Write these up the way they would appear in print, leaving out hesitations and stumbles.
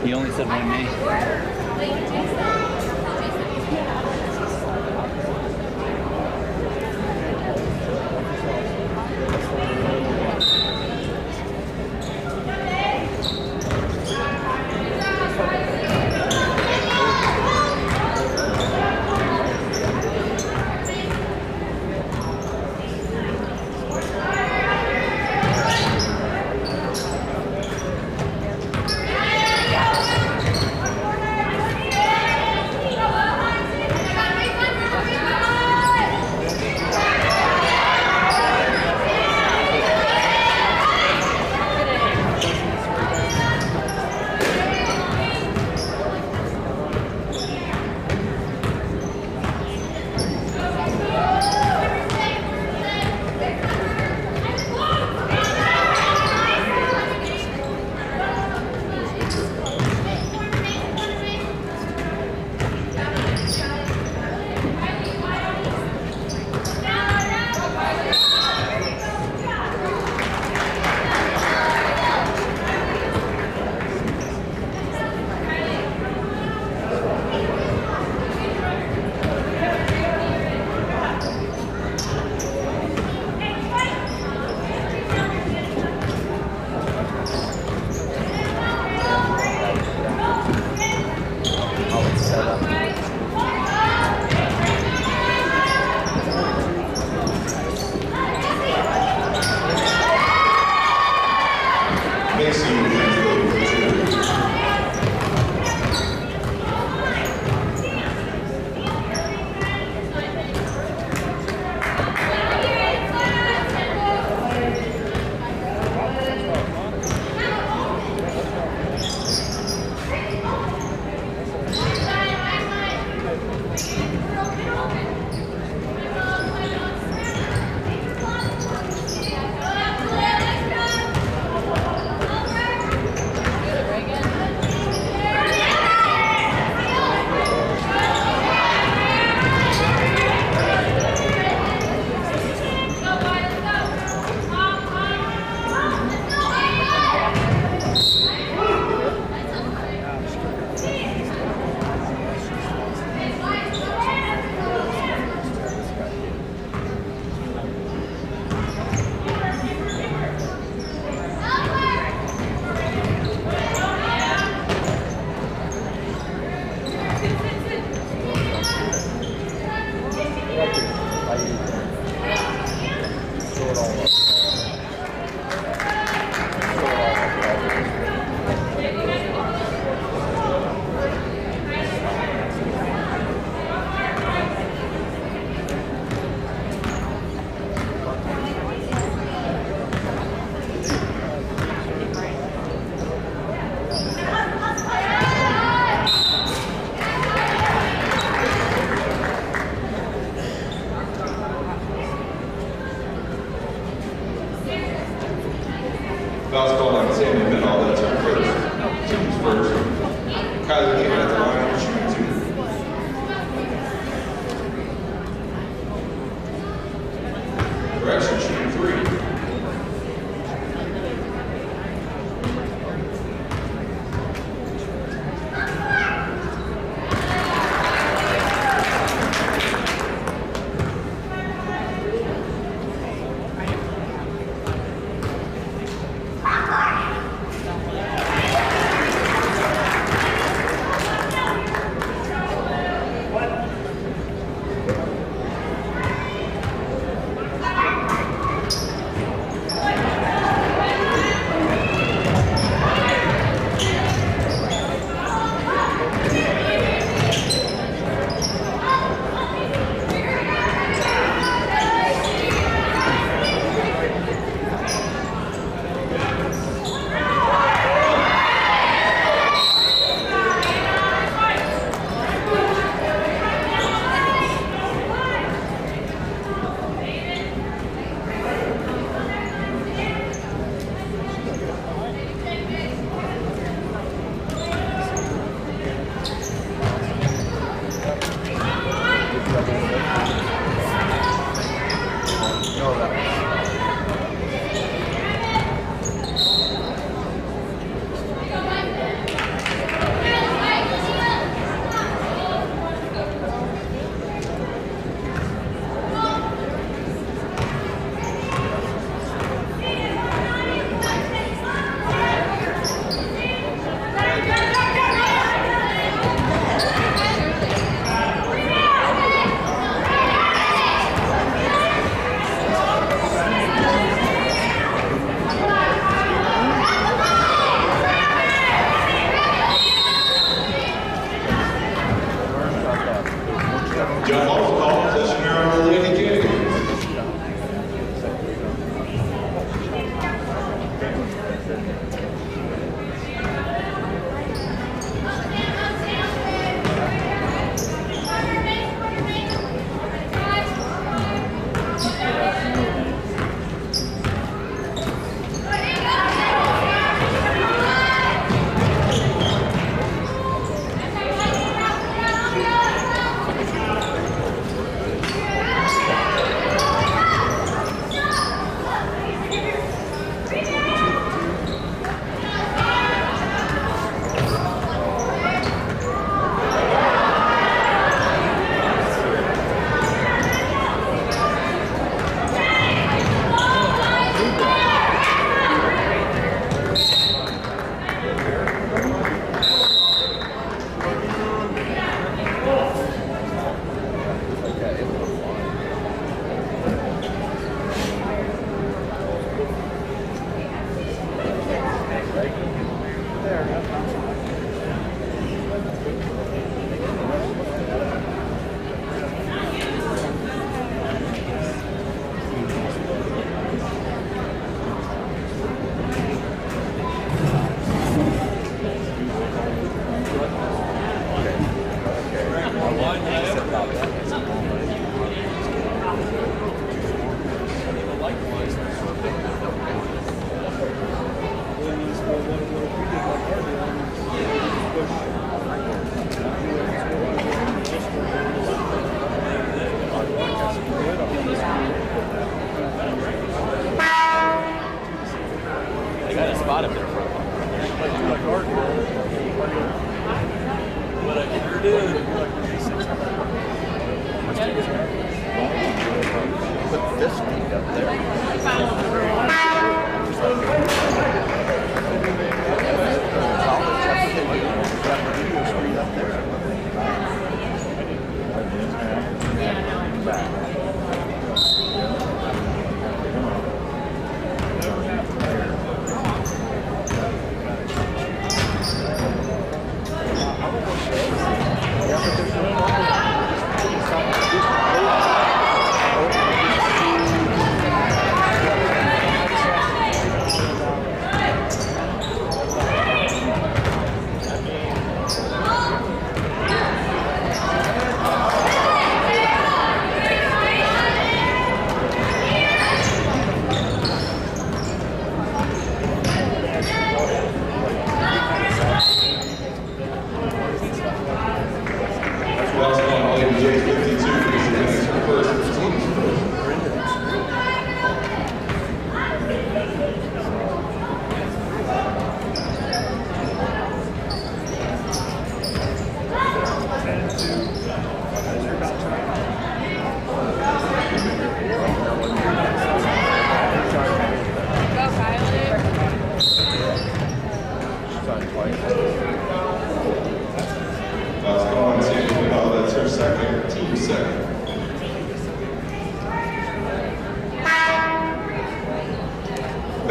He only said one name.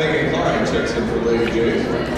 McIntyre checks in for Lady J.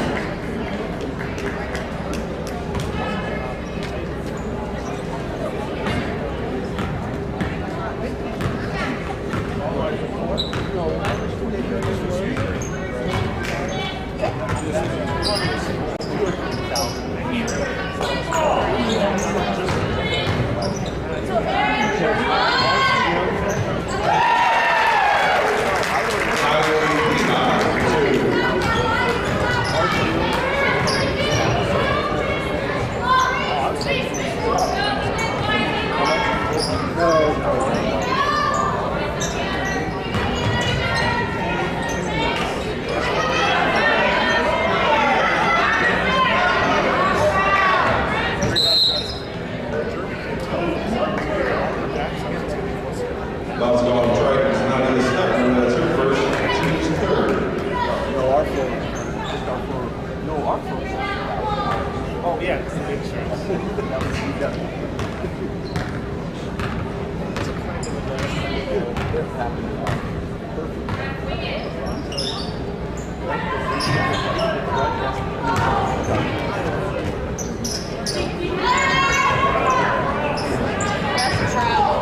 Lots going on. Triton's not in the second. That's her first. Team's third. No, our phone. Just our phone. No, our phone. Oh, yeah. It's the big insurance. It's a kind of a That's a travel.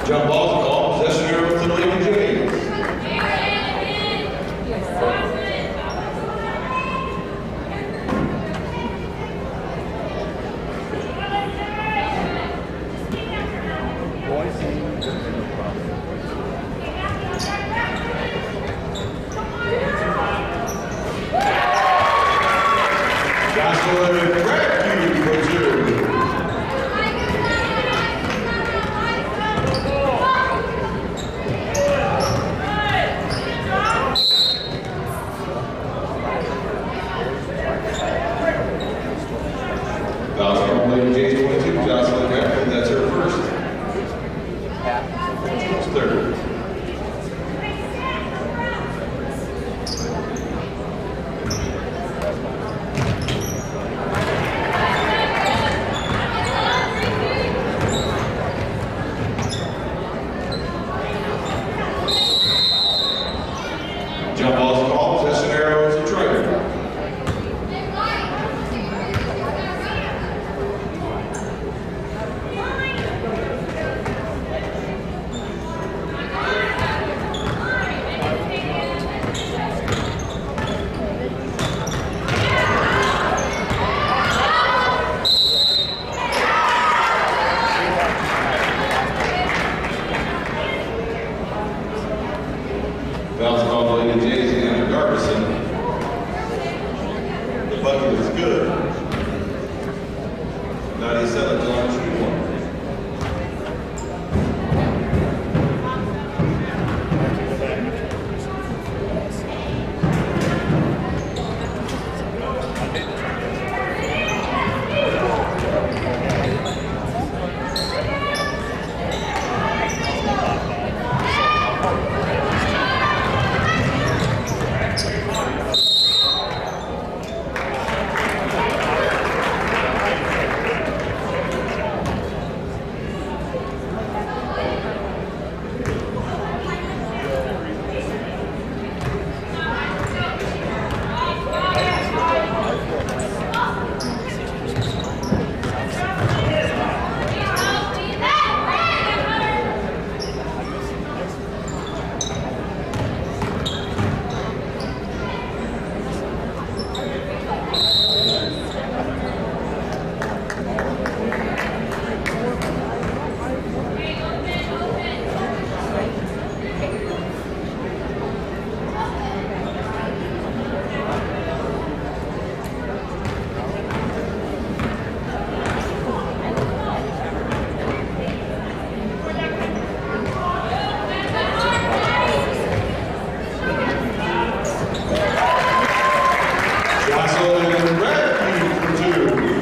Jump ball's a call. Possession here with the Lady James. Joshua Craig for two. Lady James 22, Jocelyn Craig, that's her first. It's third. bucket is good. 97, John 2-1. Judson, red for 2.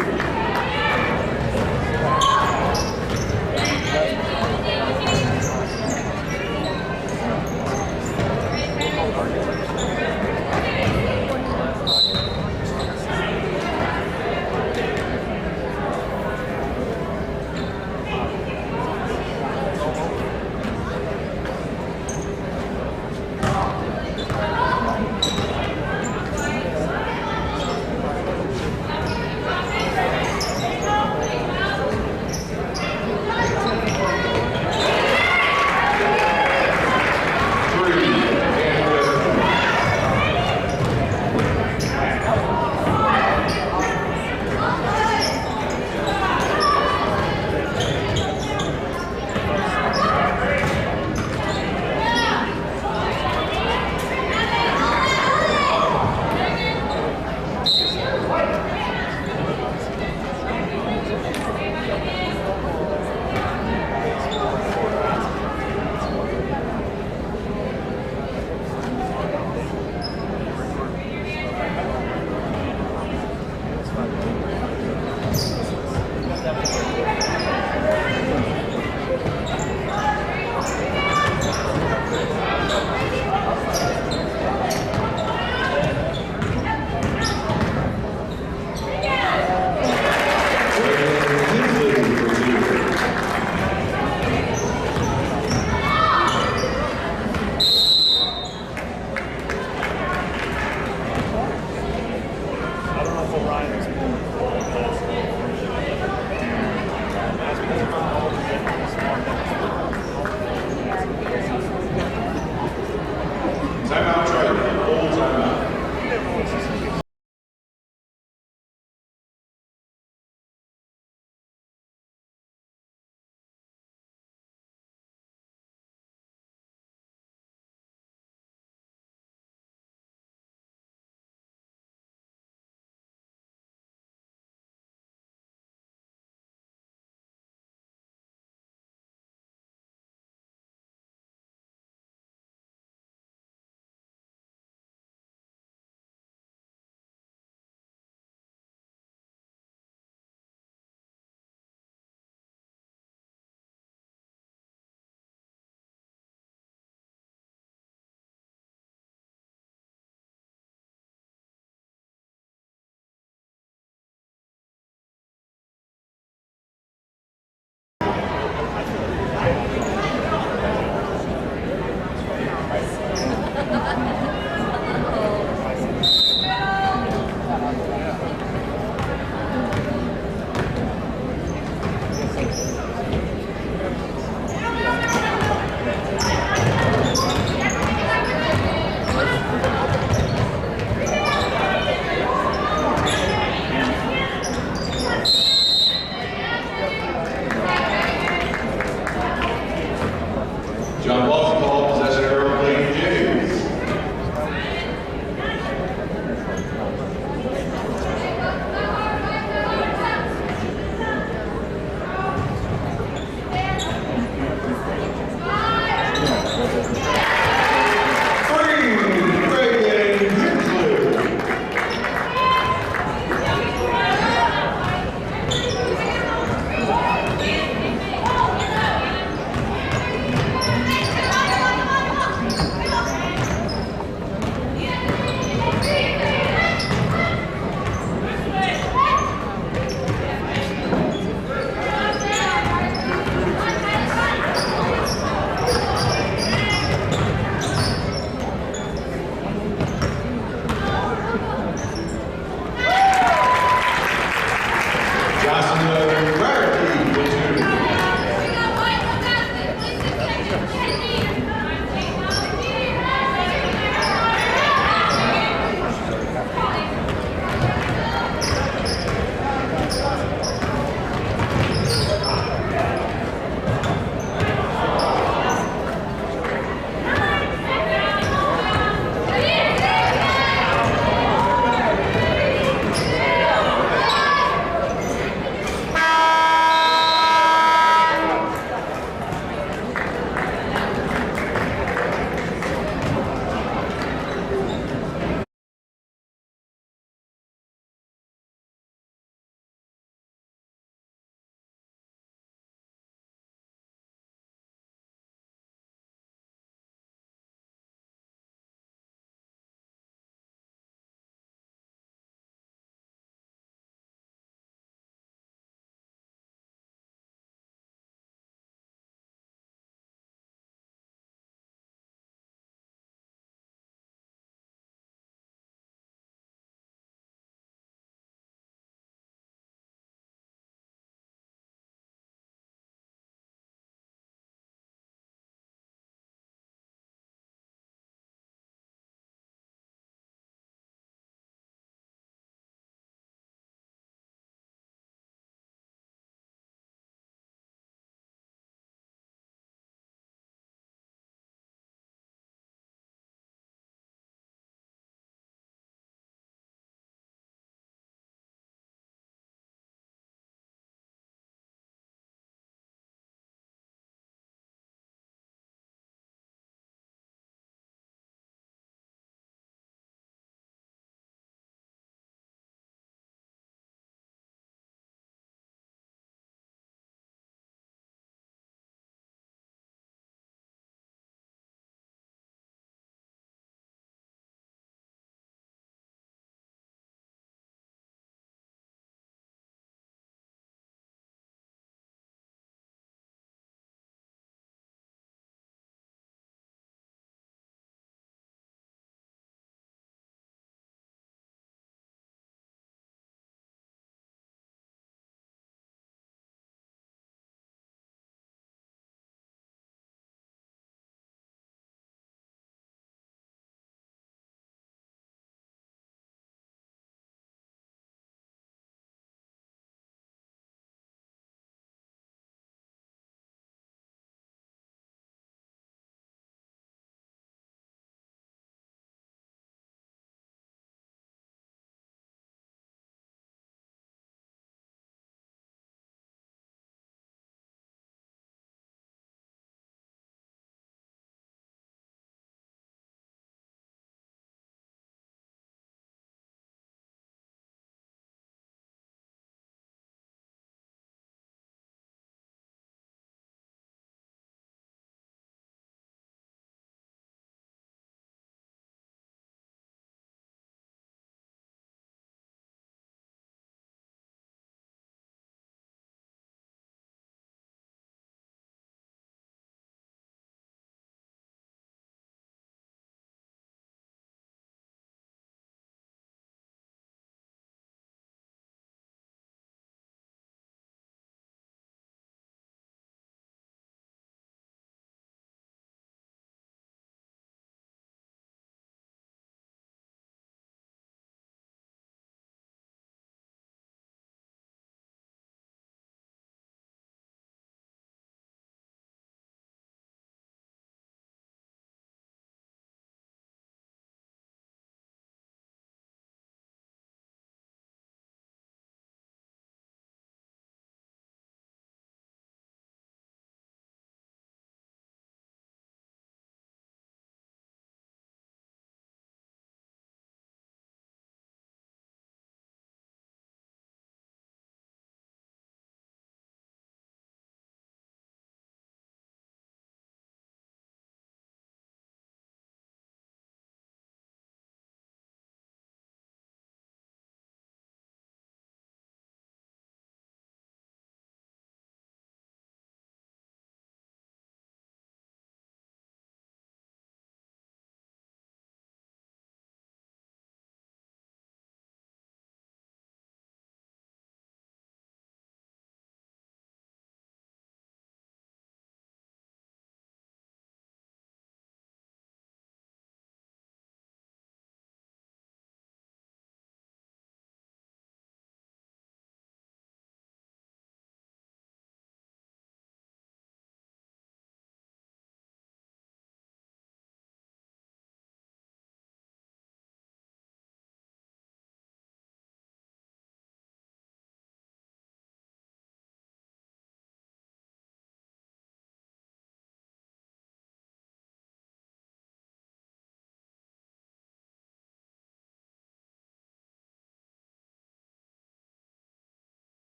Timeout, Triton. Full timeout.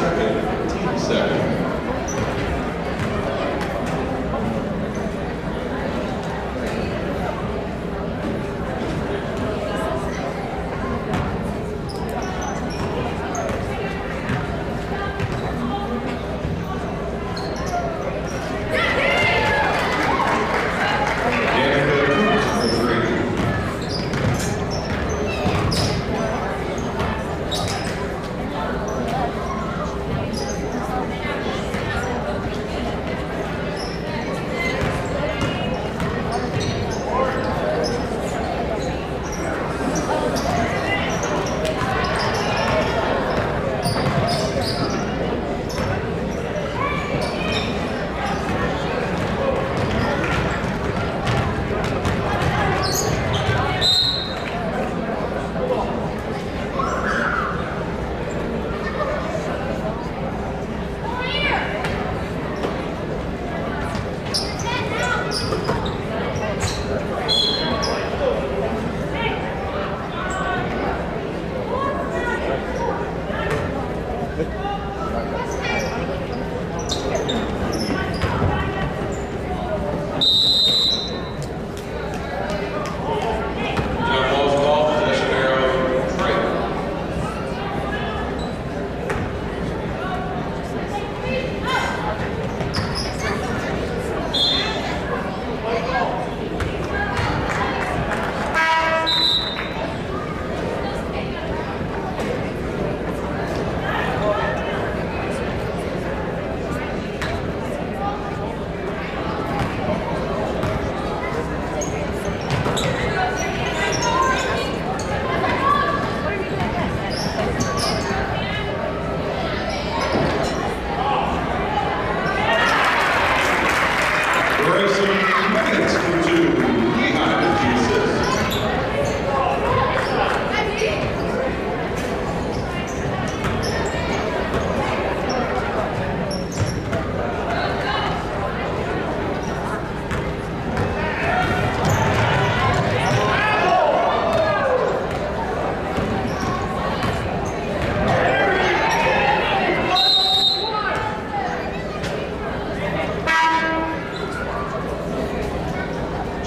second, team second.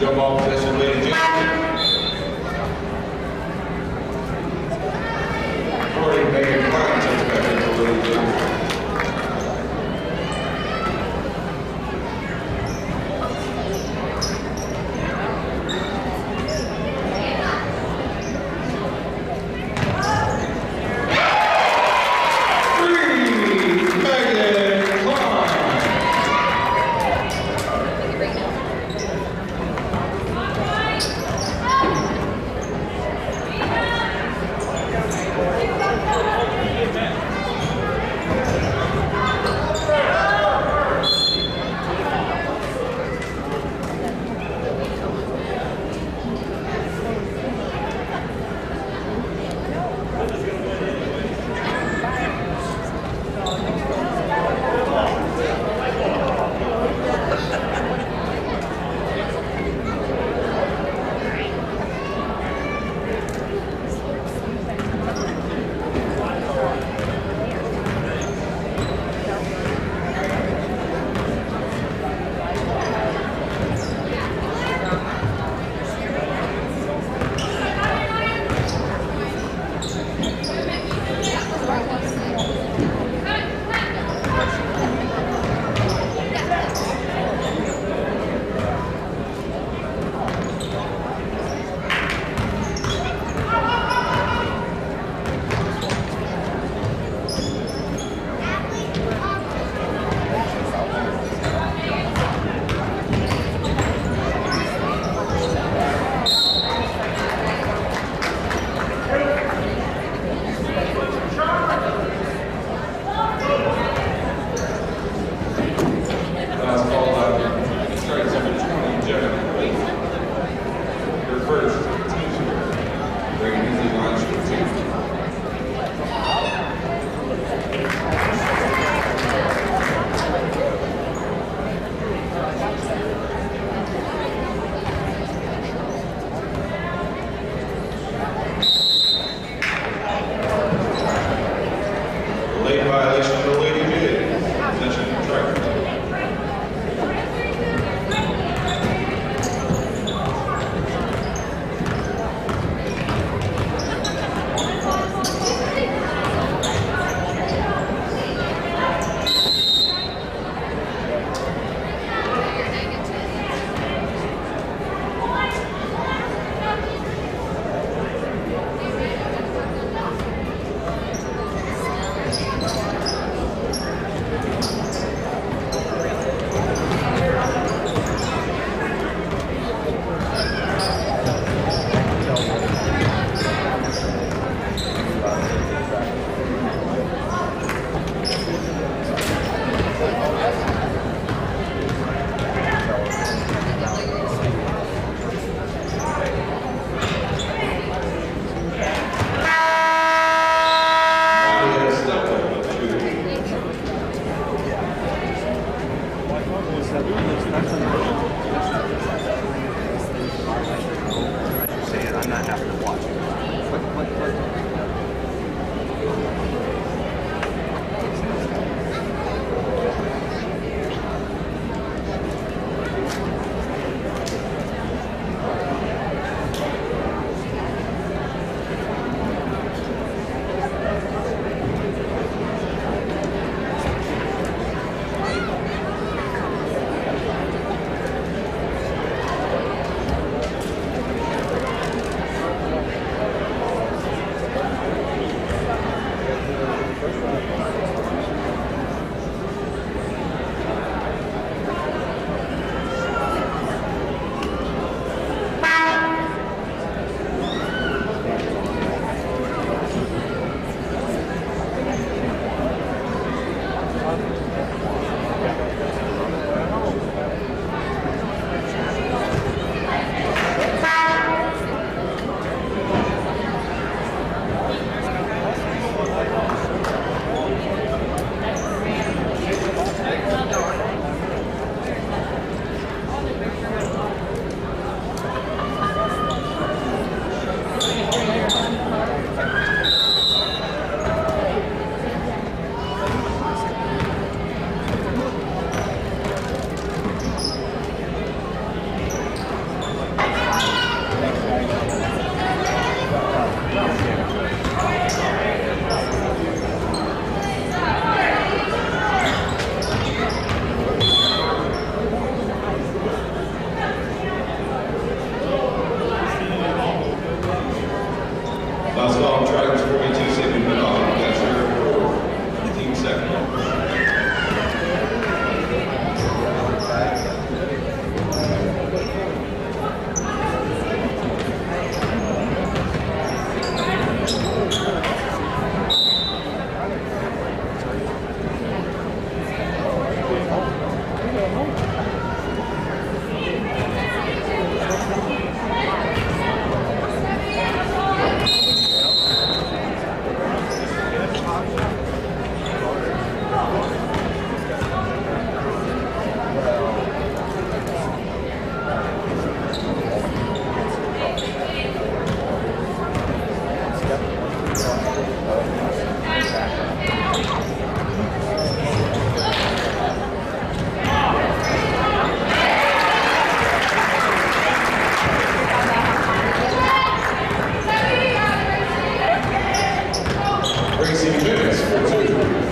Jump ball possession, ladies and gentlemen. Recording Megan Clark jumps back into the little gym. Late violation. advance 4-2.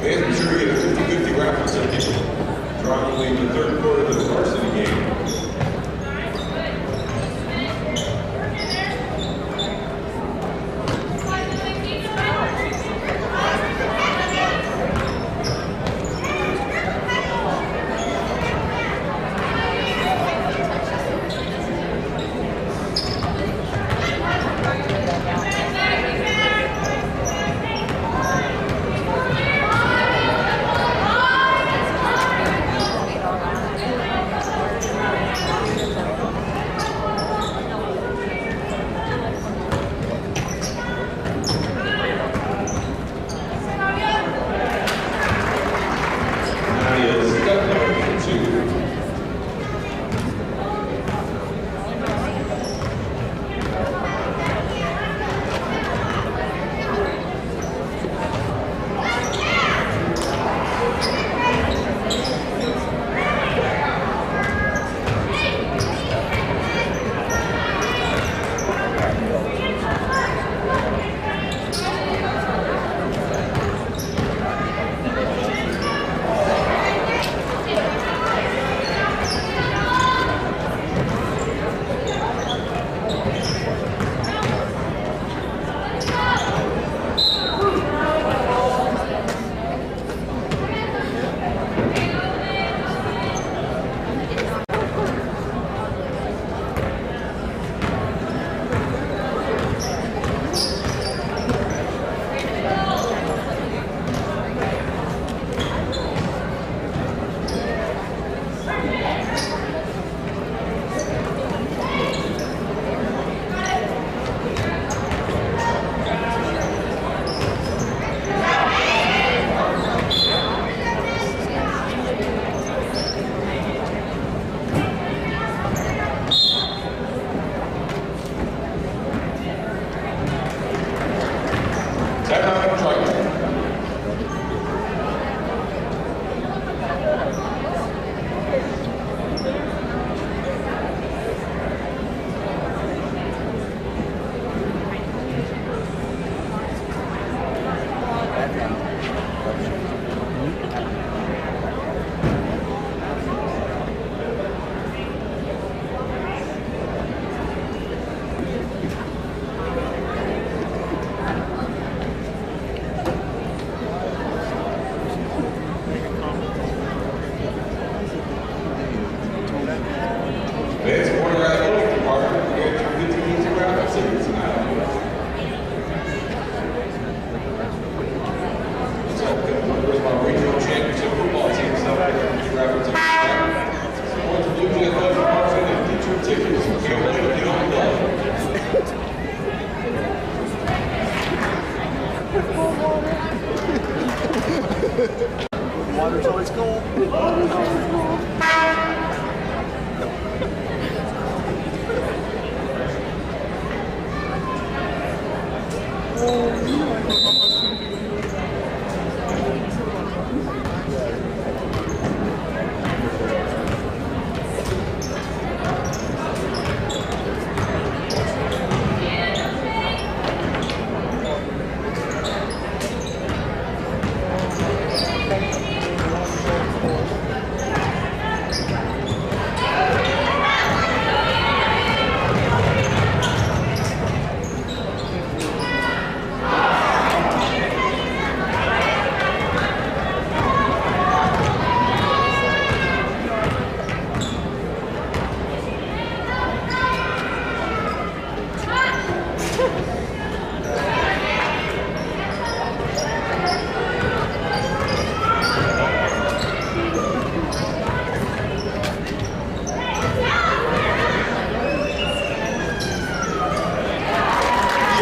And be sure to get a 50-50 raffle ticket. Drawing will lead the third quarter of the Varsity game.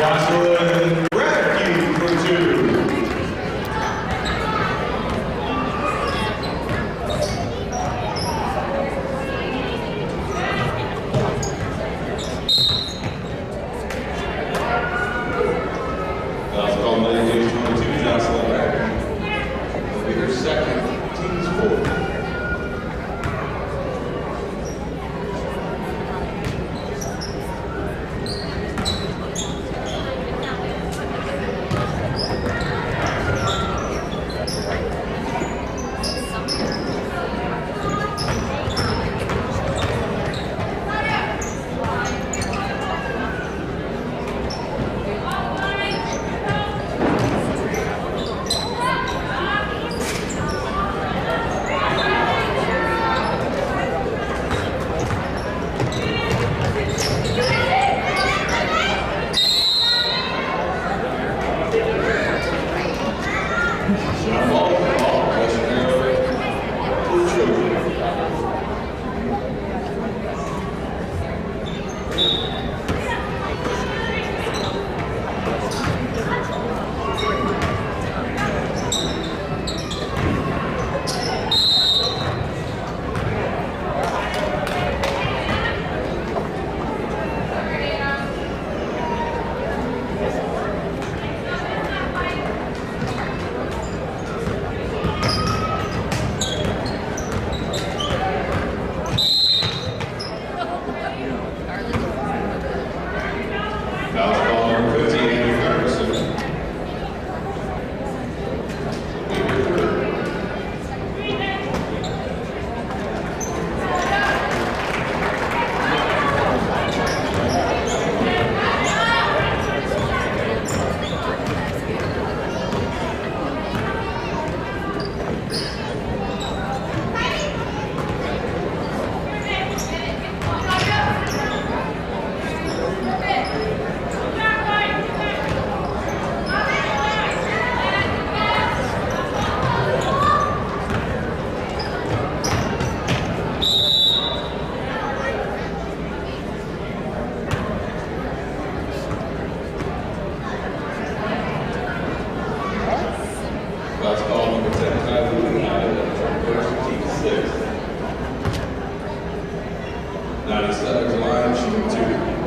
Jocelyn Radke for 2. That's called Medication 22, Jocelyn Radke. Will be her second, team's 4. That's call number 10, Varsity 6. 97, line, shooting 2.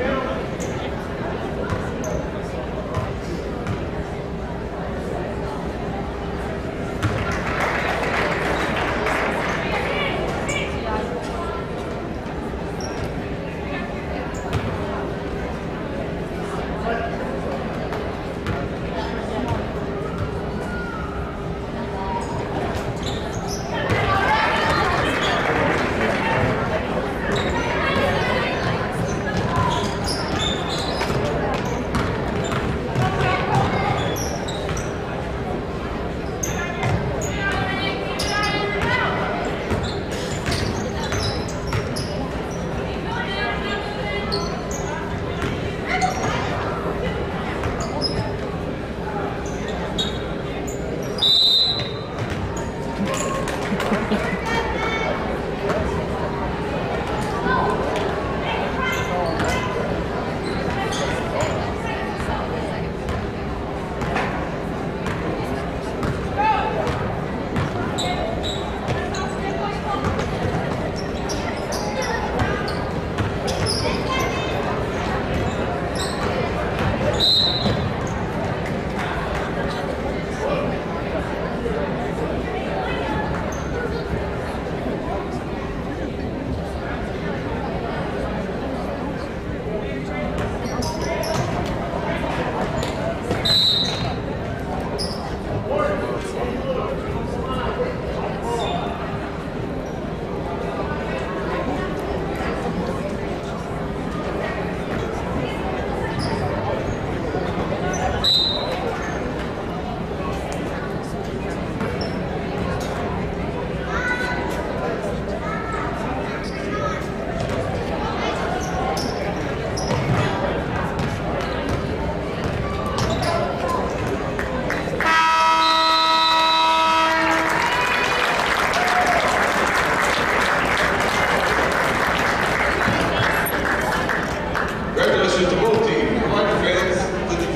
Congratulations to both teams. Reminder fans, put your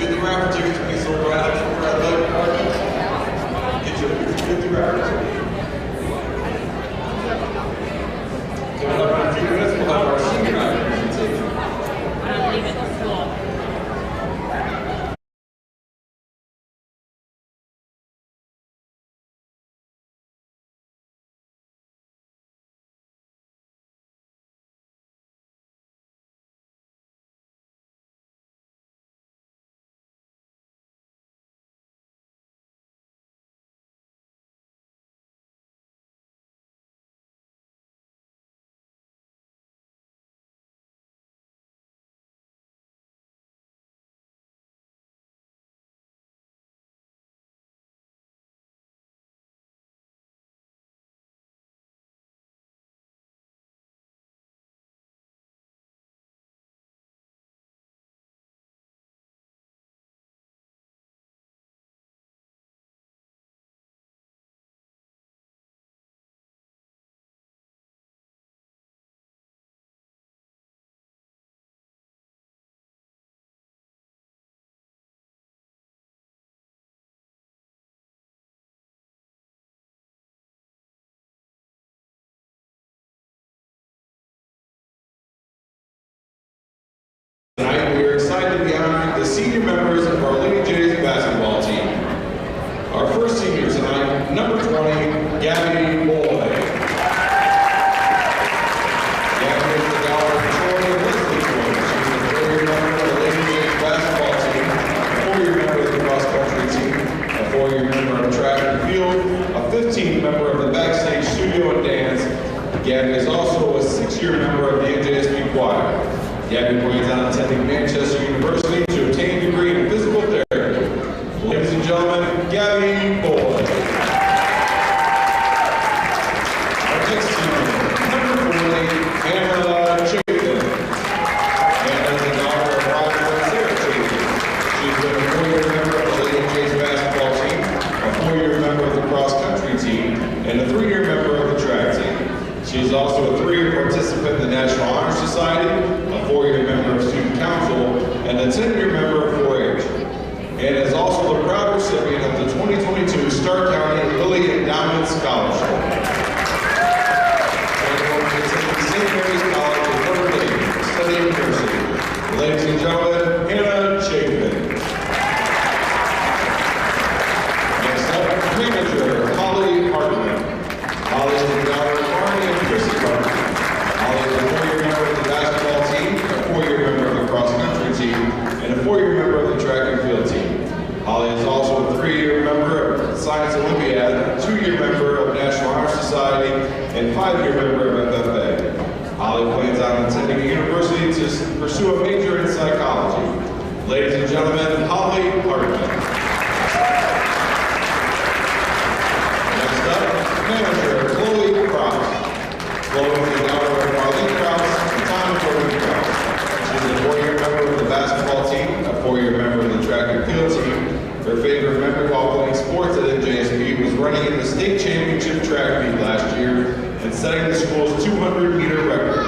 senior members of our Lady Jays basketball team. Our first senior tonight, number 20, Gabby Boy. Gabby is the daughter of Troy and Leslie Boy. She's a 4-year member of the Lady Jays basketball team, a 4-year member of the cross-country team, a 4-year member of track and field, a 15th member of the backstage studio and dance. Gabby is also a 6-year member of the NJSP choir. Gabby plans on attending Manchester University to obtain a degree in physical therapy. Ladies and gentlemen, Gabby Boy. Our next senior, number 40, Anna Chapin. Anna is the daughter of Roger and Sarah Chapin. She's been a 4-year member of the Lady Jays basketball team, a 4-year member of the cross-country team, and a 3-year member of the track team. She is also a 3-year participant in the National Honor Society, a 4-year member of Student Council, and a 10-year member of 4-H. And is also the proud recipient of the 2022 Stark County Lilly Endowment Scholarship. And will be attending St. Mary's College in Notre Dame, studying nursing. Ladies and gentlemen, Hannah Chapin. Next up, manager Holly Hartman. Holly is the daughter of Barney and Chrissy Hartman. Holly is a 4-year member of the basketball team, a 4-year member of the cross-country team, and a 4-year member of the track and field team. Holly is also a 3-year member of Science Olympiad, a 2-year member of National Honor Society, and 5-year member of FFA. Holly plans on attending a university to pursue a major in psychology. Ladies and gentlemen, Holly Hartman. Next up, manager Chloe Krause. Chloe is the daughter of Marlene Krause and Tom Jordan Krause. She's a 4-year member of the basketball team, a 4-year member of the track and field team. Her favorite memory while playing sports at NJSP was running in the state championship track meet last year and setting the school's 200-meter record.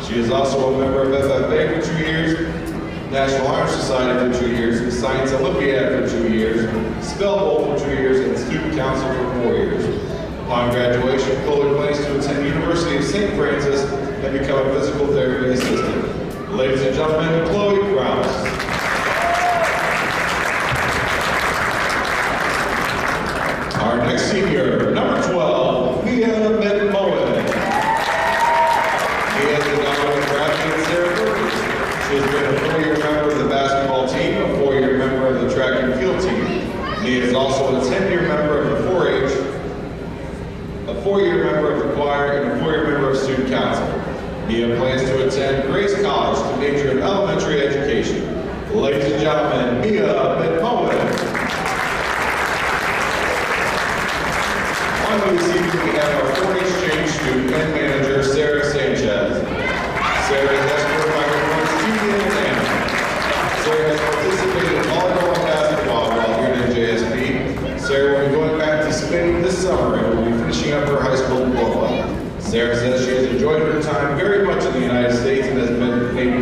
She is also a member of FFA for 2 years, National Honor Society for 2 years, Science Olympiad for 2 years, Spell Bowl for 2 years, and Student Council for 4 years. Upon graduation, Chloe plans to attend University of St. Francis and become a physical therapy assistant. Ladies and gentlemen, Chloe Krause. Our next senior, number 12, Mia McMullen. Mia is the daughter of Bradley and Sarah Burgess. She has been a 4-year member of the basketball team, a 4-year member of the track and field team. Mia is also a 10-year member of the 4-H, a 4-year member of the choir, and a 4-year member of Student Council. Mia plans to attend Grace College to major in elementary education. Ladies and gentlemen, Mia McMullen. Finally, this evening we have our foreign exchange student and manager, Sarah Sanchez. Sarah is escorted by her friends Judy and Anna. Sarah has participated in volleyball and basketball while here at NJSP. Sarah will be going back to Spain this summer and will be finishing up her high school diploma. Sarah says she has enjoyed her time very much in the United States and has made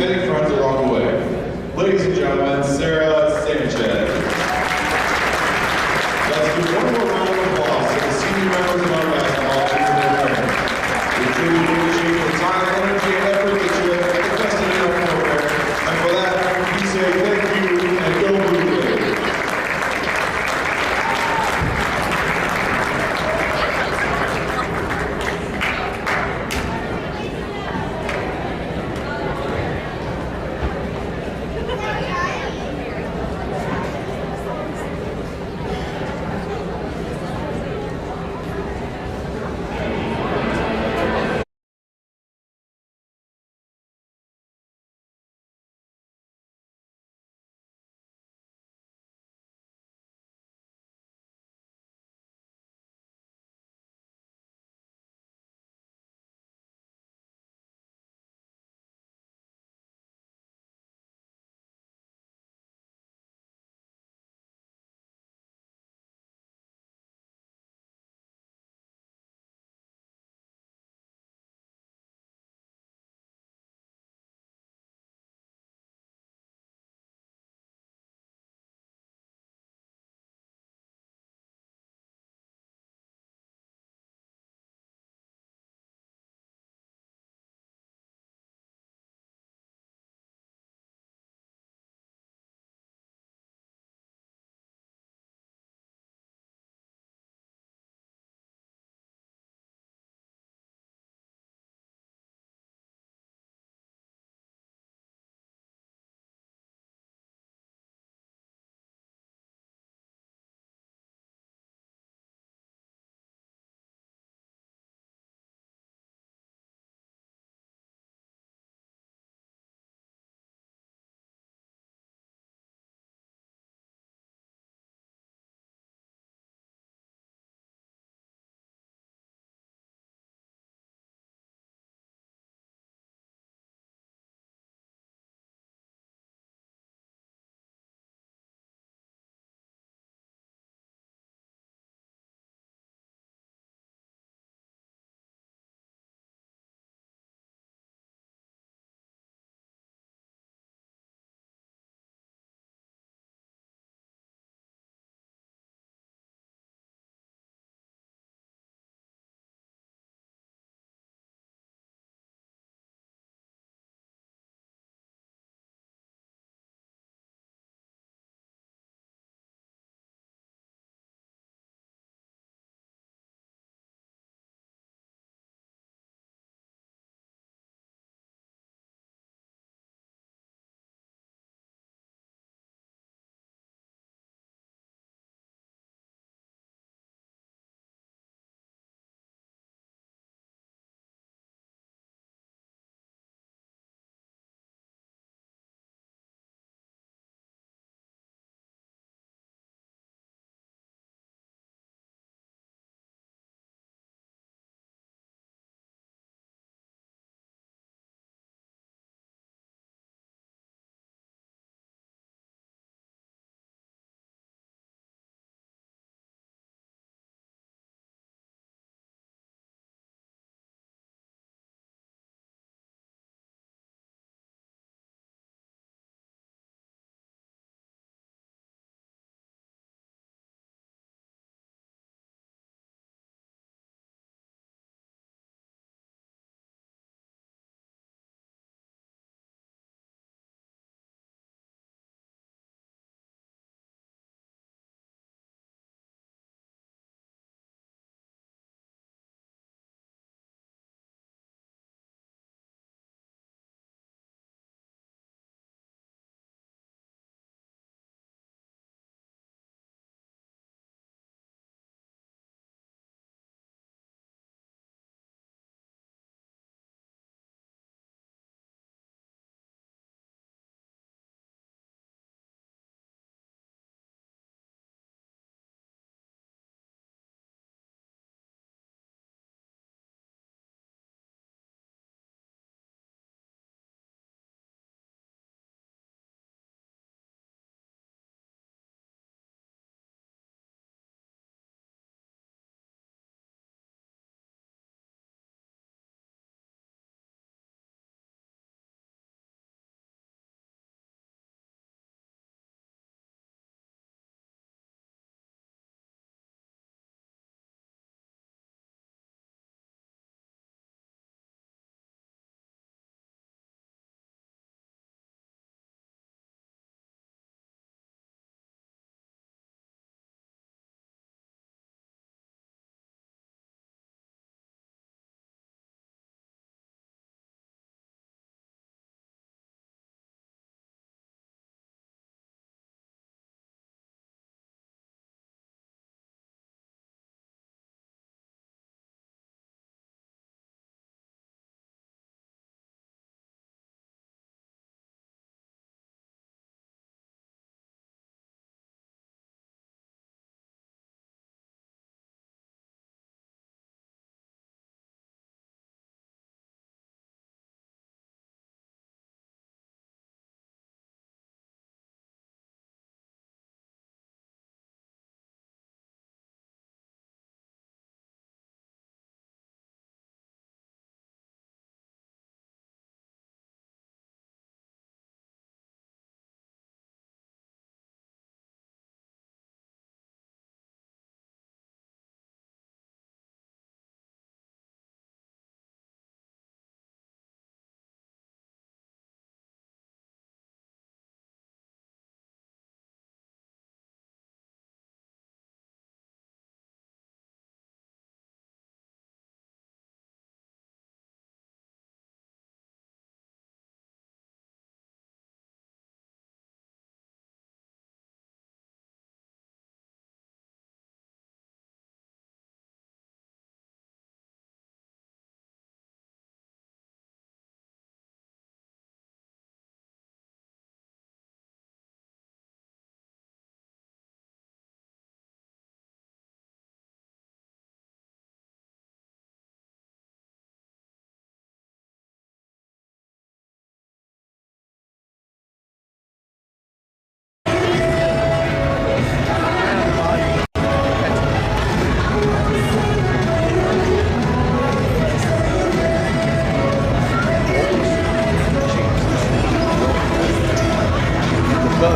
We've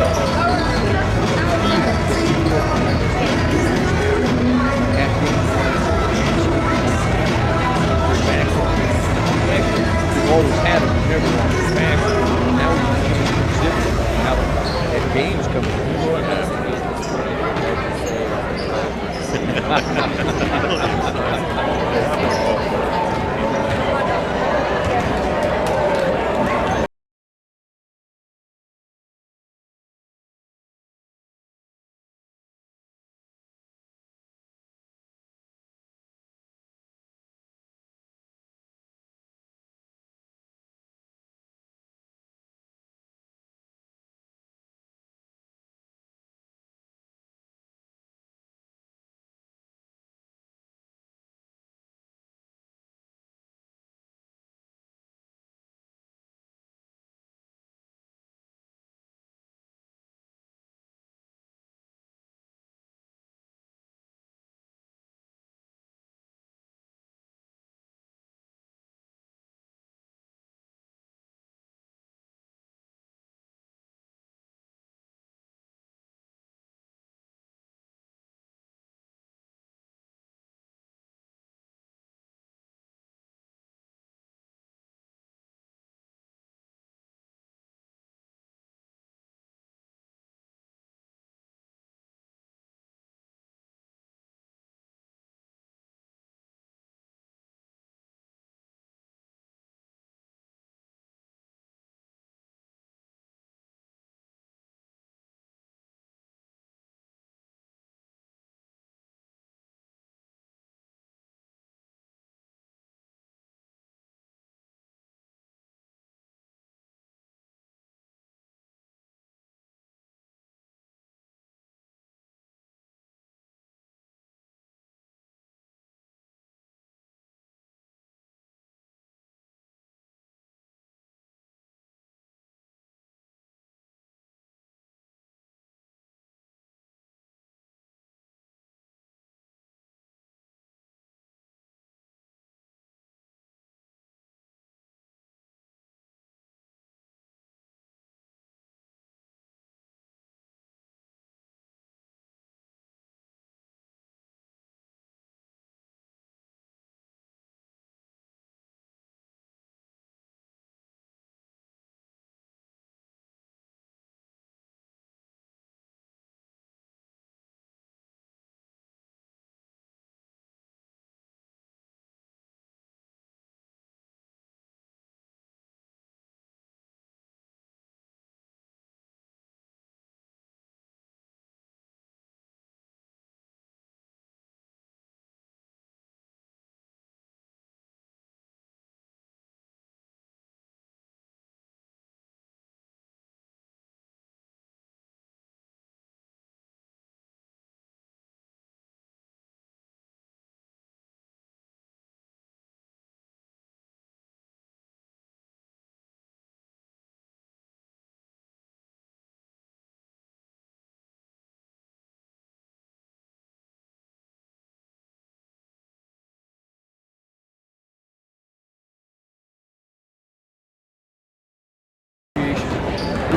always had them, never on the back. Now we can zip them. Now that games coming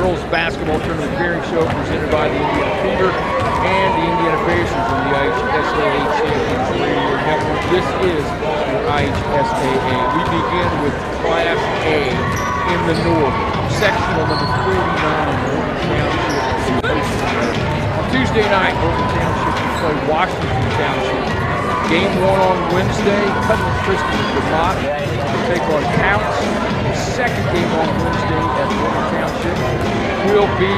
Girls Basketball Tournament Bearing Show presented by the Indiana Fever and the Indiana Pacers on the IHSAA Champions Radio Network. This is your IHSAA. We begin with Class A in the North, sectional number 49 in Morgan Township. On Tuesday night, Morgan Township will play Washington Township. Game 1 on Wednesday, Cutler Christian and Vermont will take on Counts. The second game on Wednesday at Morgan Township will be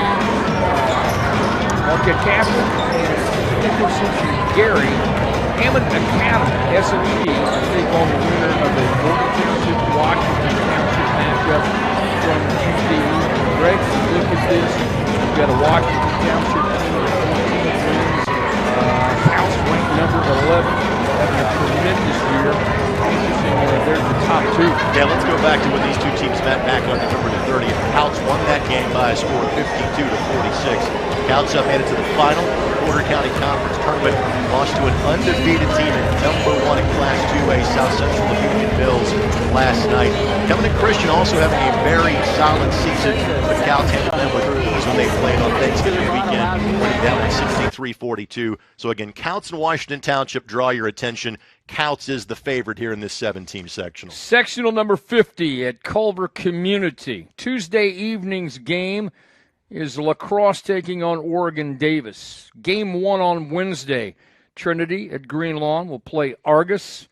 Marquette Catholic and Nicholson and Gary. Hammond Academy, S&T, will take on the winner of the Morgan Township Washington Township matchup from Tuesday evening. Greg, look at this. We've got a Washington Township team with 14 wins. House ranked number 11. Having a tremendous year. Interesting, they're the top two. Yeah, let's go back to when these two teams met back on November the 30th. Couts won that game by a score of 52-46. Couts up made it to the final. Porter County Conference Tournament. Lost to an undefeated team at #1 in Class 2A, South Central of Union Mills last night. Covenant Christian also having a very solid season, but Cal handled them with ease when they played on Thanksgiving weekend, winning that one 63-42. So again, Couts and Washington Township draw your attention. Couts is the favorite here in this 7-team sectional. Sectional number 50 at Culver Community. Tuesday evening's game is Lacrosse taking on Oregon Davis. Game 1 on Wednesday. Trinity at Green Lawn will play Argus.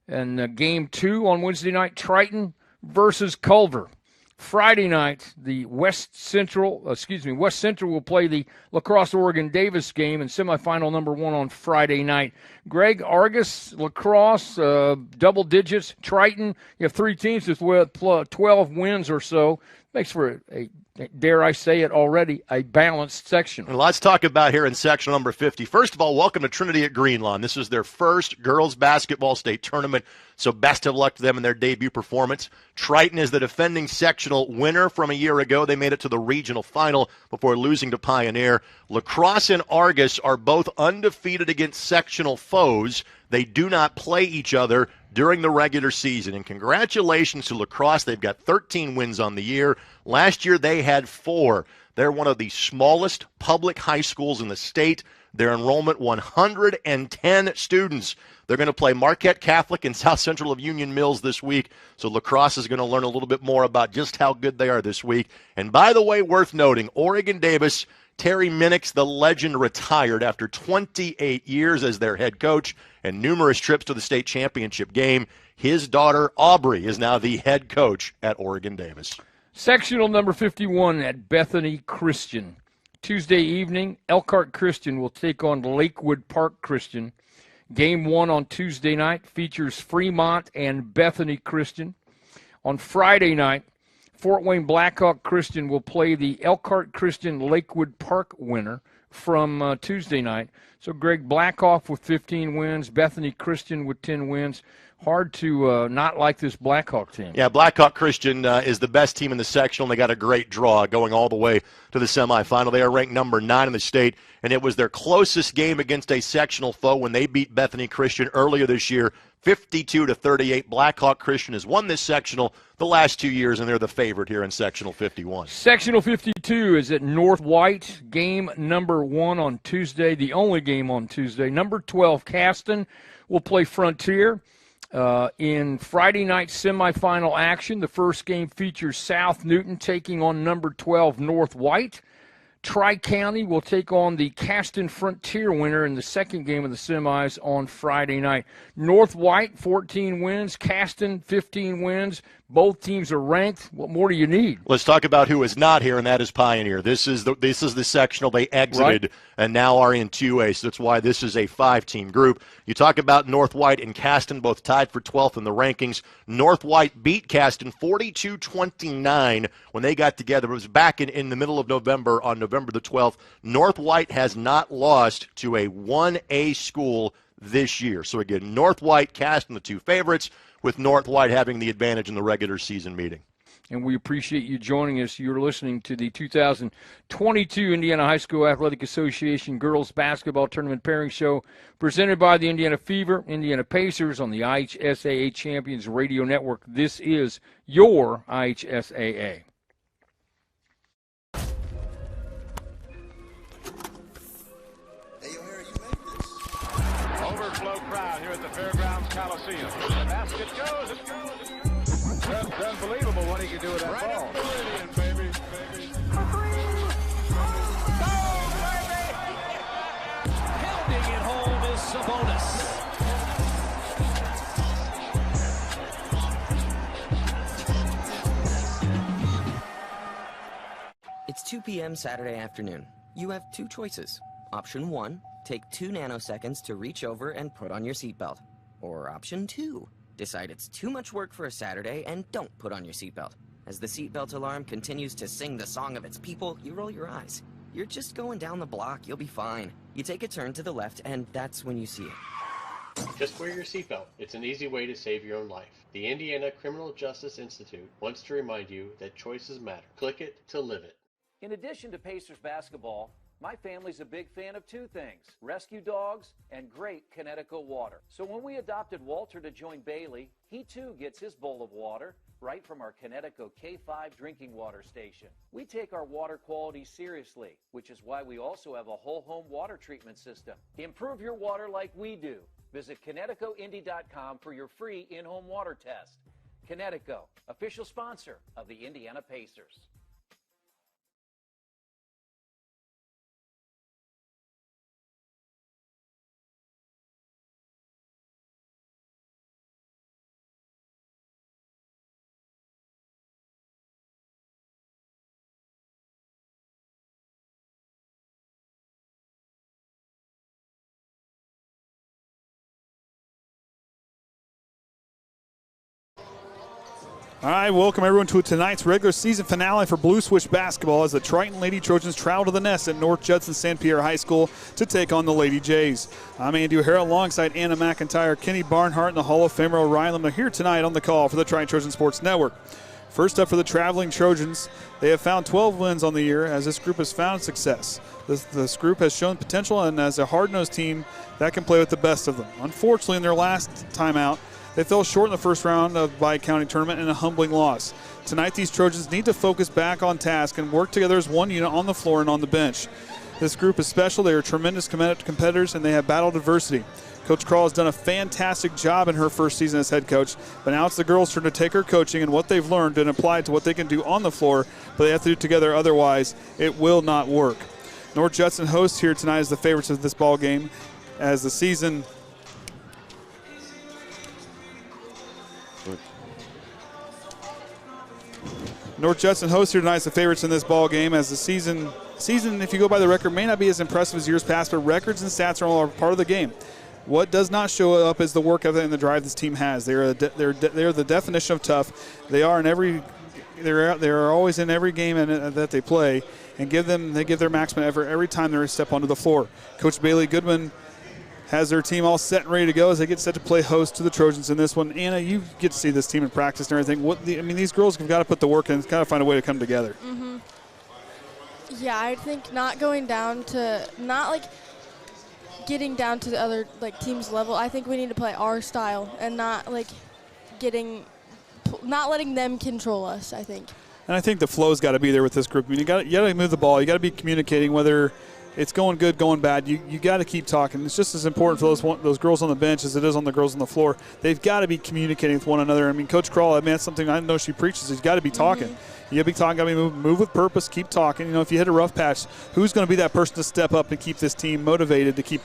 And game 2 on Wednesday night, Triton versus Culver. Friday night, the West Central will play the Lacrosse Oregon Davis game in semifinal number 1 on Friday night. Greg, Argus, Lacrosse, double digits. Triton, you have 3 teams with 12 wins or so. Makes for a dare I say it already, a balanced section. And lots to talk about here in section number 50. First of all, welcome to Trinity at Greenlawn. This is their first girls basketball state tournament, so best of luck to them in their debut performance. Triton is the defending sectional winner from a year ago. They made it to the regional final before losing to Pioneer. Lacrosse and Argus are both undefeated against sectional foes. They do not play each other during the regular season. And congratulations to Lacrosse. They've got 13 wins on the year. Last year they had 4. They're one of the smallest public high schools in the state. Their enrollment, 110 students. They're going to play Marquette Catholic and South Central of Union Mills this week. So Lacrosse is going to learn a little bit more about just how good they are this week. And by the way, worth noting, Oregon Davis, Terry Minix, the legend, retired after 28 years as their head coach and numerous trips to the state championship game. His daughter, Aubrey, is now the head coach at Oregon Davis. Sectional number 51 at Bethany Christian. Tuesday evening, Elkhart Christian will take on Lakewood Park Christian. Game 1 on Tuesday night features Fremont and Bethany Christian. On Friday night, Fort Wayne Blackhawk Christian will play the Elkhart Christian Lakewood Park winner from Tuesday night. So Greg, Blackhawk with 15 wins, Bethany Christian with 10 wins. Hard to not like this Blackhawk team. Yeah, Blackhawk Christian is the best team in the sectional. They got a great draw going all the way to the semifinal. They are ranked number 9 in the state, and it was their closest game against a sectional foe when they beat Bethany Christian earlier this year, 52-38. Blackhawk Christian has won this sectional the last 2 years, and they're the favorite here in sectional 51. Sectional 52 is at North White. Game number 1 on Tuesday, the only game on Tuesday. Number 12, Caston, will play Frontier. In Friday night semifinal action, the first game features South Newton taking on number 12 North White. Tri-County will take on the Caston Frontier winner in the second game of the semis on Friday night. North White, 14 wins. Caston, 15 wins. Both teams are ranked. What more do you need? Let's talk about who is not here, and that is Pioneer. This is the sectional they exited right, and now are in 2A, so that's why this is a 5-team group. You talk about North White and Caston, both tied for 12th in the rankings. North White beat Caston 42-29 when they got together. It was back in the middle of November, on November the 12th. North White has not lost to a 1A school this year. So again, North White, Caston, the two favorites, with North White having the advantage in the regular season meeting. And we appreciate you joining us. You're listening to the 2022 Indiana High School Athletic Association Girls Basketball Tournament Pairing Show, presented by the Indiana Fever, Indiana Pacers on the IHSAA Champions Radio Network. This is your IHSAA. Overflow crowd here at the Fairgrounds Coliseum. The basket goes, it goes, it goes. It's unbelievable what he can do with that ball. Right, baby. Pounding it home is Sabonis. It's 2 p.m. Saturday afternoon. You have 2 choices. Option 1, take 2 nanoseconds to reach over and put on your seatbelt. Or option 2, decide it's too much work for a Saturday and don't put on your seatbelt. As the seatbelt alarm continues to sing the song of its people, you roll your eyes. You're just going down the block, you'll be fine. You take a turn to the left and that's when you see it. Just wear your seatbelt. It's an easy way to save your own life. The Indiana Criminal Justice Institute wants to remind you that choices matter. Click it to live it. In addition to Pacers basketball, My family's a big fan of two things, rescue dogs and great Connecticut water. So when we adopted Walter to join Bailey, he too gets his bowl of water right from our Connecticut K5 drinking water station. We take our water quality seriously, which is why we also have a whole home water treatment system. Improve your water like we do. Visit ConnecticutIndy.com for your free in-home water test. Connecticut, official sponsor of the Indiana Pacers. All right, welcome everyone to tonight's regular season finale for Blue Switch basketball as the Triton Lady Trojans travel to the nest at North Judson St. Pierre High School to take on the Lady Jays. I'm Andy O'Hara alongside Anna McIntyre, Kenny Barnhart, and the Hall of Famer Orion Lemler here tonight on the call for the Triton Trojan Sports Network. First up for the traveling Trojans, they have found 12 wins on the year as this group has found success. This group has shown potential, and as a hard-nosed team that can play with the best of them. Unfortunately, in their last time out, they fell short in the first round of the Bi-County tournament in a humbling loss. Tonight, these Trojans need to focus back on task and work together as one unit on the floor and on the bench. This group is special. They are tremendous competitors, and they have battled adversity. Coach Krall has done a fantastic job in her first season as head coach, but now it's the girls' turn to take her coaching and what they've learned and apply it to what they can do on the floor, but they have to do it together, otherwise it will not work. North Judson hosts here tonight as the favorites of this ball game as the season North Judson hosts here tonight as the favorites in this ball game as the season, if you go by the record, may not be as impressive as years past, but records and stats are all part of the game. What does not show up is the work ethic and the drive this team has. They're the definition of tough. They are always in every game that they play, and they give their maximum effort every time they step onto the floor. Coach Bailey Goodman has their team all set and ready to go as they get set to play host to the Trojans in this one. Anna, you get to see this team in practice and everything. These girls have got to put the work in and kind of find a way to come together. Mm-hmm. Yeah, I think not getting down to the other team's level. I think we need to play our style and not letting them control us, I think. And I think the flow's got to be there with this group. You got to move the ball. You got to be communicating whether it's going good, going bad. You got to keep talking. It's just as important for those girls on the bench as it is on the girls on the floor. They've got to be communicating with one another. Coach Krall, that's something I know she preaches. He's got to be talking. Mm-hmm. You got to be talking. Got to move with purpose. Keep talking. If you hit a rough patch, who's going to be that person to step up and keep this team motivated to keep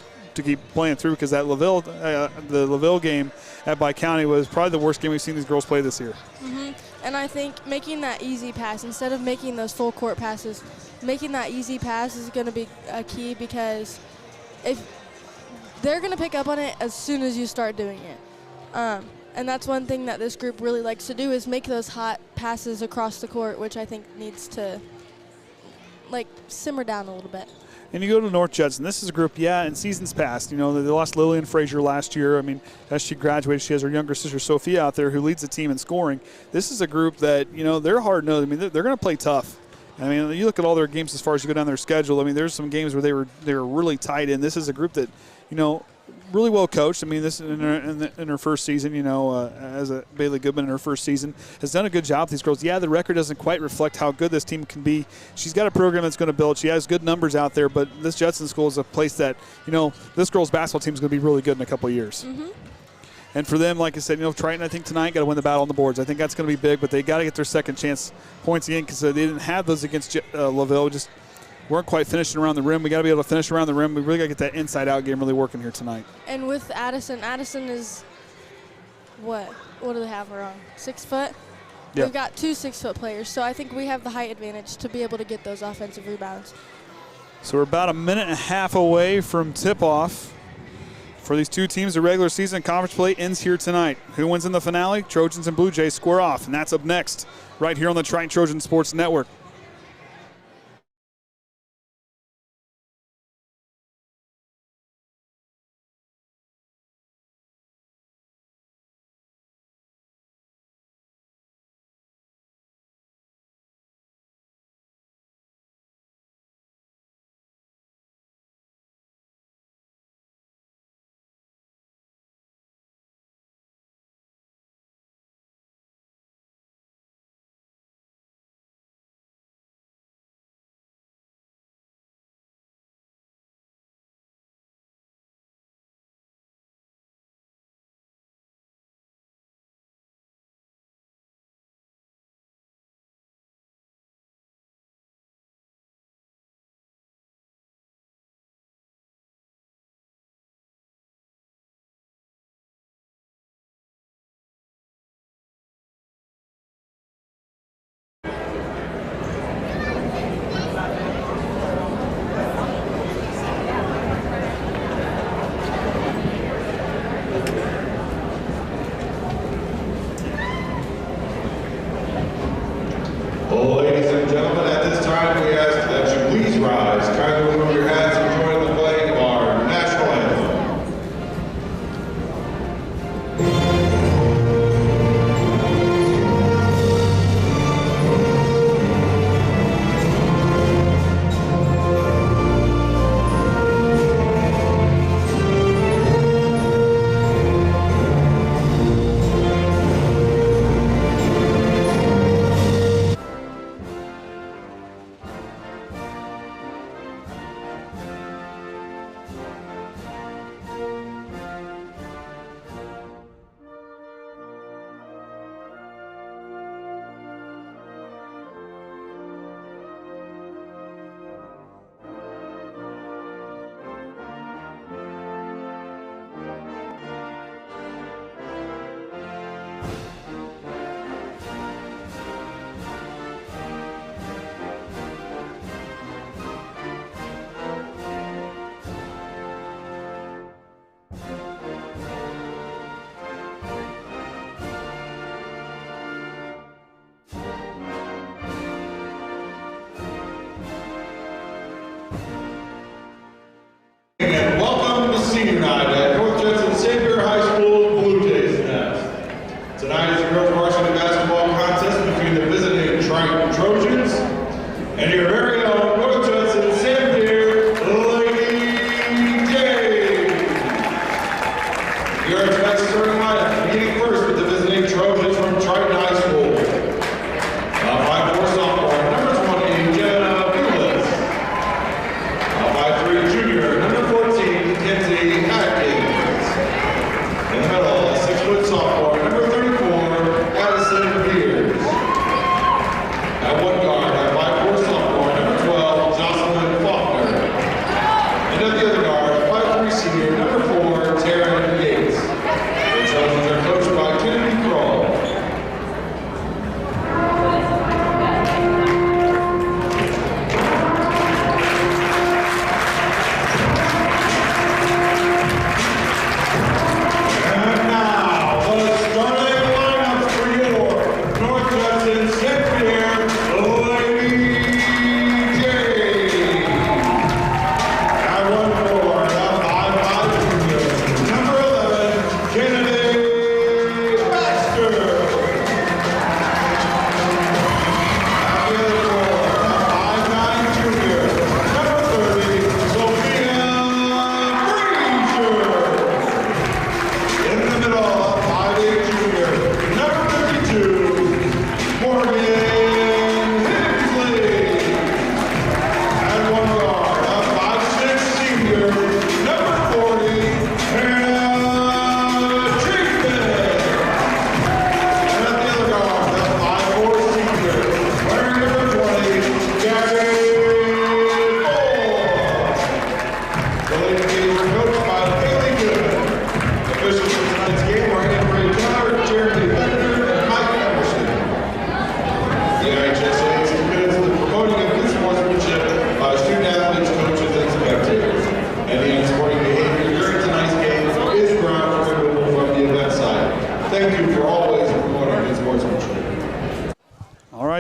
playing through? Because that the Laville game at Bi-County was probably the worst game we've seen these girls play this year. Mm-hmm. And I think making that easy pass instead of making those full court passes. Making that easy pass is going to be a key because if they're going to pick up on it as soon as you start doing it. And that's one thing that this group really likes to do is make those hot passes across the court, which I think needs to simmer down a little bit. And you go to North Judson. This is a group, in seasons past, they lost Lillian Frazier last year. As she graduated, she has her younger sister Sophia out there who leads the team in scoring. This is a group that, they're hard-nosed. They're going to play tough. You look at all their games as far as you go down their schedule. there's some games where they were really tight in. This is a group that, really well coached. This in her first season, as a Bailey Goodman in her first season, has done a good job with these girls. Yeah, the record doesn't quite reflect how good this team can be. She's got a program that's going to build. She has good numbers out there, but this Judson school is a place that, this girls' basketball team is going to be really good in a couple of years. Mm-hmm. And for them, like I said, Triton, I think tonight got to win the battle on the boards. I think that's going to be big, but they got to get their second chance points again because they didn't have those against Laville. Just weren't quite finishing around the rim. We got to be able to finish around the rim. We really got to get that inside-out game really working here tonight. And with Addison is what? What do they have her on? 6 foot? Yeah. We've got 2 6-foot players, so I think we have the height advantage to be able to get those offensive rebounds. So we're about a minute and a half away from tip-off. For these two teams, the regular season conference play ends here tonight. Who wins in the finale? Trojans and Blue Jays square off, and that's up next right here on the Triton Trojan Sports Network.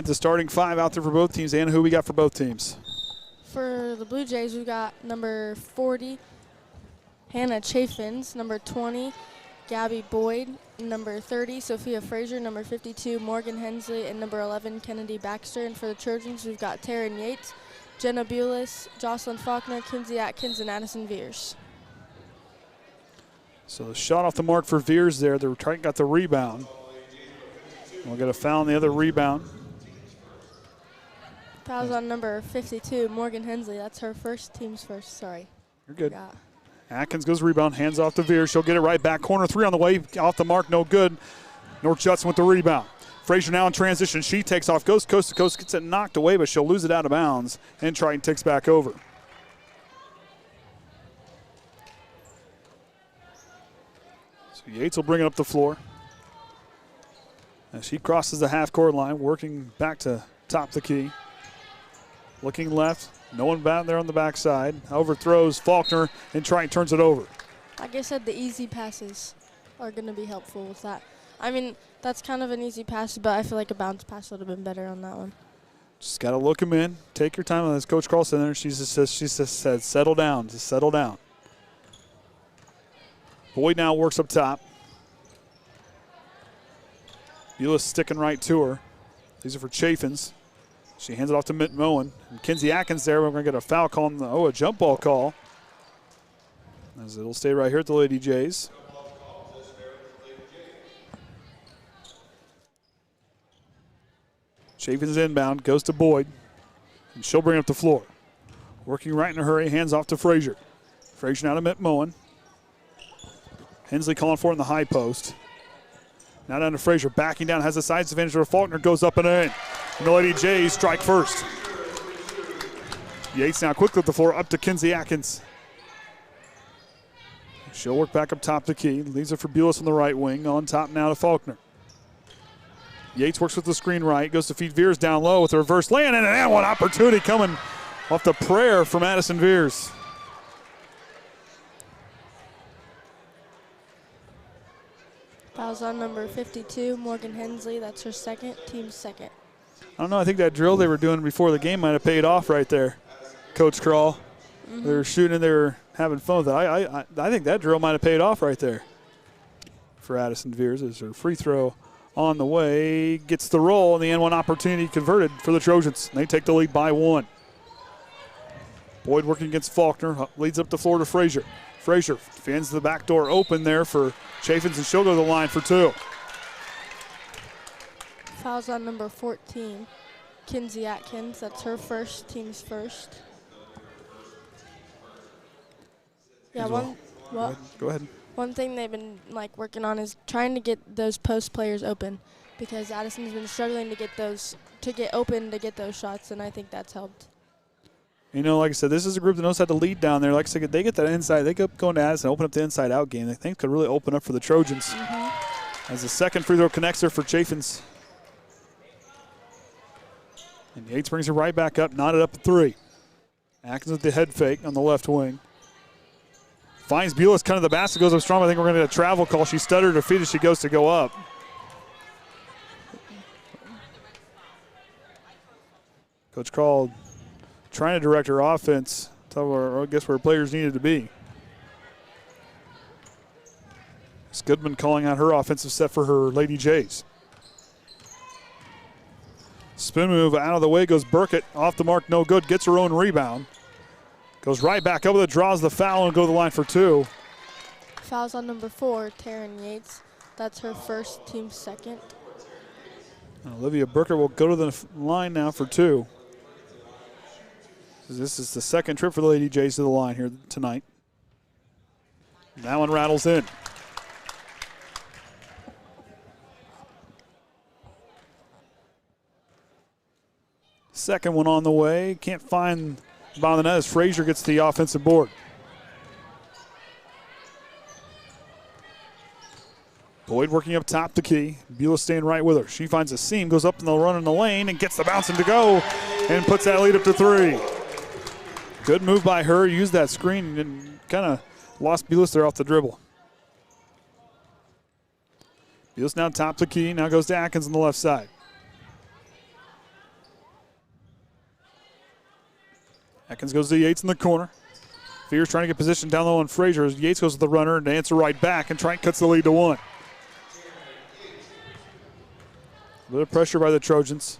the starting 5 out there for both teams. Anna, who we got for both teams? For the Blue Jays, we've got number 40, Hannah Chaffins, number 20, Gabby Boyd, number 30, Sophia Frazier, number 52, Morgan Hensley, and number 11, Kennedy Baxter. And for the Trojans, we've got Taryn Yates, Jenna Bulis, Jocelyn Faulkner, Kinsey Atkins, and Addison Veers. So the shot off the mark for Veers there. The Triton got the rebound. We'll get a foul on the other rebound. Foul's on number 52, Morgan Hensley. That's her team's first, sorry. You're good. Atkins goes rebound, hands off to Veers. She'll get it right back. Corner 3 on the way, off the mark, no good. North Judson with the rebound. Frazier now in transition. She takes off, goes coast to coast, gets it knocked away, but she'll lose it out of bounds, and Triton takes back over. So Yates will bring it up the floor. As she crosses the half-court line, working back to top the key. Looking left, no one back there on the backside. Overthrows Faulkner, and Triton turns it over. Like I said, the easy passes are going to be helpful with that. I mean, that's kind of an easy pass, but I feel like a bounce pass would have been better on that one. Just got to look him in. Take your time. As Coach Carlson there, she just said, settle down. Just settle down. Boyd now works up top. Bulis sticking right to her. These are for Chaffins. She hands it off to Moen. And Kinsey Atkins there. We're going to get a foul call. A jump ball call. As it'll stay right here at the Lady Jays. Chaffins inbound, goes to Boyd. And she'll bring it up the floor. Working right in a hurry, hands off to Frazier. Frazier now to Moen. Hensley calling for it in the high post. Now down to Frazier, backing down, has the size advantage for Faulkner, goes up and in. And the Lady Jays strike first. Yates now quickly up the floor, up to Kinsey Atkins. She'll work back up top the key. Leaves it for Bulis on the right wing. On top now to Faulkner. Yates works with the screen right, goes to feed Veers down low with a reverse lay-in, and one opportunity coming off the prayer from Addison Veers. Foul's on number 52, Morgan Hensley. That's her team's second. I don't know, I think that drill they were doing before the game might have paid off right there, Coach Krall. They were shooting and they were having fun with it. I think that drill might have paid off right there for Addison Veers as her free throw on the way. Gets the roll, and the N1 opportunity converted for the Trojans. They take the lead by 1. Boyd working against Faulkner, leads up the floor to Frazier. Frazier fans the back door open there for Chaffins, and she'll go to the line for 2. Foul's on number 14, Kinsey Atkins. That's her team's first. Yeah, Go ahead. One thing they've been working on is trying to get those post players open, because Addison's been struggling to get open to get those shots, and I think that's helped. You know, like I said, this is a group that knows how to lead down there. Like I said, they get that inside. They keep going to Addison, open up the inside-out game. They think could really open up for the Trojans. As the second free throw connects her for Chaffins. And Yates brings her right back up, knotted up at 3. Atkins with the head fake on the left wing. Finds Bulis, kind of the basket, goes up strong. I think we're going to get a travel call. She stuttered her feet as she goes to go up. Coach called trying to direct her offense to where, I guess, where players needed to be. It's Goodman calling out her offensive set for her Lady Jays. Spin move out of the way goes Burkett. Off the mark, no good. Gets her own rebound. Goes right back up with it, draws the foul, and go to the line for 2. Foul's on number 4, Taryn Yates. That's her team's second. Olivia Burkett will go to the line now for 2. This is the second trip for the Lady Jays to the line here tonight. That one rattles in. Second one on the way. Can't find the bottom of the net as Frazier gets the offensive board. Boyd working up top the key. Bulis staying right with her. She finds a seam, goes up in the run in the lane, and gets the bouncing to go, and puts that lead up to 3. Good move by her. Used that screen and kind of lost Bulis there off the dribble. Bulis now top the key. Now goes to Atkins on the left side. Atkins goes to Yates in the corner. Fears trying to get position down low on Frazier. Yates goes to the runner and answer right back, and Triton cuts the lead to 1. A bit of pressure by the Trojans.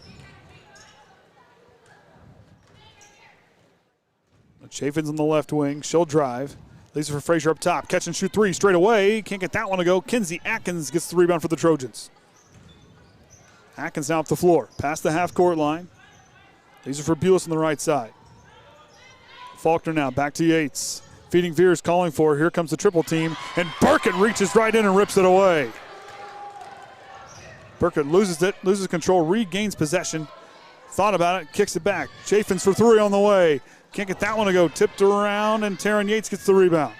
Chafin's on the left wing. She'll drive. Leaves it for Frazier up top. Catch and shoot 3 straight away. Can't get that one to go. Kinsey Atkins gets the rebound for the Trojans. Atkins now up the floor. Past the half-court line. Leaves it for Bulis on the right side. Faulkner now back to Yates. Feeding Veers, calling for her. Here comes the triple team. And Burkett reaches right in and rips it away. Burkett loses it, loses control, regains possession. Thought about it, kicks it back. Chafin's for 3 on the way. Can't get that one to go. Tipped around, and Taryn Yates gets the rebound.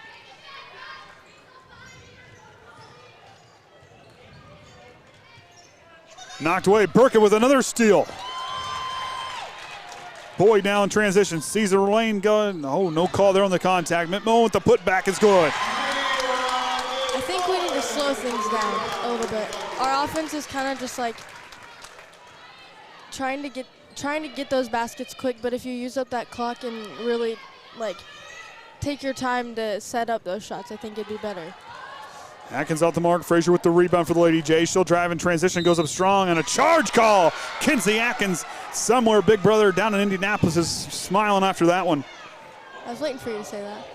Knocked away. Burkett with another steal. Boyd now in transition. Sees the lane going. Oh, no call there on the contact. McMillan with the putback is good. I think we need to slow things down a little bit. Our offense is kind of just like trying to get those baskets quick, but if you use up that clock and really like take your time to set up those shots, I think it'd be better. Atkins out the mark. Frazier with the rebound for the Lady Jays. She'll drive in transition, goes up strong, and a charge call. Kinsey Atkins, somewhere Big Brother down in Indianapolis, is smiling after that one. I was waiting for you to say that.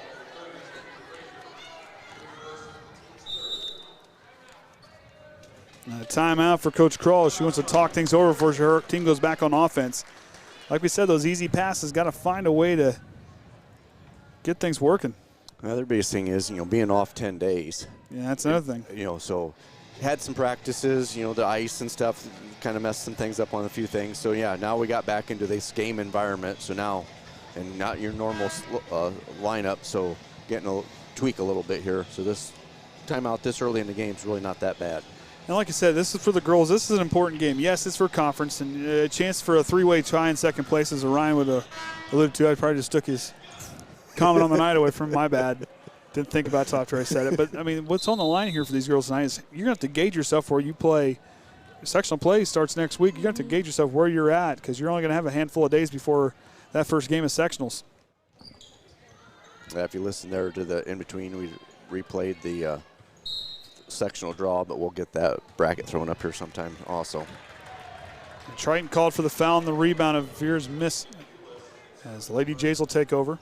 A timeout for Coach Kroll. She wants to talk things over before her team goes back on offense. Like we said, those easy passes got to find a way to get things working. The other biggest thing is, being off 10 days. Yeah, that's another thing. So had some practices, the ice and stuff kind of messed some things up on a few things. So, yeah, now we got back into this game environment. So now, and not your normal lineup, so getting to tweak a little bit here. So this timeout this early in the game is really not that bad. And like I said, this is for the girls. This is an important game. Yes, it's for conference and a chance for a 3-way tie in second place, as Orion would have alluded to. I probably just took his comment on the night away from my bad. Didn't think about it after I said it. But, I mean, what's on the line here for these girls tonight is you're going to have to gauge yourself where you play. Sectional play starts next week. You're going to have to gauge yourself where you're at because you're only going to have a handful of days before that first game of sectionals. If you listen there to the in-between, we replayed the sectional draw, but we'll get that bracket thrown up here sometime also. And Triton called for the foul and the rebound of Veers miss as the Lady Jays will take over.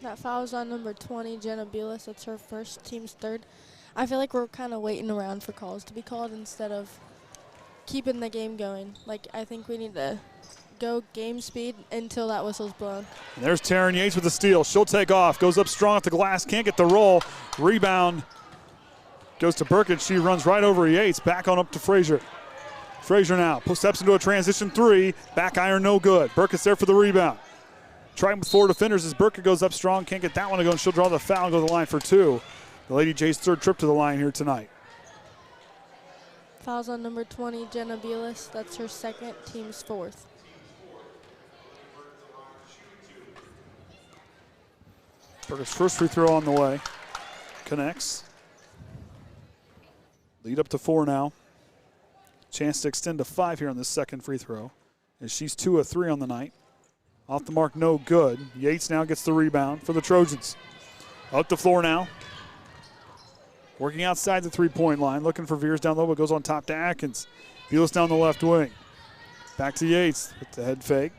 That foul is on number 20, Jenna Bulis. That's her first, team's third. I feel like we're kind of waiting around for calls to be called instead of keeping the game going. Like, I think we need to go game speed until that whistle's blown. And there's Taryn Yates with the steal. She'll take off. Goes up strong at the glass. Can't get the roll. Rebound goes to Burkett. She runs right over Yates. Back on up to Frazier. Frazier now steps into a transition 3. Back iron no good. Burkett's there for the rebound. Triton with 4 defenders as Burkett goes up strong. Can't get that one to go, and she'll draw the foul and go to the line for 2. The Lady Jays' third trip to the line here tonight. Foul's on number 20, Jenna Bulis. That's her second, team's fourth. Burkett's first free throw on the way. Connects. Lead up to 4 now. Chance to extend to 5 here on this second free throw as she's 2 of 3 on the night. Off the mark, no good. Yates now gets the rebound for the Trojans. Up the floor now. Working outside the three-point line, looking for Veers down low, but goes on top to Atkins. Bulis down the left wing. Back to Yates with the head fake.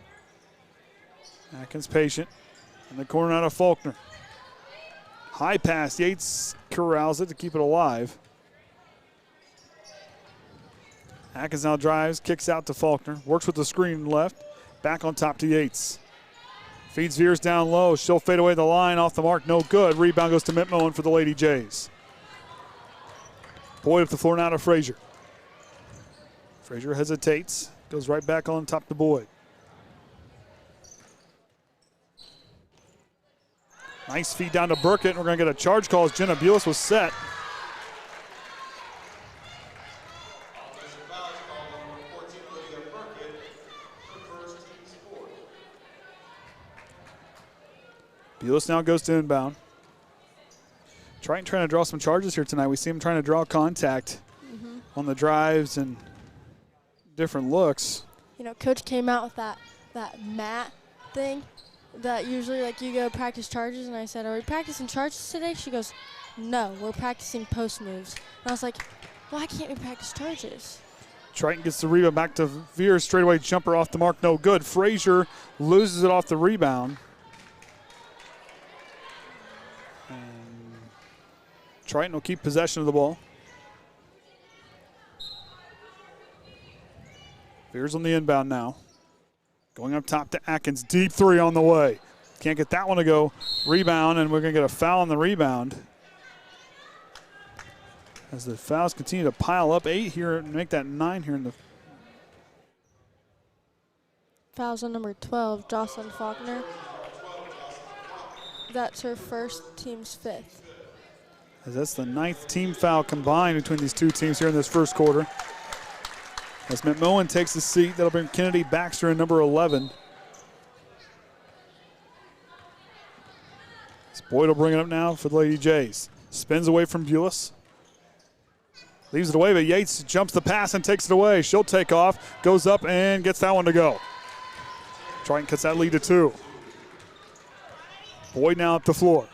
Atkins patient. In the corner out of Faulkner. High pass. Yates corrals it to keep it alive. Atkins now drives, kicks out to Faulkner. Works with the screen left. Back on top to Yates. Feeds Veers down low. She'll fade away the line. Off the mark, no good. Rebound goes to Mitmoen for the Lady Jays. Boyd up the floor now to Frazier. Frazier hesitates. Goes right back on top to Boyd. Nice feed down to Burkett. We're going to get a charge call as Jenna Bulis was set. Bulis now goes to inbound. Triton trying to draw some charges here tonight. We see him trying to draw contact on the drives and different looks. You know, Coach came out with that mat thing, that usually like you go practice charges, and I said, are we practicing charges today? She goes, no, we're practicing post moves. And I was like, why can't we practice charges? Triton gets the rebound back to Veers. Straightaway jumper off the mark, no good. Frazier loses it off the rebound. And Triton will keep possession of the ball. Veers on the inbound now. Going up top to Atkins. Deep three on the way. Can't get that one to go. Rebound, and we're going to get a foul on the rebound. As the fouls continue to pile up, 8 here and make that 9 here in the. Fouls on number 12, Jocelyn Faulkner. That's her first, team's 5th. As that's the 9th team foul combined between these two teams here in this first quarter. As McMillan takes the seat, that'll bring Kennedy Baxter in number 11. As Boyd will bring it up now for the Lady Jays. Spins away from Bulis. Leaves it away, but Yates jumps the pass and takes it away. She'll take off, goes up and gets that one to go. Triton cuts that lead to 2. Boyd now up the floor.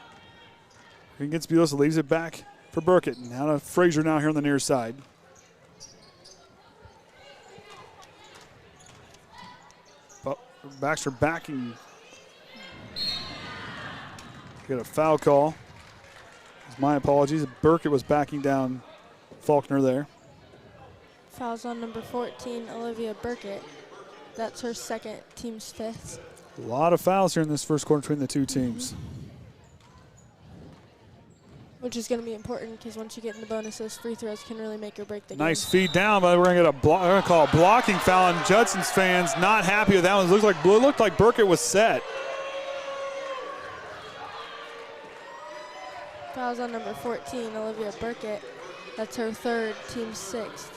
He gets Bulis, leaves it back for Burkett. Now to Frazier now here on the near side. Baxter backing. Get a foul call. My apologies. Burkett was backing down Faulkner there. Fouls on number 14, Olivia Burkett. That's her 2nd, team's 5th. A lot of fouls here in this first quarter between the two teams. Which is going to be important because once you get into bonuses, free throws can really make or break the game. Nice feed down, but we're going to call a blocking foul, and Judson's fans not happy with that one. It looked like Burkett was set. Fouls on number 14, Olivia Burkett. That's her 3rd, team's 6th.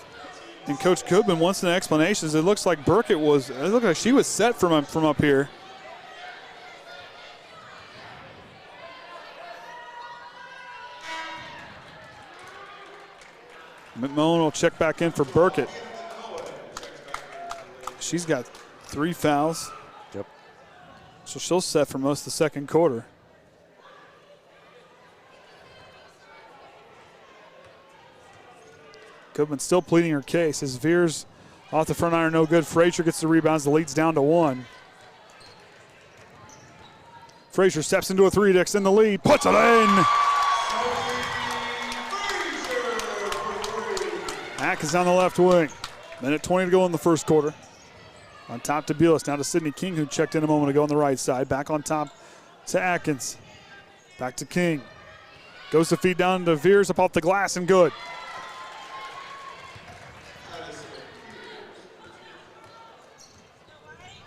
And Coach Goodman wants an explanation. It looks like Burkett was. It looked like she was set from up here. McMillan will check back in for Burkett. She's got 3 fouls. Yep. So she'll set for most of the second quarter. Goodman still pleading her case as Veers off the front iron, no good. Frazier gets the rebounds. The lead's down to 1. Frazier steps into a 3 to extend the lead. Puts it in. Atkins down the left wing. Minute 20 to go in the first quarter. On top to Bulis. Now to Sydney King, who checked in a moment ago on the right side. Back on top to Atkins. Back to King. Goes to feed down to Veers up off the glass and good.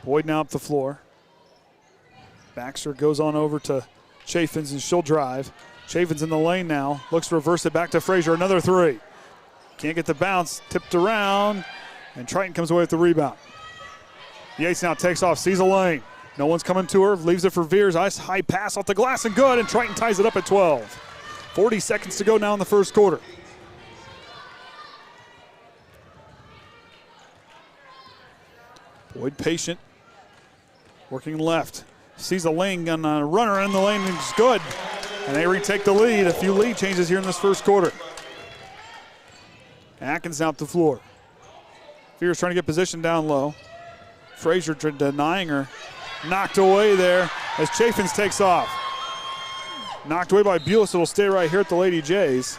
Boyd now up the floor. Baxter goes on over to Chaffins, and she'll drive. Chaffins in the lane now. Looks to reverse it back to Frazier. Another 3. Can't get the bounce. Tipped around. And Triton comes away with the rebound. Yates now takes off. Sees a lane. No one's coming to her. Leaves it for Veers. Nice high pass off the glass and good. And Triton ties it up at 12. 40 seconds to go now in the first quarter. Boyd patient. Working left. Sees a lane and a runner in the lane is good. And they retake the lead. A few lead changes here in this first quarter. Atkins out the floor. Veers trying to get position down low. Frazier denying her. Knocked away there as Chaffins takes off. Knocked away by Bulis. It'll stay right here at the Lady Jays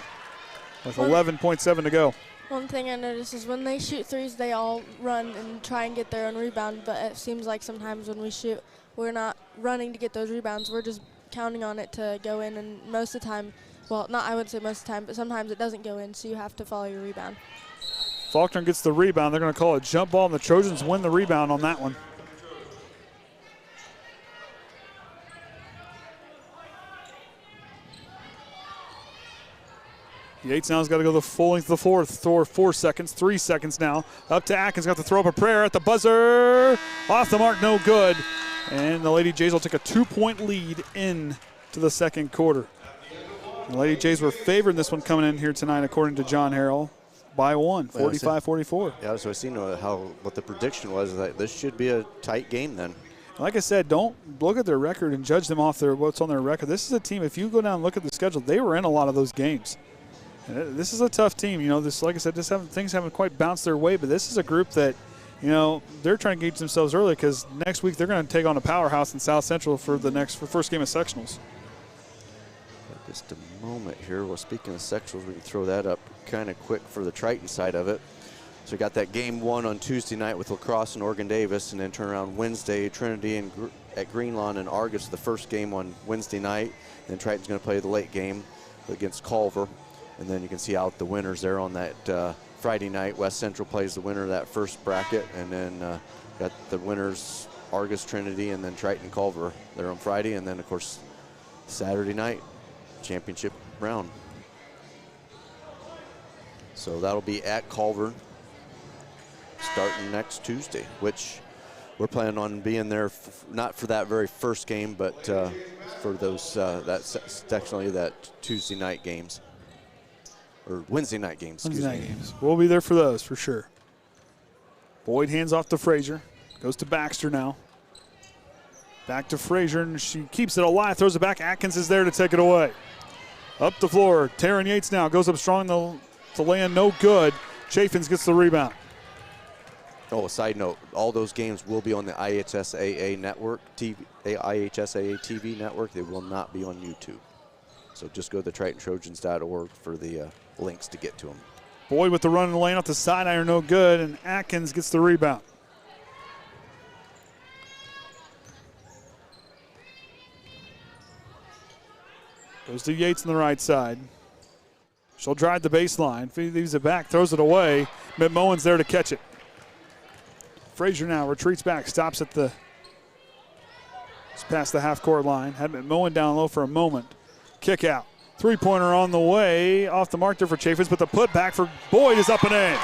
with 11.7 to go. One thing I noticed is when they shoot threes, they all run and try and get their own rebound, but it seems like sometimes when we shoot, we're not running to get those rebounds. We're just counting on it to go in, and most of the time, well, not I wouldn't say most of the time, but sometimes it doesn't go in, so you have to follow your rebound. Faulkner gets the rebound. They're going to call a jump ball, and the Trojans win the rebound on that one. Yates now's got to go the full length of the floor. 4 seconds, 3 seconds now. Up to Atkins, got to throw up a prayer at the buzzer. Off the mark, no good. And the Lady Jays will take a 2-point lead in to the second quarter. The Lady Jays were favored this one coming in here tonight, according to John Harrell, by 1, 45-44. Yeah, so I seen what the prediction was, that this should be a tight game then. Like I said, don't look at their record and judge them off what's on their record. This is a team, if you go down and look at the schedule, they were in a lot of those games. And this is a tough team. You know, this, like I said, things haven't quite bounced their way, but this is a group that, you know, they're trying to gauge themselves early because next week they're going to take on a powerhouse in South Central for the first game of sectionals. Just a moment here. Well, speaking of sectionals, we can throw that up kind of quick for the Triton side of it. So we got that game 1 on Tuesday night with La Crosse and Oregon Davis, and then turn around Wednesday, Trinity at Greenlawn and Argus, the first game on Wednesday night. Then Triton's going to play the late game against Culver. And then you can see out the winners there on that Friday night. West Central plays the winner of that first bracket, and then got the winners Argus, Trinity, and then Triton, Culver there on Friday. And then, of course, Saturday night, championship round. So that'll be at Culver starting next Tuesday, which we're planning on being there, not for that very first game, but for those sectionally that Tuesday night games. Or Wednesday night games, excuse me. Games. We'll be there for those, for sure. Boyd hands off to Frazier. Goes to Baxter now. Back to Frazier, and she keeps it alive, throws it back. Atkins is there to take it away. Up the floor, Taryn Yates now goes up strong to land, no good. Chaffins gets the rebound. Oh, a side note, all those games will be on the IHSAA network, IHSAA TV network. They will not be on YouTube. So just go to TritonTrojans.org for the links to get to them. Boyd with the run and the lane off the side iron, no good, and Atkins gets the rebound. Goes to Yates on the right side. She'll drive the baseline, leaves it back, throws it away. McMowen's there to catch it. Frazier now retreats back, stops at just past the half-court line. Had McMowen down low for a moment. Kick out. Three-pointer on the way. Off the mark there for Chaffins, but the putback for Boyd is up and in.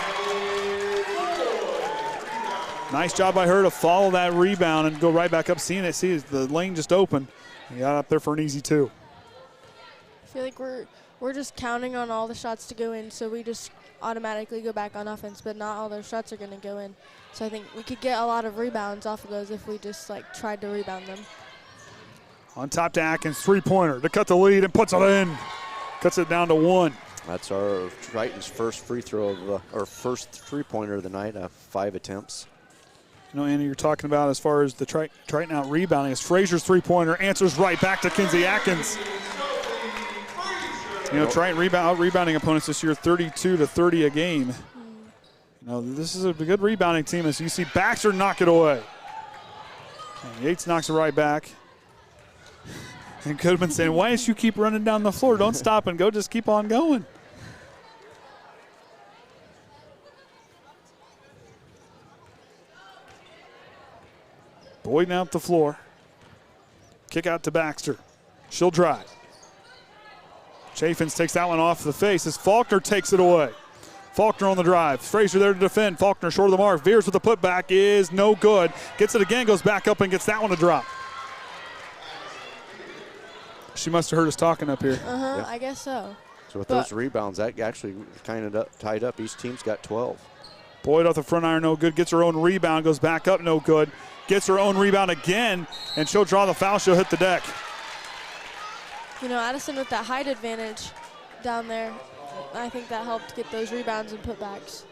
Nice job by her to follow that rebound and go right back up. See the lane just open. He got up there for an easy 2. I feel like we're just counting on all the shots to go in, so we just automatically go back on offense, but not all those shots are going to go in. So I think we could get a lot of rebounds off of those if we just tried to rebound them. On top to Atkins, three-pointer to cut the lead and puts it in. Cuts it down to 1. That's our Triton's first free throw or first three-pointer of the night, 5 attempts. You know, Andy, you're talking about as far as the Triton out rebounding. As Frazier's three-pointer answers right back to Kinsey Atkins. You know, Triton rebounding opponents this year, 32-30 a game. You know, this is a good rebounding team as you see Baxter knock it away. And Yates knocks it right back. And could have been saying, why don't you keep running down the floor? Don't stop and go, just keep on going. Boyd now up the floor. Kick out to Baxter. She'll drive. Chaffins takes that one off the face as Faulkner takes it away. Faulkner on the drive. Frazier there to defend. Faulkner short of the mark. Veers with the putback is no good. Gets it again, goes back up and gets that one to drop. She must have heard us talking up here. Yeah. I guess so. So with those rebounds, that actually kind of tied up. Each team's got 12. Boyd off the front iron, no good. Gets her own rebound, goes back up, no good. Gets her own rebound again, and she'll draw the foul. She'll hit the deck. You know, Addison with that height advantage down there, I think that helped get those rebounds and putbacks.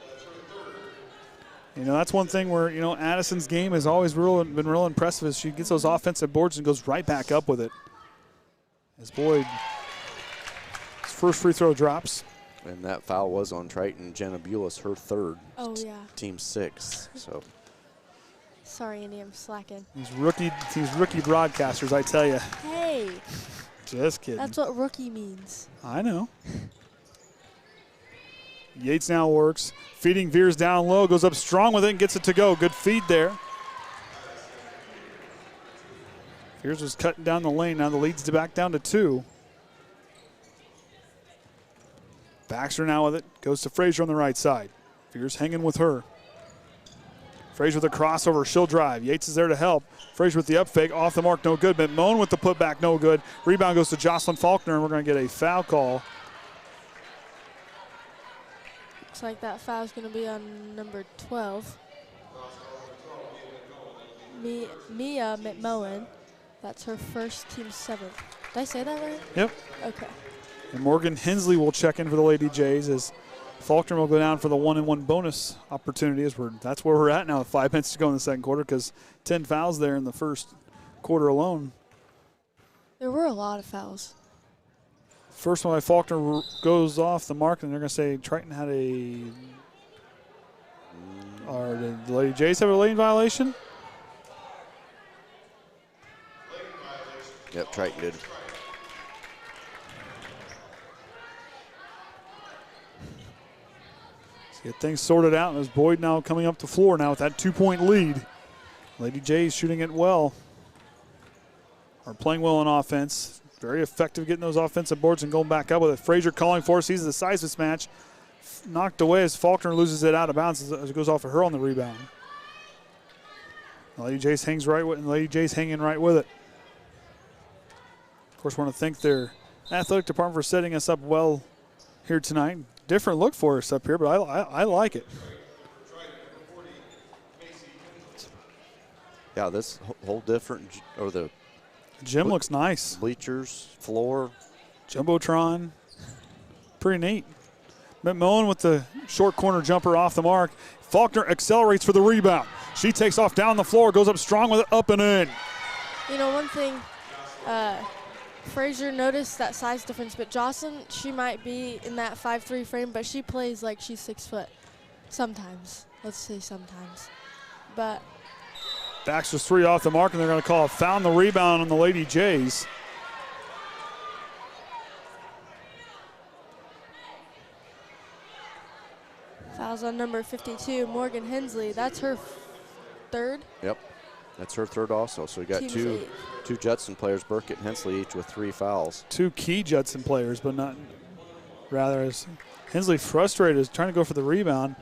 You know, that's one thing where, you know, Addison's game has always been real impressive as she gets those offensive boards and goes right back up with it. As Boyd, his first free throw drops. And that foul was on Triton. Jenna Bulis, her third. Oh, yeah. Team 6. So. Sorry, Andy, I'm slacking. These rookie broadcasters, I tell you. Hey. Just kidding. That's what rookie means. I know. Yates now works. Feeding Veers down low, goes up strong with it and gets it to go. Good feed there. Veers was cutting down the lane. Now the lead's back down to 2. Baxter now with it. Goes to Frazier on the right side. Veers hanging with her. Frazier with a crossover. She'll drive. Yates is there to help. Frazier with the up fake. Off the mark, no good. McMowen with the putback, no good. Rebound goes to Jocelyn Faulkner, and we're going to get a foul call. Looks like that foul's going to be on number 12. Mia McMullen. That's her first, team 7th. Did I say that right? Yep. Okay. And Morgan Hensley will check in for the Lady Jays as Faulkner will go down for the 1-and-1 bonus opportunity. That's where we're at now with 5 minutes to go in the second quarter because 10 fouls there in the first quarter alone. There were a lot of fouls. First one by Faulkner goes off the mark, and they're going to say Triton had a. Or did the Lady Jays have a lane violation? Yep, Triton did. Let's get things sorted out, and as Boyd now coming up the floor now with that 2-point lead. Lady Jays shooting it well. Are playing well on offense. Very effective getting those offensive boards and going back up with it. Frazier calling for it, sees the size mismatch. Knocked away as Faulkner loses it out of bounds as it goes off of her on the rebound. Lady Jays hangs right with, and Lady Jays hanging right with it. Of course, want to thank their athletic department for setting us up well here tonight. Different look for us up here, but I like it. Yeah, this whole different, or the gym looks nice. Bleachers, floor. Jumbotron. Pretty neat. McMullen with the short corner jumper off the mark. Faulkner accelerates for the rebound. She takes off down the floor, goes up strong with it, up and in. You know, one thing, Frazier noticed that size difference, but Judson, she might be in that 5'3" frame, but she plays like she's 6 foot. Sometimes. Let's say sometimes. But Baxter's 3 off the mark, and they're going to call a foul on the rebound on the Lady Jays. Fouls on number 52, Morgan Hensley. That's her 3rd. Yep, that's her 3rd also. So we got two Judson players, Burkett and Hensley, each with 3 fouls. 2 key Judson players, but not rather as Hensley frustrated is trying to go for the rebound.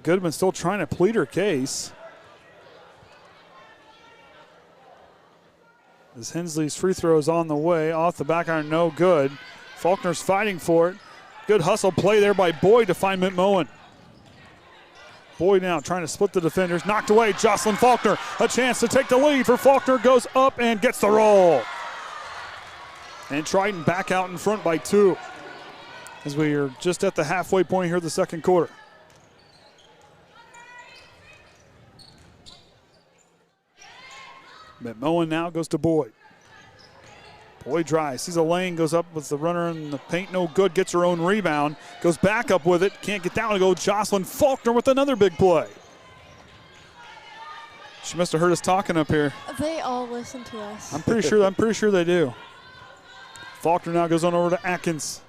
Goodman still trying to plead her case. As Hensley's free throw is on the way, off the back iron, no good. Faulkner's fighting for it. Good hustle play there by Boyd to find McMullen. Boyd now trying to split the defenders. Knocked away, Jocelyn Faulkner. A chance to take the lead for Faulkner. Goes up and gets the roll. And Triton back out in front by 2 as we are just at the halfway point here of the second quarter. McMullen now goes to Boyd. Boyd drives, sees a lane, goes up with the runner in the paint, no good, gets her own rebound, goes back up with it, can't get down to go. Jocelyn Faulkner with another big play. She must have heard us talking up here. They all listen to us. I'm pretty sure they do. Faulkner now goes on over to Atkins.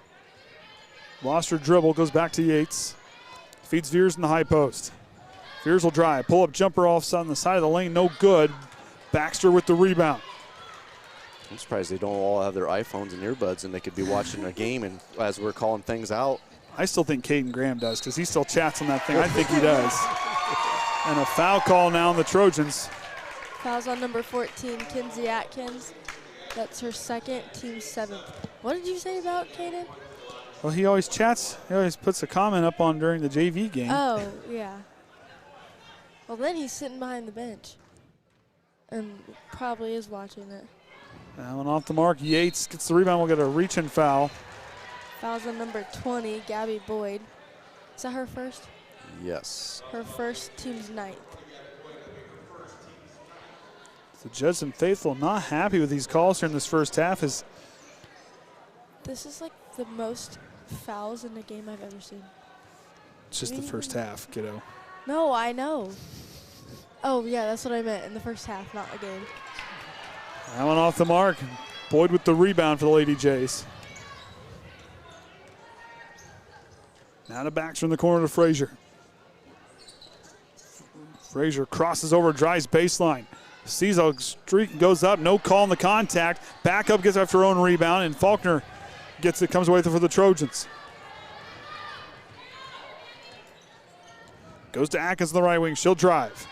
Lost her dribble, goes back to Yates. Feeds Veers in the high post. Veers will drive, pull up jumper off on the side of the lane, no good. Baxter with the rebound. I'm surprised they don't all have their iPhones and earbuds and they could be watching a game and as we're calling things out. I still think Caden Graham does because he still chats on that thing. I think he does. And a foul call now on the Trojans. Fouls on number 14, Kinsey Atkins. That's her 2nd, team 7th. What did you say about Caden? Well, he always chats. He always puts a comment up on during the JV game. Oh, yeah. Well, then he's sitting behind the bench and probably is watching it. That one off the mark. Yates gets the rebound. We'll get a reach-in foul. Fouls on number 20, Gabby Boyd. Is that her first? Yes. Her first, team's 9th. So Judson faithful not happy with these calls here in this first half. This is like the most fouls in a game I've ever seen. It's just the first half, kiddo. No, I know. Oh, yeah, that's what I meant, in the first half, not a game. That one off the mark. Boyd with the rebound for the Lady Jays. Now to Baxter in the corner to Frazier. Frazier crosses over, drives baseline. Sees a streak, goes up, no call on the contact. Back up, gets after her own rebound, and Faulkner gets it, comes away for the Trojans. Goes to Atkins on the right wing, she'll drive.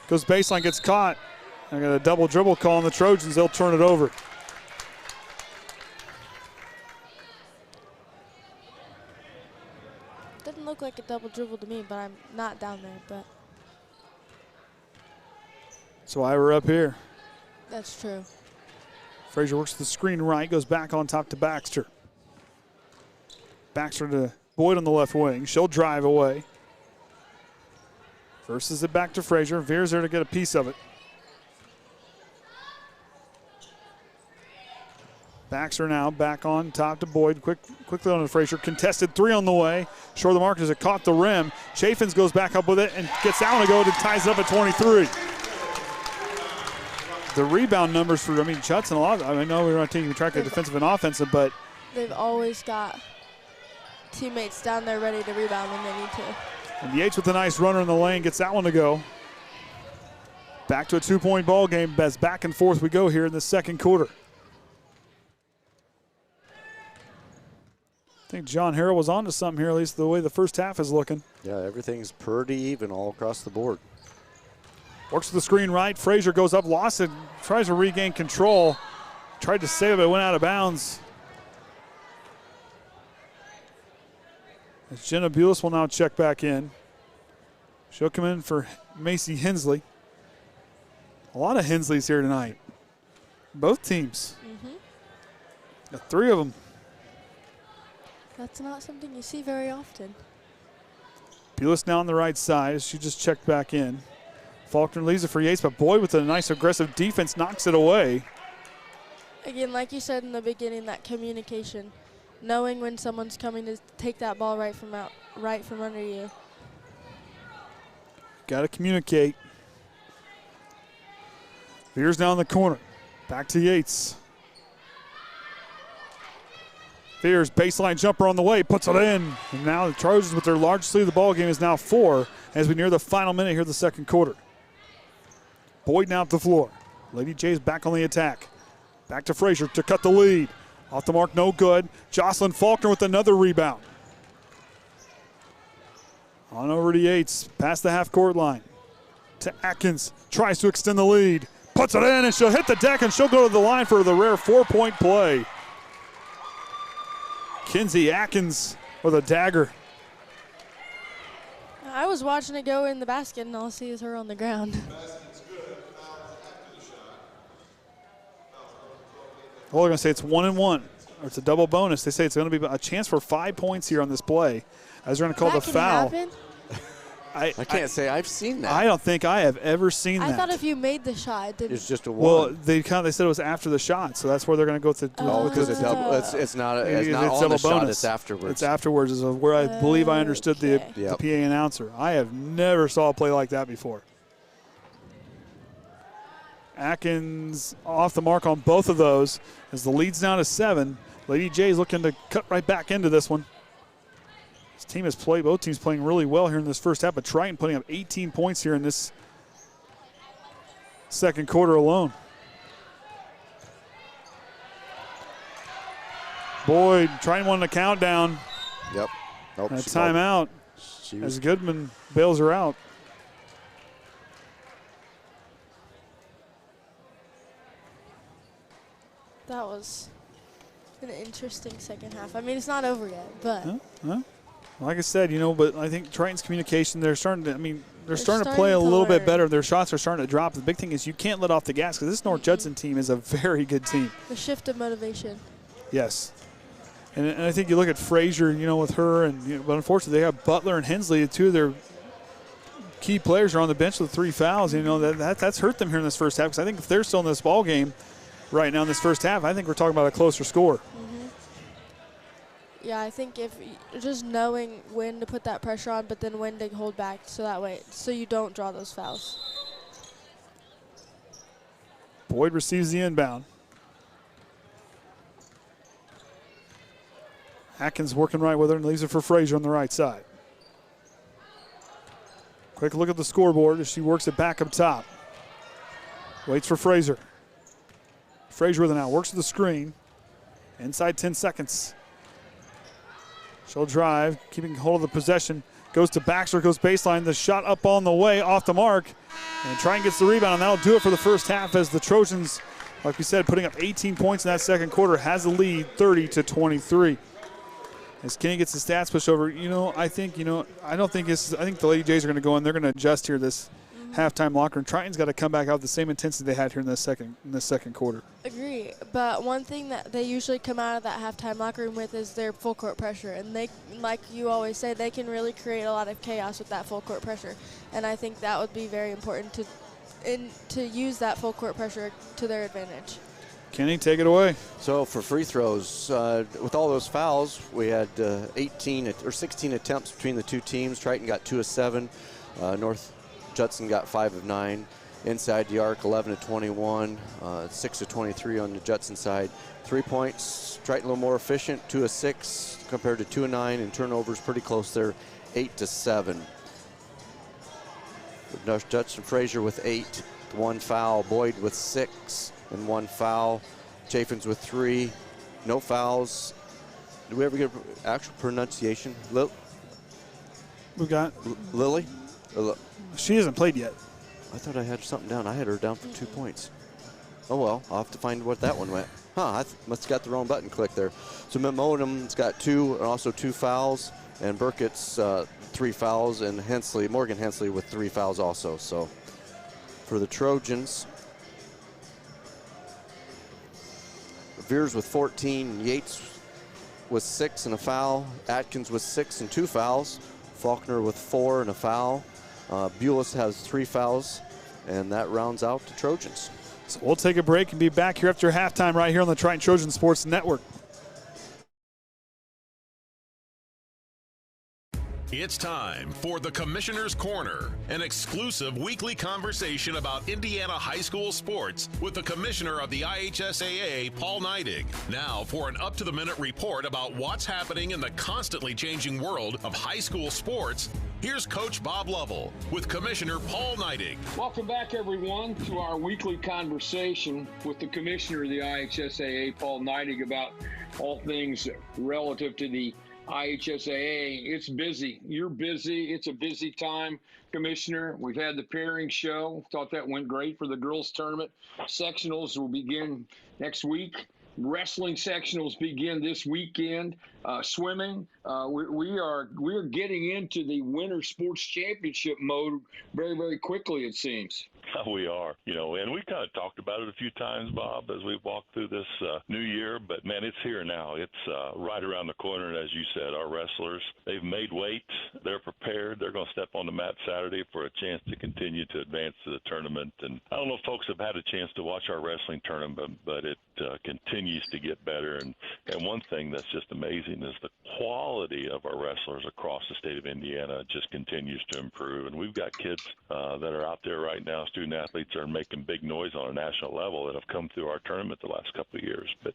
Goes baseline, gets caught. I got a double dribble call on the Trojans, they'll turn it over. Doesn't look like a double dribble to me, but I'm not down there, but. That's why we're up here. That's true. Frazier works the screen right, goes back on top to Baxter. Baxter to Boyd on the left wing. She'll drive away. Versus it back to Frazier. Veer's there to get a piece of it. Baxter now back on top to Boyd. Quickly on to Frazier. Contested three on the way. Short of the mark as it caught the rim. Chaffins goes back up with it and gets that one to go and ties it up at 23. The rebound numbers for, Judson, I know we're not taking track of defensive and offensive, but they've always got teammates down there ready to rebound when they need to. And Yates with a nice runner in the lane gets that one to go. Back to a 2-point ball game as back and forth we go here in the second quarter. I think John Harrell was onto something here, at least the way the first half is looking. Yeah, everything's pretty even all across the board. Works the screen right. Frazier goes up, lost it, tries to regain control. Tried to save it, went out of bounds. As Jenna Bulis will now check back in. She'll come in for Macy Hensley. A lot of Hensleys here tonight. Both teams. Got 3 of them. That's not something you see very often. Bulis now on the right side as she just checked back in. Faulkner leaves it for Yates, but Boyd with a nice aggressive defense knocks it away. Again, like you said in the beginning, that communication. Knowing when someone's coming to take that ball right from under you. Got to communicate. Veers down the corner. Back to Yates. Veers, baseline jumper on the way, puts it in. And now the Trojans with their largest lead of the ball game is now 4 as we near the final minute here of the second quarter. Boyd now at the floor. Lady J's back on the attack. Back to Frazier to cut the lead. Off the mark, no good. Jocelyn Faulkner with another rebound. On over to Yates, past the half-court line. To Atkins, tries to extend the lead. Puts it in, and she'll hit the deck, and she'll go to the line for the rare 4-point play. Kinsey Atkins with a dagger. I was watching it go in the basket, and all I see is her on the ground. Well, they're going to say it's 1-1, or it's a double bonus. They say it's going to be a chance for 5 points here on this play, as they're going to call the foul. I can't say I've seen that. I don't think I have ever seen that. I thought if you made the shot, it didn't. It's just a one. Well, they said it was after the shot, so that's where they're going to go to. Because it's not on the shot, it's afterwards. It's afterwards is where I believe I understood the PA announcer. I have never saw a play like that before. Atkins off the mark on both of those as the lead's down to 7. Lady J's looking to cut right back into this one. Both teams playing really well here in this first half, but Triton putting up 18 points here in this second quarter alone. Boyd, Triton won the countdown. Yep. Nope, and a timeout as Goodman bails her out. That was an interesting second half. I mean, it's not over yet, but. Like I said, but I think Triton's communication, they're starting to play a little bit better. Their shots are starting to drop. The big thing is you can't let off the gas because this North Judson team is a very good team. The shift of motivation. Yes. And I think you look at Frazier, with her, but unfortunately they have Butler and Hensley, 2 of their key players are on the bench with 3 fouls. That's hurt them here in this first half because I think if they're still in this ball game right now in this first half, I think we're talking about a closer score. Yeah, I think if just knowing when to put that pressure on, but then when to hold back, so you don't draw those fouls. Boyd receives the inbound. Atkins working right with her and leaves it for Frazier on the right side. Quick look at the scoreboard as she works it back up top. Waits for Frazier. Frazier with it now, works the screen. Inside 10 seconds. She'll drive, keeping hold of the possession. Goes to Baxter, goes baseline. The shot up on the way, off the mark. And Triton gets the rebound, and that'll do it for the first half as the Trojans, like we said, putting up 18 points in that second quarter, has the lead 30-23. As Kenny gets the stats pushed over, I think the Lady Jays are going to go in. They're going to adjust here this halftime locker room. Triton's got to come back out with the same intensity they had here in the second quarter. Agree, but one thing that they usually come out of that halftime locker room with is their full court pressure, and they, like you always say, they can really create a lot of chaos with that full court pressure, and I think that would be very important to use that full court pressure to their advantage. Kenny, take it away. So for free throws, with all those fouls, we had 16 attempts between the two teams. Triton got 2 of 7. North Judson got 5 of 9. Inside the arc, 11 of 21, 6 of 23 on the Judson side. 3 points, Triton a little more efficient, 2 of 6 compared to 2 of 9, and turnovers pretty close there, 8 to 7. North Judson Frazier with 8, 1 foul. Boyd with 6 and 1 foul. Chaffins with 3, no fouls. Do we ever get actual pronunciation? We've got Lily? She hasn't played yet. I thought I had something down. I had her down for 2 points. Oh, well, I'll have to find what that one went. I must have got the wrong button click there. So Modenham's got 2 and also 2 fouls, and Burkett's 3 fouls, and Morgan Hensley with 3 fouls also. So for the Trojans, Veers with 14, Yates with 6 and a foul, Atkins with 6 and 2 fouls, Faulkner with 4 and a foul. Bulis has 3 fouls, and that rounds out the Trojans. So we'll take a break and be back here after halftime right here on the Triton Trojan Sports Network. It's time for the Commissioner's Corner, an exclusive weekly conversation about Indiana high school sports with the Commissioner of the IHSAA, Paul Neidig. Now for an up-to-the-minute report about what's happening in the constantly changing world of high school sports, here's Coach Bob Lovell with Commissioner Paul Neidig. Welcome back, everyone, to our weekly conversation with the Commissioner of the IHSAA, Paul Neidig, about all things relative to the IHSAA. It's busy. You're busy. It's a busy time, Commissioner. We've had the pairing show. Thought that went great for the girls tournament. Sectionals will begin next week. Wrestling sectionals begin this weekend. Swimming. We are getting into the winter sports championship mode very, very quickly, it seems. We are, and we kind of talked about it a few times, Bob, as we walk through this new year. But, man, it's here now. It's right around the corner. And as you said, our wrestlers, they've made weight. They're prepared. They're going to step on the mat Saturday for a chance to continue to advance to the tournament. And I don't know if folks have had a chance to watch our wrestling tournament, but it continues to get better. And one thing that's just amazing is the quality of our wrestlers across the state of Indiana just continues to improve. And we've got kids that are out there right now, student athletes are making big noise on a national level that have come through our tournament the last couple of years. But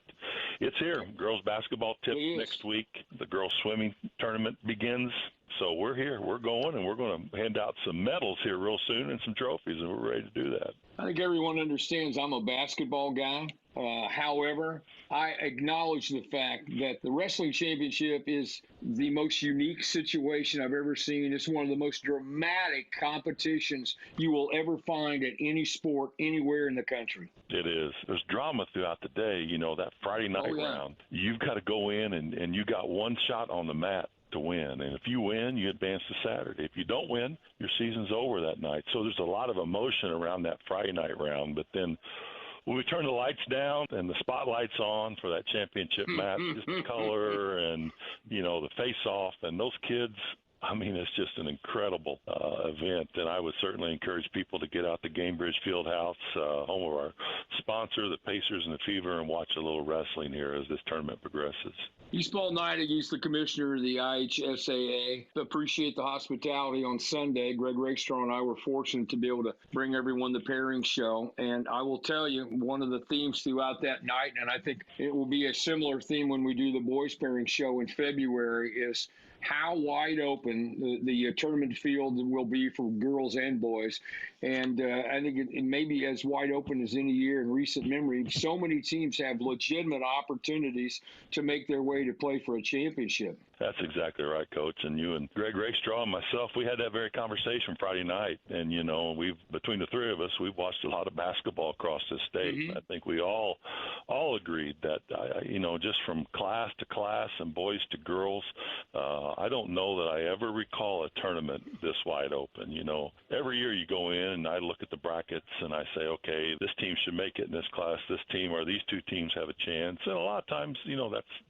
it's here. Girls basketball tips next week. The girls swimming tournament begins. So we're here. We're going, and we're going to hand out some medals here real soon and some trophies, and we're ready to do that. I think everyone understands I'm a basketball guy. However, I acknowledge the fact that the wrestling championship is the most unique situation I've ever seen. It's one of the most dramatic competitions you will ever find at any sport anywhere in the country. It is. There's drama throughout the day. That Friday night round, you've got to go in and you got one shot on the mat to win. And if you win, you advance to Saturday. If you don't win, your season's over that night. So there's a lot of emotion around that Friday night round. But then when we turn the lights down and the spotlight's on for that championship match, just the color and, the face-off and those kids, I mean, it's just an incredible event, and I would certainly encourage people to get out to Gamebridge Fieldhouse, home of our sponsor, the Pacers and the Fever, and watch a little wrestling here as this tournament progresses. He's Paul Neidig. He's the commissioner of the IHSAA. Appreciate the hospitality on Sunday. Greg Rakestraw and I were fortunate to be able to bring everyone the pairing show, and I will tell you, one of the themes throughout that night, and I think it will be a similar theme when we do the boys pairing show in February, is how wide open the tournament field will be for girls and boys. And I think it may be as wide open as any year in recent memory. So many teams have legitimate opportunities to make their way to play for a championship. That's exactly right, Coach. And you and Greg Rakestraw and myself, we had that very conversation Friday night. And, between the three of us, we've watched a lot of basketball across the state. I think we all agreed that, just from class to class and boys to girls, I don't know that I ever recall a tournament this wide open. Every year you go in and I look at the brackets and I say, okay, this team should make it in this class, this team, or these two teams have a chance. And a lot of times,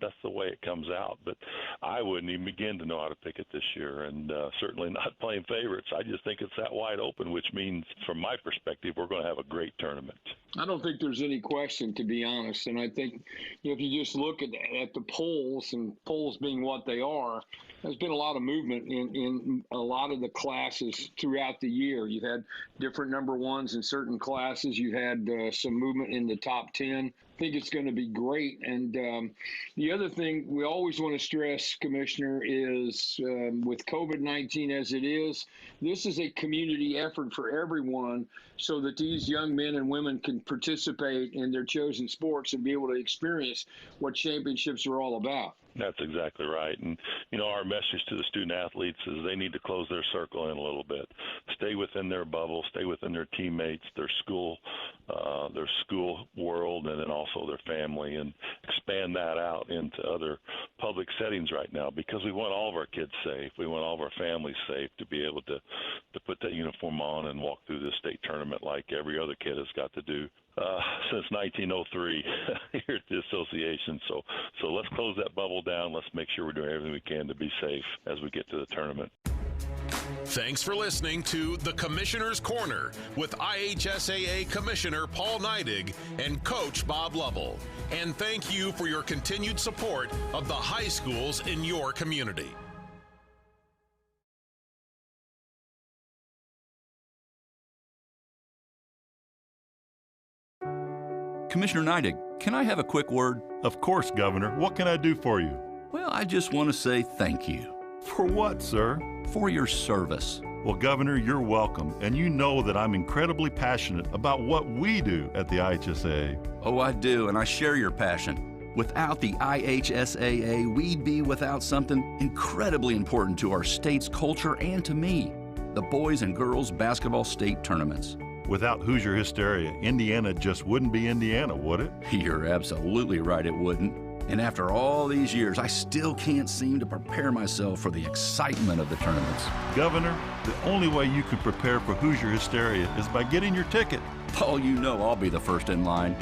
that's the way it comes out. But I wouldn't even begin to know how to pick it this year, and certainly not playing favorites. I just think it's that wide open, which means, from my perspective, we're going to have a great tournament. I don't think there's any question, to be honest. And I think if you just look at the polls, and polls being what they are, there's been a lot of movement in a lot of the classes throughout the year. You've had different number ones in certain classes. You've had some movement in the top 10. I think it's going to be great. And the other thing we always want to stress, Commissioner, is with COVID-19 as it is, this is a community effort for everyone so that these young men and women can participate in their chosen sports and be able to experience what championships are all about. That's exactly right. And, our message to the student athletes is they need to close their circle in a little bit, stay within their bubble, stay within their teammates, their school world, and then also their family, and expand that out into other public settings right now, because we want all of our kids safe. We want all of our families safe to be able to put that uniform on and walk through this state tournament like every other kid has got to do since 1903 here at the association. So let's close that bubble down. Let's make sure we're doing everything we can to be safe as we get to the tournament. Thanks for listening to The Commissioner's Corner with IHSAA Commissioner Paul Neidig and Coach Bob Lovell. And thank you for your continued support of the high schools in your community. Commissioner Neidig, can I have a quick word? Of course, Governor. What can I do for you? Well, I just want to say thank you. For what, sir? For your service. Well, Governor, you're welcome, and you know that I'm incredibly passionate about what we do at the IHSAA. Oh, I do, and I share your passion. Without the IHSAA, we'd be without something incredibly important to our state's culture and to me, the boys and girls basketball state tournaments. Without Hoosier hysteria, Indiana just wouldn't be Indiana, would it? You're absolutely right, it wouldn't. And after all these years, I still can't seem to prepare myself for the excitement of the tournaments. Governor, the only way you can prepare for Hoosier hysteria is by getting your ticket. Paul, you know I'll be the first in line.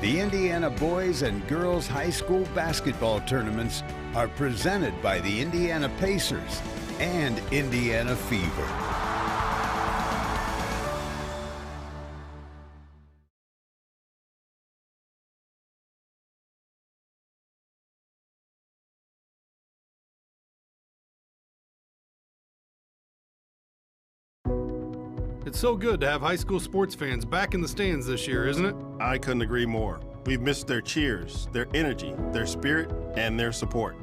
The Indiana Boys and Girls High School Basketball Tournaments are presented by the Indiana Pacers and Indiana Fever. It's so good to have high school sports fans back in the stands this year, isn't it? I couldn't agree more. We've missed their cheers, their energy, their spirit, and their support.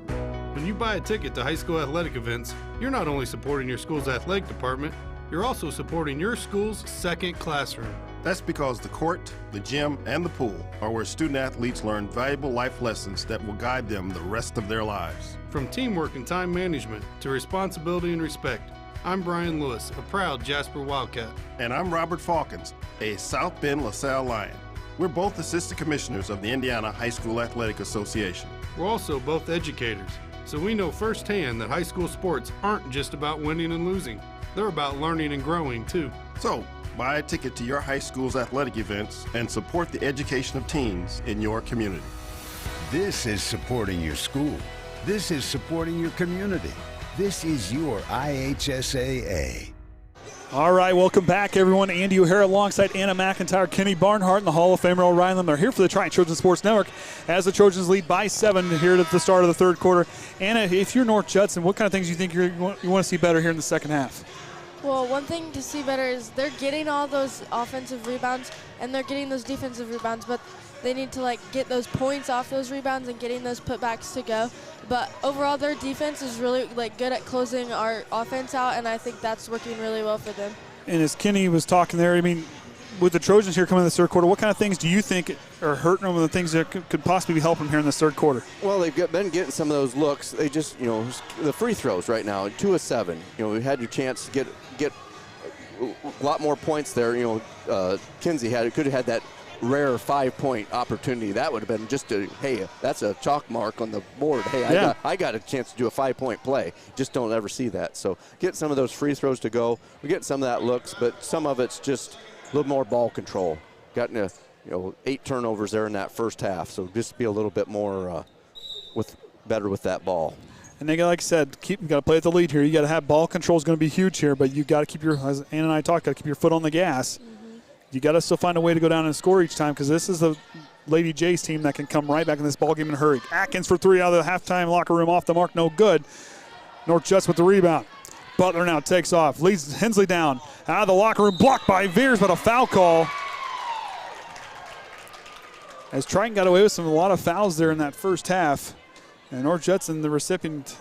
When you buy a ticket to high school athletic events, you're not only supporting your school's athletic department, you're also supporting your school's second classroom. That's because the court, the gym, and the pool are where student athletes learn valuable life lessons that will guide them the rest of their lives. From teamwork and time management to responsibility and respect, I'm Brian Lewis, a proud Jasper Wildcat. And I'm Robert Falkins, a South Bend LaSalle Lion. We're both assistant commissioners of the Indiana High School Athletic Association. We're also both educators, so we know firsthand that high school sports aren't just about winning and losing. They're about learning and growing, too. So, buy a ticket to your high school's athletic events and support the education of teens in your community. This is supporting your school. This is supporting your community. This is your IHSAA. All right, welcome back, everyone. Andy O'Hara alongside Anna McIntyre, Kenny Barnhart, and the Hall of Famer Orion Lemler here for the Triton Trojan Sports Network as the Trojans lead by 7 here at the start of the third quarter. Anna, if you're North Judson, what kind of things do you think you want to see better here in the second half? Well, one thing to see better is they're getting all those offensive rebounds and they're getting those defensive rebounds, but they need to get those points off those rebounds and getting those putbacks to go. But overall, their defense is really good at closing our offense out, and I think that's working really well for them. And as Kenny was talking there, I mean, with the Trojans here coming in the third quarter, what kind of things do you think are hurting them, the things that could possibly help them here in this third quarter? Well, they've been getting some of those looks. They just, the free throws right now, 2 of 7. We had your chance to get a lot more points there. Kinsey could have had that rare 5-point opportunity. That would have been just a, hey, that's a chalk mark on the board. Hey, Yeah. I got a chance to do a 5-point play. Just don't ever see that. So get some of those free throws to go. We're getting some of that looks, but some of it's just a little more ball control. Gotten 8 turnovers there in that first half. So just be a little bit more better with that ball. And they, like I said, you got to play at the lead here. You got to have ball control is going to be huge here, but you got to keep as Ann and I talked, got to keep your foot on the gas. You got to still find a way to go down and score each time because this is the Lady Jays team that can come right back in this ball game in a hurry. Atkins for 3 out of the halftime locker room, off the mark, no good. North Judson with the rebound. Butler now takes off, leads Hensley down. Out of the locker room, blocked by Veers, but a foul call. As Triton got away with a lot of fouls there in that first half. And North Judson, the recipient,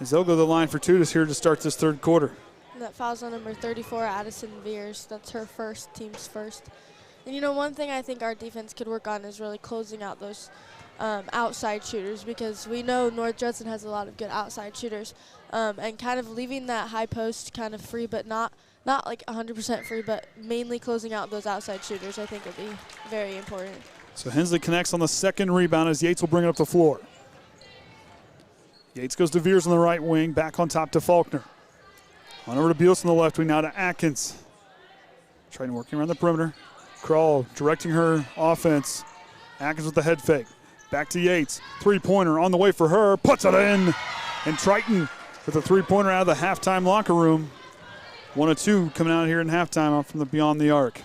as they'll go to the line for 2 here to start this third quarter. That foul's on number 34, Addison Veers. That's her team's first. And, one thing I think our defense could work on is really closing out those outside shooters because we know North Judson has a lot of good outside shooters. And kind of leaving that high post kind of free, but not like 100% free, but mainly closing out those outside shooters I think would be very important. So Hensley connects on the second rebound as Yates will bring it up the floor. Yates goes to Veers on the right wing, back on top to Faulkner. On over to Beals on the left wing, now to Atkins. Trying working around the perimeter. Crawl directing her offense. Atkins with the head fake. Back to Yates. 3-pointer on the way for her. Puts it in. And Triton with a 3-pointer out of the halftime locker room. 1 of 2 coming out here in halftime out from the beyond the arc.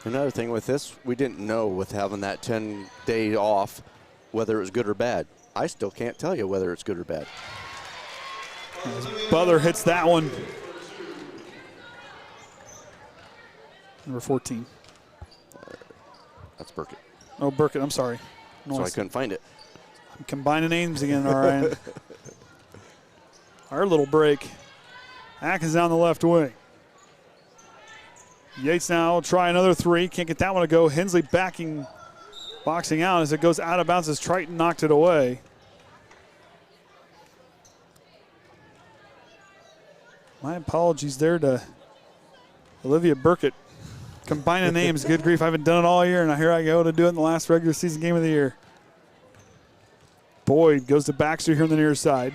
Another thing with this, we didn't know with having that 10-day off whether it was good or bad. I still can't tell you whether it's good or bad. As Butler hits that one. Number 14. That's Burkett. Oh, Burkett, I'm sorry. So I couldn't find it. I'm combining names again, Orion. Our little break. Atkins down the left wing. Yates now will try another 3. Can't get that one to go. Hensley boxing out as it goes out of bounds as Triton knocked it away. My apologies there to Olivia Burkett. Combining names, good grief. I haven't done it all year, and here I go to do it in the last regular season game of the year. Boyd goes to Baxter here on the near side.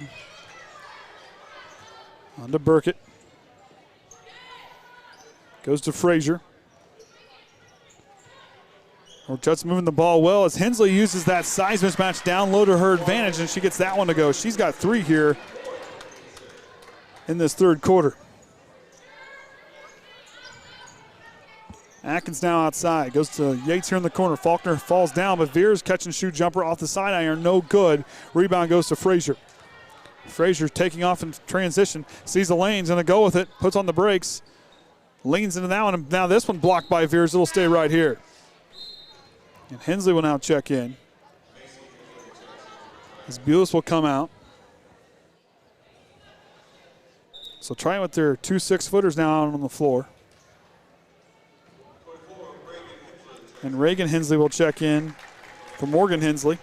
On to Burkett. Goes to Frazier. Judson moving the ball well as Hensley uses that size mismatch down low to her advantage, and she gets that one to go. She's got 3 here in this third quarter. Atkins now outside. Goes to Yates here in the corner. Faulkner falls down, but Veers catch and shoot jumper off the side iron. No good. Rebound goes to Frazier. Frazier taking off in transition. Sees the lane's going to go with it. Puts on the brakes. Leans into that one. And now this one blocked by Veers. It'll stay right here. And Hensley will now check in. As Bulis will come out. So trying with their 2 6-footers now out on the floor. And Reagan Hensley will check in for Morgan Hensley.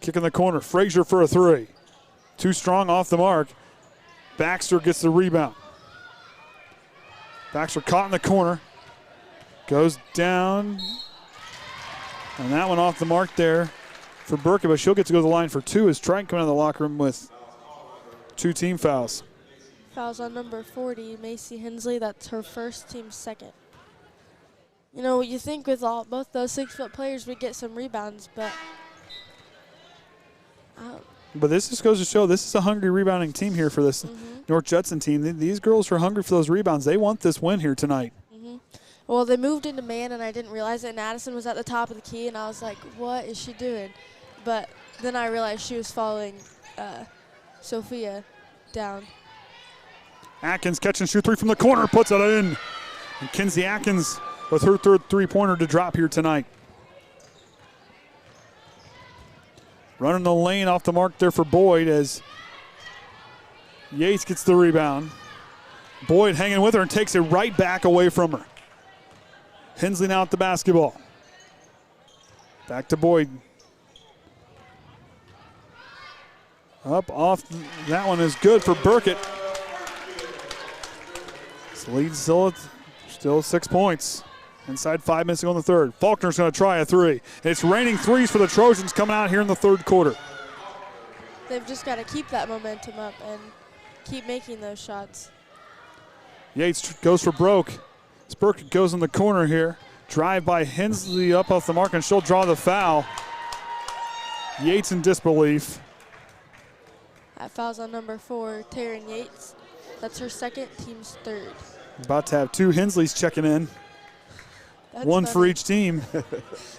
Kick in the corner. Frazier for a 3. Too strong off the mark. Baxter gets the rebound. Baxter caught in the corner. Goes down. And that one off the mark there for Burkett, but she'll get to go to the line for 2 as Triton coming out of the locker room with 2 team fouls. Fouls on number 40, Macy Hensley. That's her first, team's second. You think with both those 6-foot players we'd get some rebounds, but But this just goes to show this is a hungry rebounding team here for this North Judson team. These girls are hungry for those rebounds. They want this win here tonight. Well, they moved into man, and I didn't realize it, and Addison was at the top of the key, and I was like, what is she doing? But then I realized she was following Sophia down. Atkins catch and shoot 3 from the corner, puts it in. And Kinsey Atkins with her third 3-pointer to drop here tonight. Running the lane off the mark there for Boyd as Yates gets the rebound. Boyd hanging with her and takes it right back away from her. Hensley now at the basketball. Back to Boyd. Up off, that one is good for Burkett. This lead still 6 points. Inside 5 minutes to go in the third. Faulkner's going to try a three. It's raining threes for the Trojans coming out here in the third quarter. They've just got to keep that momentum up and keep making those shots. Yates goes for broke. Spurk goes in the corner here. Drive by Hensley up off the mark, and she'll draw the foul. Yates in disbelief. That foul's on number 4, Taryn Yates. That's her second, team's third. About to have 2 Hensleys checking in. That's One funny. for each team.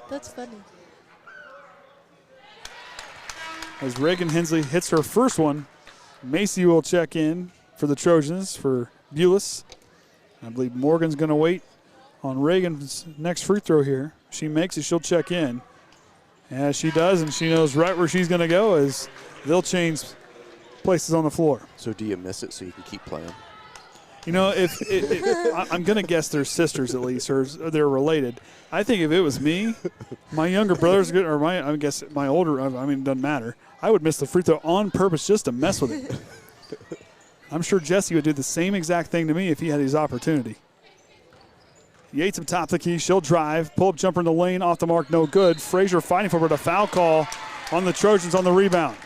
That's funny. As Reagan Hensley hits her first one, Macy will check in for the Trojans for Bulis. I believe Morgan's going to wait on Reagan's next free throw here. She makes it, she'll check in. As she does, and she knows right where she's going to go as they'll change places on the floor. So do you miss it so you can keep playing? You know, I'm going to guess they're sisters at least, or they're related. I think if it was me, my younger brothers, or I guess my older, I mean, it doesn't matter. I would miss the free throw on purpose just to mess with it. I'm sure Jesse would do the same exact thing to me if he had his opportunity. Yates up top the key. She'll drive. Pull-up jumper in the lane. Off the mark, no good. Frazier fighting for it, but a foul call on the Trojans on the rebound.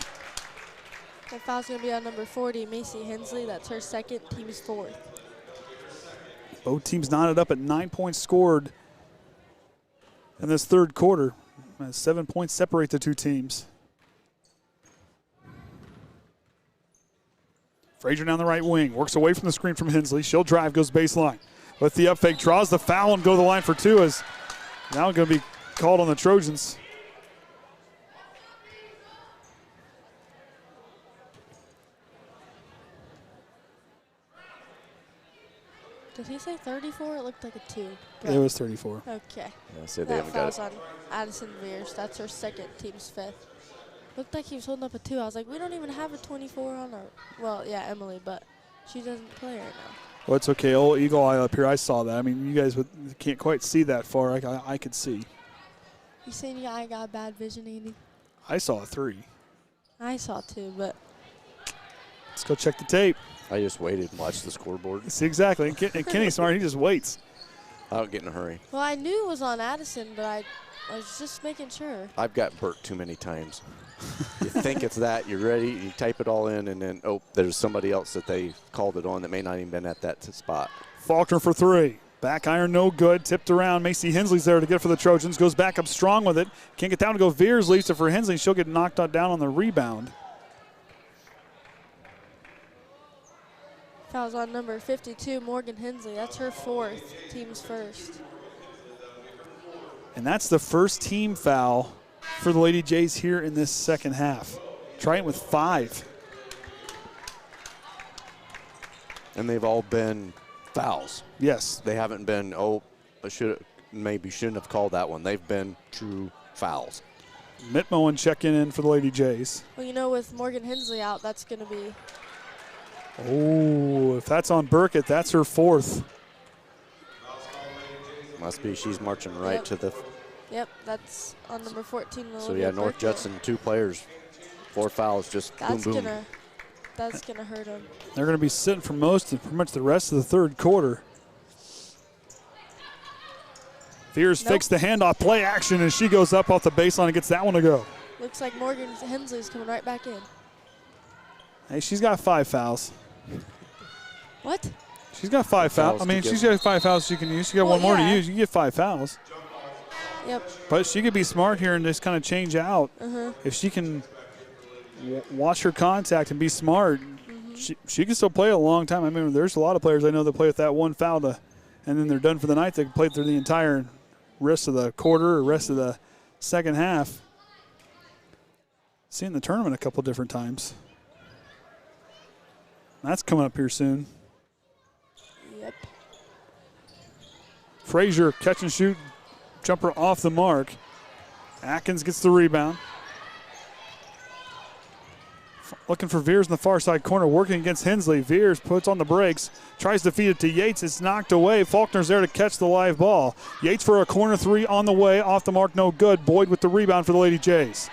The foul's going to be on number 40, Macy Hensley. That's her second, team's fourth. Both teams knotted up at 9 points scored in this third quarter. 7 points separate the two teams. Frazier down the right wing. Works away from the screen from Hensley. She'll drive, goes baseline. With the up fake, draws the foul and go to the line for two. Is now going to be called on the Trojans. Did he say 34? It looked like a 2. It was 34. Okay. Yeah, so they that haven't got foul's on Addison Veers. That's her second, team's fifth. Looked like he was holding up a 2. I was like, we don't even have a 24 on our, well, yeah, Emily, but she doesn't play right now. Well, it's okay. Old eagle eye up here. I saw that. I mean, you guys can't quite see that far. I could see. You saying I got bad vision, Andy? I saw a 3. I saw 2, but. Let's go check the tape. I just waited and watched the scoreboard. See, exactly. And Kenny's smart. He just waits. I don't get in a hurry. Well, I knew it was on Addison, but I was just making sure. I've got burnt too many times. You think it's that, you're ready, you type it all in, and then, oh, there's somebody else that they called it on that may not even been at that spot. Faulkner for 3. Back iron, no good. Tipped around. Macy Hensley's there to get for the Trojans. Goes back up strong with it. Can't get down to go. Veers leaves it for Hensley. She'll get knocked down on the rebound. Foul's on number 52, Morgan Hensley. That's her fourth, team's first. And that's the first team foul for the Lady Jays here in this second half. Triton with 5. And they've all been fouls. Yes. They haven't been, maybe shouldn't have called that one. They've been true fouls. Mitmoen checking in for the Lady Jays. Well, you know, with Morgan Hensley out, that's going to be. Oh, if that's on Burkett, that's her fourth. Must be. She's marching right to the. Yep, that's on number 14. So, yeah, North Judson, 2 players, 4 fouls, just that's boom, boom. That's going to hurt them. They're going to be sitting for pretty much the rest of the third quarter. Veers fakes the handoff, play action, and she goes up off the baseline and gets that one to go. Looks like Morgan Hensley's coming right back in. Hey, she's got 5 fouls. What? She's got 5 fouls. I mean, she's got 5 fouls she can use. She got one more to use. You get 5 fouls. Yep. But she could be smart here and just kind of change out. If she can watch her contact and be smart, she can still play a long time. I mean, there's a lot of players I know that play with that one foul, and then they're done for the night. They can play through the entire rest of the quarter or rest of the second half. Seen the tournament a couple different times. That's coming up here soon. Yep. Frazier catch and shoot. Jumper off the mark. Atkins gets the rebound. Looking for Veers in the far side corner, working against Hensley. Veers puts on the brakes, tries to feed it to Yates. It's knocked away. Faulkner's there to catch the live ball. Yates for a corner 3 on the way. Off the mark, no good. Boyd with the rebound for the Lady Jays.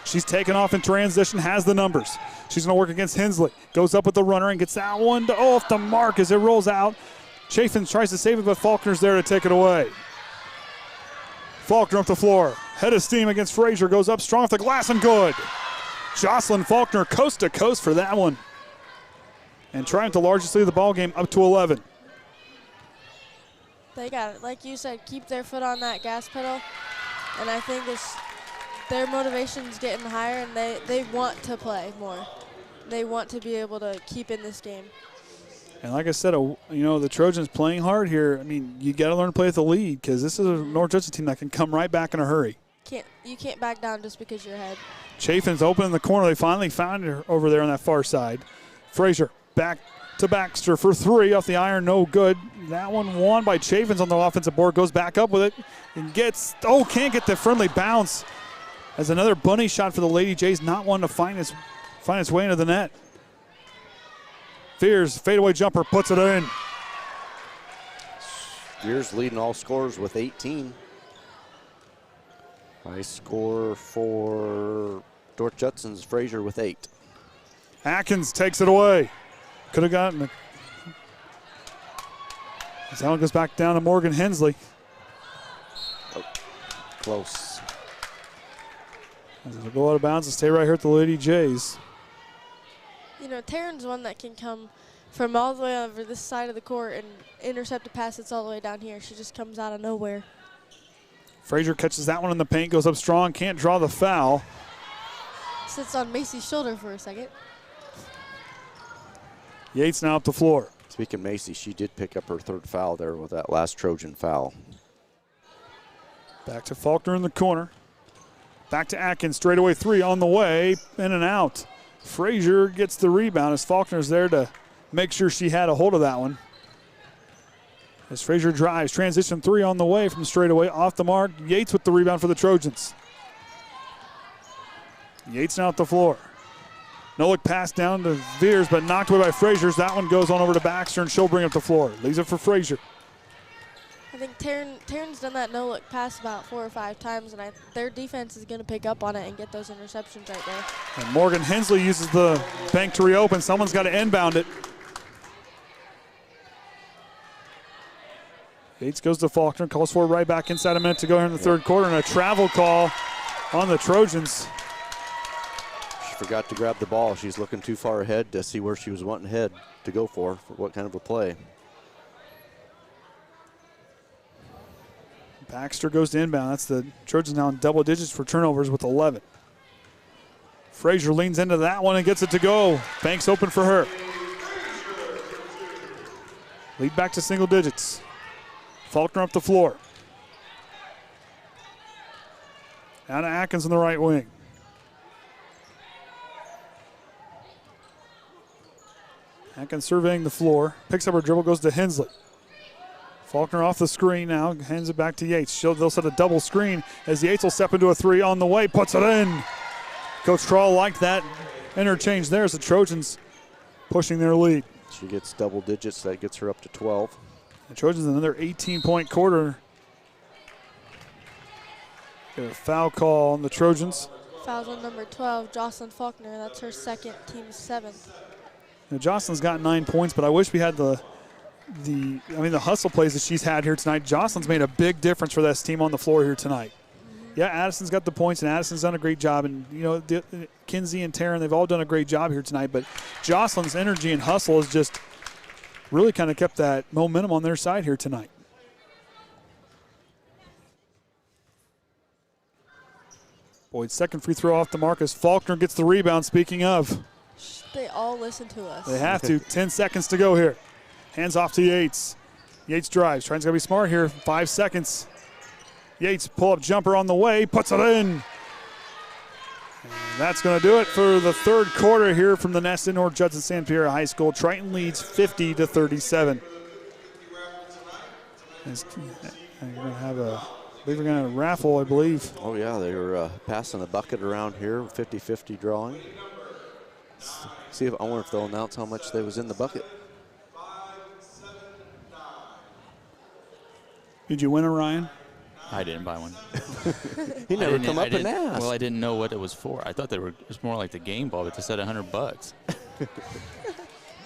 She's taken off in transition, has the numbers. She's going to work against Hensley. Goes up with the runner and gets that one off the mark as it rolls out. Chafin tries to save it, but Faulkner's there to take it away. Faulkner up the floor. Head of steam against Frazier. Goes up strong off the glass and good. Jocelyn Faulkner coast to coast for that one. And trying the largest lead of the ball game up to 11. They got it. Like you said, keep their foot on that gas pedal. And I think their motivation's getting higher, and they want to play more. They want to be able to keep in this game. And like I said, the Trojans playing hard here. I mean, you got to learn to play with the lead because this is a North Judson team that can come right back in a hurry. You can't back down just because you're ahead. Chafin's open in the corner. They finally found her over there on that far side. Frazier back to Baxter for three off the iron, no good. That one won by Chafin's on the offensive board. Goes back up with it and can't get the friendly bounce. As another bunny shot for the Lady Jays, not one to find its way into the net. Fears fadeaway jumper puts it in. Fears leading all scorers with 18. High score for North Judson's Frazier with 8. Atkins takes it away. Could have gotten it. As that one goes back down to Morgan Hensley. Oh, close. As it'll go out of bounds and stay right here at the Lady Jays. Taryn's one that can come from all the way over this side of the court and intercept a pass that's all the way down here. She just comes out of nowhere. Frazier catches that one in the paint, goes up strong, can't draw the foul. Sits on Macy's shoulder for a second. Yates now up the floor. Speaking of Macy, she did pick up her third foul there with that last Trojan foul. Back to Faulkner in the corner. Back to Atkins, straightaway three on the way, in and out. Frazier gets the rebound as Faulkner's there to make sure she had a hold of that one. As Frazier drives, transition three on the way from straightaway, off the mark. Yates with the rebound for the Trojans. Yates now at the floor. No look pass down to Veers, but knocked away by Frazier. That one goes on over to Baxter, and she'll bring up the floor. Leaves it for Frazier. I think Taryn's done that no-look pass about 4 or 5 times, and their defense is going to pick up on it and get those interceptions right there. And Morgan Hensley uses the bank to reopen. Someone's got to inbound it. Yates goes to Faulkner, calls for it right back inside a minute to go here in the third quarter, and a travel call on the Trojans. She forgot to grab the ball. She's looking too far ahead to see where she was wanting head to go for what kind of a play. Baxter goes to inbound. That's the Trojans now in double digits for turnovers with 11. Frazier leans into that one and gets it to go. Banks open for her. Lead back to single digits. Faulkner up the floor. Down to Atkins in the right wing. Atkins surveying the floor. Picks up her dribble, goes to Hensley. Faulkner off the screen now, hands it back to Yates. They'll set a double screen as Yates will step into a three on the way, puts it in. Coach Trawl liked that interchange there as the Trojans pushing their lead. She gets double digits, that gets her up to 12. The Trojans another 18-point quarter. Get a foul call on the Trojans. Fouls on number 12, Jocelyn Faulkner. That's her second, team's 7th. Now, Jocelyn's got 9 points, but I wish we had the hustle plays that she's had here tonight. Jocelyn's made a big difference for this team on the floor here tonight. Yeah, Addison's got the points, and Addison's done a great job. And, Kinsey and Taryn, they've all done a great job here tonight. But Jocelyn's energy and hustle has just really kind of kept that momentum on their side here tonight. Boyd's second free throw off the mark as Faulkner gets the rebound, speaking of. They all listen to us. They have to. 10 seconds to go here. Hands off to Yates. Yates drives. Trying to be smart here. 5 seconds. Yates pull-up jumper on the way. Puts it in. And that's going to do it for the third quarter here from the nest in North Judson San Pierre High School. Triton leads 50-37. We're going to have a raffle, I believe. Oh, yeah. They were passing a bucket around here. 50-50 drawing. I wonder if they'll announce how much they was in the bucket. Did you win, Orion? I didn't buy one. He never come up and asked. Well, I didn't know what it was for. I thought it was more like the game ball, but they said $100.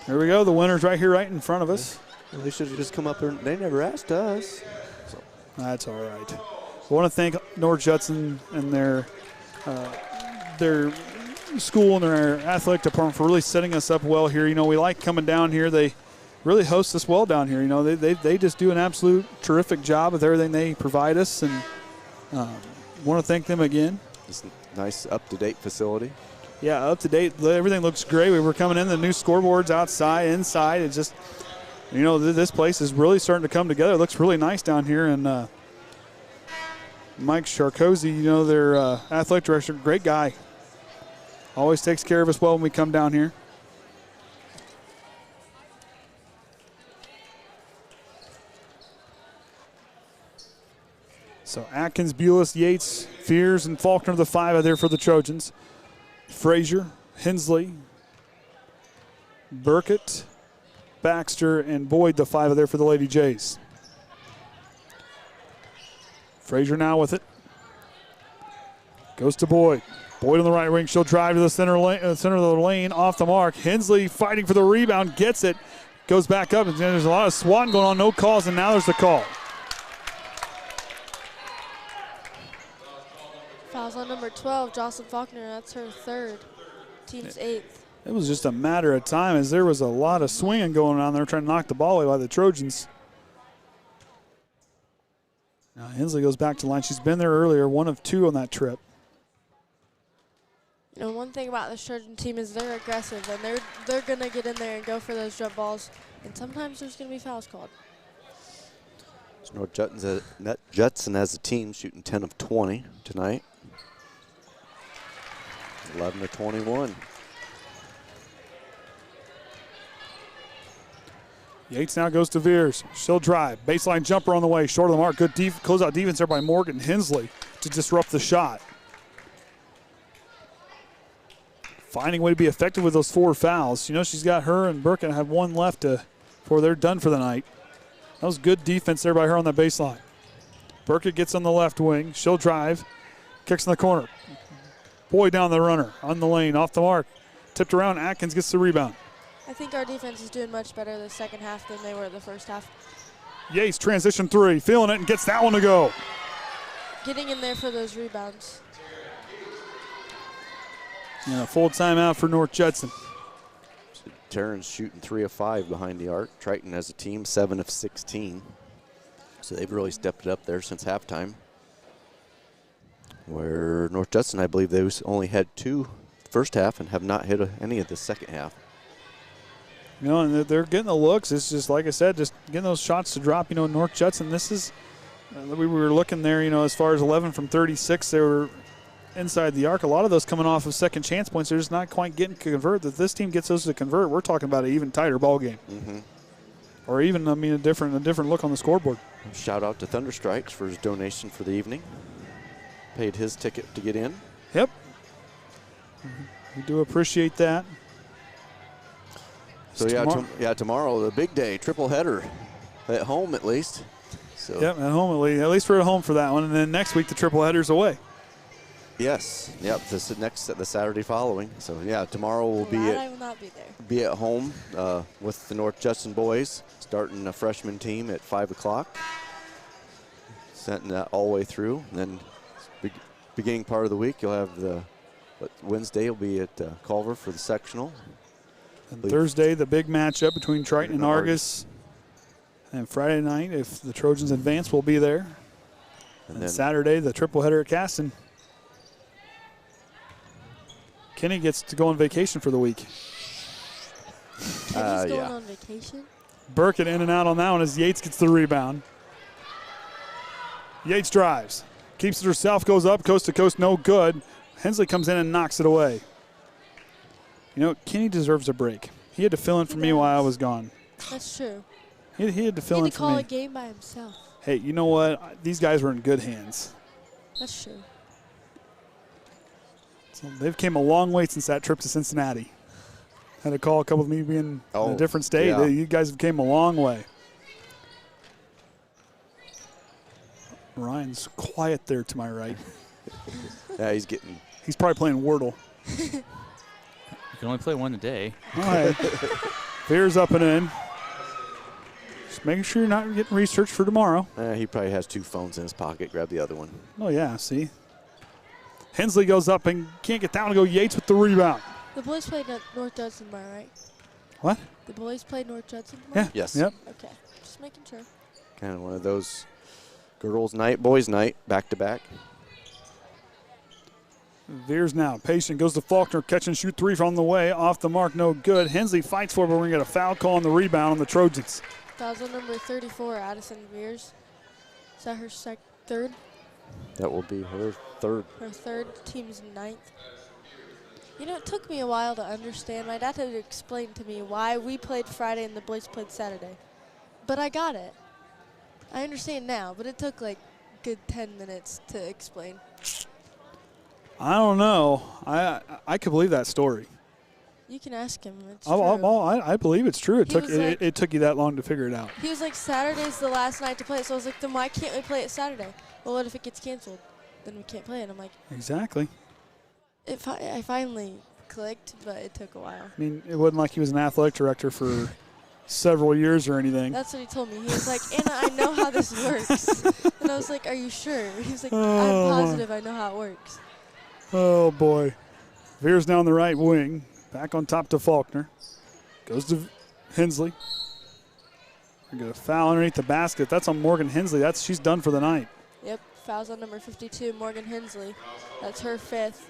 Here we go. The winner's right here, right in front of us. Well, they should have just come up there. They never asked us. So. That's all right. I want to thank North Judson and their school and their athletic department for really setting us up well here. You know, we like coming down here. They really host us well down here. You know, they just do an absolute terrific job with everything they provide us, and want to thank them again. It's a nice, up-to-date facility. Yeah, up to date. Everything looks great. We were coming in, the new scoreboards outside, inside. It's just, you know, this place is really starting to come together. It looks really nice down here. And Mike Sharkozy, you know, their athletic director, great guy. Always takes care of us well when we come down here. So Atkins, Bulis, Yates, Fears, and Faulkner, the 5 out there for the Trojans. Frazier, Hensley, Burkett, Baxter, and Boyd, the 5 out there for the Lady Jays. Frazier now with it. Goes to Boyd. Boyd on the right wing. She'll drive to the center of the lane, off the mark. Hensley fighting for the rebound, gets it, goes back up, and there's a lot of swatting going on, no calls, and now there's the call. Fouls on number 12, Jocelyn Faulkner. That's her 3rd. Team's 8th. It was just a matter of time as there was a lot of swinging going on there trying to knock the ball away by the Trojans. Now Hensley goes back to the line. She's been there earlier, 1 of 2 on that trip. You know, one thing about this Trojan team is they're aggressive, and they're going to get in there and go for those jump balls. And sometimes there's going to be fouls called. So North Judson as a team shooting 10 of 20 tonight. 11 to 21. Yates now goes to Veers. She'll drive. Baseline jumper on the way. Short of the mark. Good closeout defense there by Morgan Hensley to disrupt the shot. Finding a way to be effective with those 4 fouls. You know, she's got her and Burkett have 1 left before they're done for the night. That was good defense there by her on that baseline. Burkett gets on the left wing. She'll drive. Kicks in the corner. Boyd down the runner. On the lane. Off the mark. Tipped around. Atkins gets the rebound. I think our defense is doing much better the second half than they were the first half. Yates, transition 3. Feeling it and gets that one to go. Getting in there for those rebounds. And a full timeout for North Judson. So Terran's shooting 3 of 5 behind the arc. Triton as a team, 7 of 16. So they've really stepped it up there since halftime. Where North Judson, I believe, they only had 2 first half and have not hit any of the second half. You know, and they're getting the looks. It's just, like I said, just getting those shots to drop. You know, North Judson, this is, we were looking there, you know, as far as 11 from 36, they were inside the arc. A lot of those coming off of second chance points. They're just not quite getting to convert. If this team gets those to convert, we're talking about an even tighter ball game. Mm-hmm. Or even, I mean, a different look on the scoreboard. Shout out to Thunderstrikes for his donation for the evening. Paid his ticket to get in. Yep. We do appreciate that. So tomorrow the big day, triple header at home at least. So yep, at home at least. At least we're at home for that one, and then next week the triple header's away. Yes. Yep. The Saturday following. So yeah, tomorrow we'll I will not be there. Be at home with the North Judson boys, starting a freshman team at 5 o'clock. Sending that all the way through, and then beginning part of the week you'll have Wednesday will be at Culver for the sectional. And Thursday, the big matchup between Triton and Argus. And Friday night, if the Trojans advance, we'll be there. And Saturday, the triple header at Caston. Kenny gets to go on vacation for the week. Kenny's going on vacation? Burkett in and out on that one as Yates gets the rebound. Yates drives. Keeps it herself, goes up, coast to coast, no good. Hensley comes in and knocks it away. You know, Kenny deserves a break. He had to fill in for me while I was gone. That's true. He had to fill in for me. He had to call a game by himself. Hey, you know what? These guys were in good hands. That's true. So they've came a long way since that trip to Cincinnati. Had to call a couple of me being in a different state. Yeah. You guys have came a long way. Ryan's quiet there to my right. Yeah, He's probably playing Wordle. You can only play one a day. All right. Veer's up and in. Just making sure you're not getting research for tomorrow. He probably has 2 phones in his pocket. Grab the other one. Oh, yeah, see. Hensley goes up and can't get down to go. Yates with the rebound. The boys played at North Judson tomorrow, right? What? The boys played North Judson tomorrow? Yeah. Yes. Yep. Okay, just making sure. Kind of one of those girls' night, boys' night, back-to-back. Veers now. Patient goes to Faulkner. Catch and shoot 3 from the way. Off the mark, no good. Hensley fights for it, but we're going to get a foul call on the rebound on the Trojans. Fouls on number 34, Addison Veers. Is that her third? That will be her third. Her third, team's 9th. You know, it took me a while to understand. My dad had to explain to me why we played Friday and the boys played Saturday. But I got it. I understand now, but it took like a good 10 minutes to explain. I don't know. I could believe that story. You can ask him. It's I believe it's true. It took you that long to figure it out. He was like, Saturday's the last night to play it. So I was like, then why can't we play it Saturday? Well, what if it gets canceled? Then we can't play it. I'm like, Exactly. I finally clicked, but it took a while. I mean, it wasn't like he was an athletic director for several years or anything. That's what he told me. He was like, Anna, I know how this works. And I was like, are you sure? He was like, I'm positive I know how it works. Oh, boy. Veers down the right wing. Back on top to Faulkner. Goes to Hensley. We're going to foul underneath the basket. That's on Morgan Hensley. She's done for the night. Yep, fouls on number 52, Morgan Hensley. That's her 5th.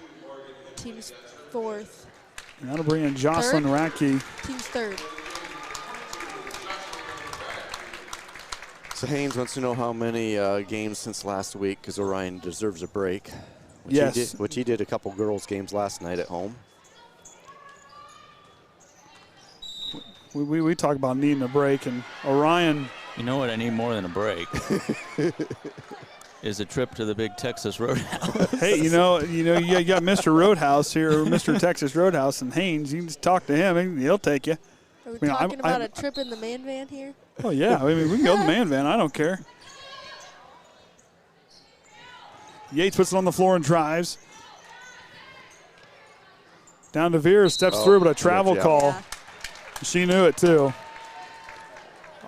Team's 4th. And that'll bring in Jocelyn Radke. Team's 3rd. So Haynes wants to know how many games since last week, because Orion deserves a break. Which he did a couple girls' games last night at home. We talk about needing a break, and Orion. You know what I need more than a break? Is a trip to the big Texas Roadhouse. Hey, you got Mr. Roadhouse here, or Mr. Texas Roadhouse, and Haynes. You can just talk to him, and he'll take you. Are we talking about a trip in the man van here? Oh, yeah. I mean, we can go in the man van. I don't care. Yates puts it on the floor and drives. Down to Veers, steps through, but a travel call. Yeah. She knew it, too.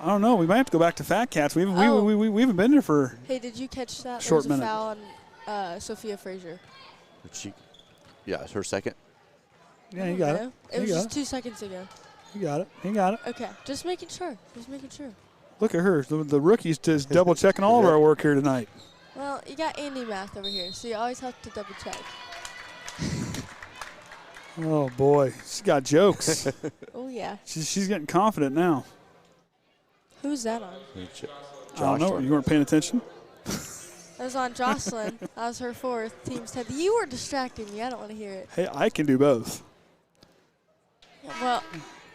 I don't know. We might have to go back to Fat Cats. We haven't been there for Hey, did you catch that? Short there was minute. a foul on Sophia Frazier. Yeah, her second. Yeah, you got it. It was just 2 seconds ago. You got it. You got it. Okay, just making sure. Look at her. The rookie's just double-checking all of our work here tonight. Well, you got Andy Math over here, so you always have to double-check. Oh, boy. She's got jokes. Oh, yeah. She's getting confident now. Who's that on? I don't know. You weren't paying attention? That was on Jocelyn. That was her 4th. Team's 10th. You were distracting me. I don't want to hear it. Hey, I can do both. Yeah, well,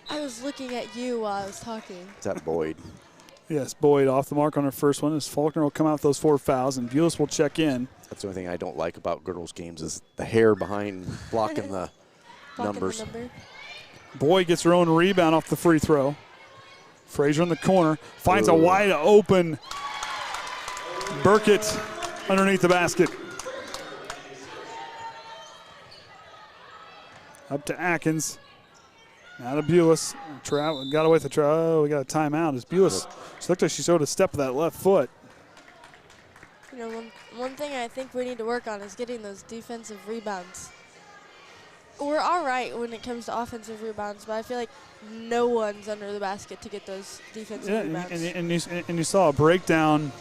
I was looking at you while I was talking. Is that Boyd? Yes, Boyd off the mark on her first one. As Faulkner will come out with those 4 fouls, and Bulis will check in. That's the only thing I don't like about girls' games is the hair behind blocking the numbers. Boyd gets her own rebound off the free throw. Frazier in the corner. Finds a wide open Burkett underneath the basket. Up to Atkins. Now to Bulis. Got away with the try. Oh, we got a timeout. As Bulis, she looked like she showed a step of that left foot. You know, one thing I think we need to work on is getting those defensive rebounds. We're all right when it comes to offensive rebounds, but I feel like no one's under the basket to get those defensive rebounds. And you saw a breakdown.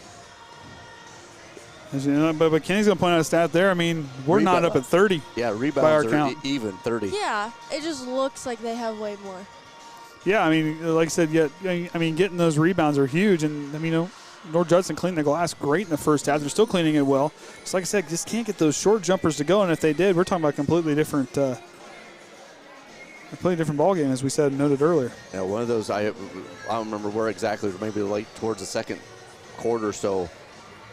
But Kenny's going to point out a stat there. I mean, we're not up at 30. Yeah, rebounds by our are count. Even 30. Yeah, it just looks like they have way more. Yeah, I mean, like I said, getting those rebounds are huge. And, I mean, North Judson cleaned the glass great in the first half. They're still cleaning it well. Just like I said, just can't get those short jumpers to go. And if they did, we're talking about a completely different ball game, as we said, noted earlier. Yeah, one of those, I don't remember where exactly, maybe late towards the second quarter or so.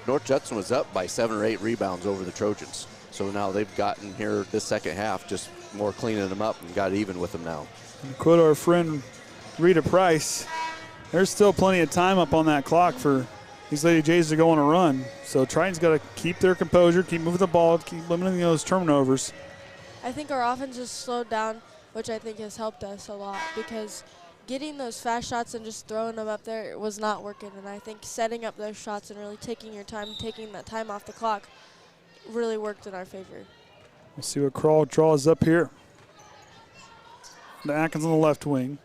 North Judson was up by 7 or 8 rebounds over the Trojans. So now they've gotten here this second half, just more cleaning them up and got even with them now. And quote our friend Rita Price, there's still plenty of time up on that clock for these Lady Jays are going to run. So Triton's got to keep their composure, keep moving the ball, keep limiting those turnovers. I think our offense has slowed down, which I think has helped us a lot because getting those fast shots and just throwing them up there was not working. And I think setting up those shots and really taking your time, taking that time off the clock really worked in our favor. We'll see what Crawl draws up here. The Atkins on the left wing.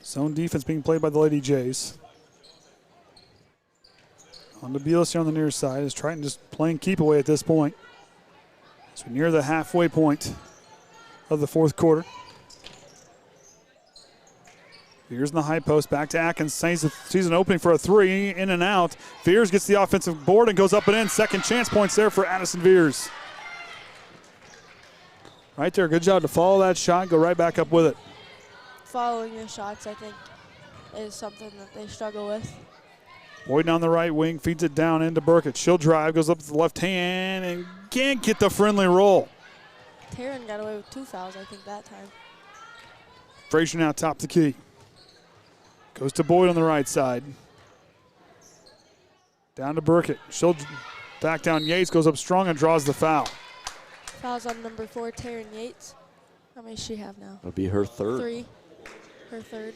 Zone defense being played by the Lady Jays. On to Belis here on the near side as Triton just playing keep away at this point. As we near the halfway point of the fourth quarter. Fears in the high post, back to Atkins, sees an opening for a three, in and out. Fears gets the offensive board and goes up and in. Second chance points there for Addison Veers. Right there, good job to follow that shot, go right back up with it. Following the shots, I think, is something that they struggle with. Boyd down the right wing, feeds it down into Burkett. She'll drive, goes up to the left hand, and can't get the friendly roll. Taryn got away with 2 fouls, I think, that time. Frazier now top the key. Goes to Boyd on the right side. Down to Burkett. She'll back down Yates, goes up strong and draws the foul. Fouls on number 4, Taryn Yates. How many does she have now? It'll be her third. 3. Her third.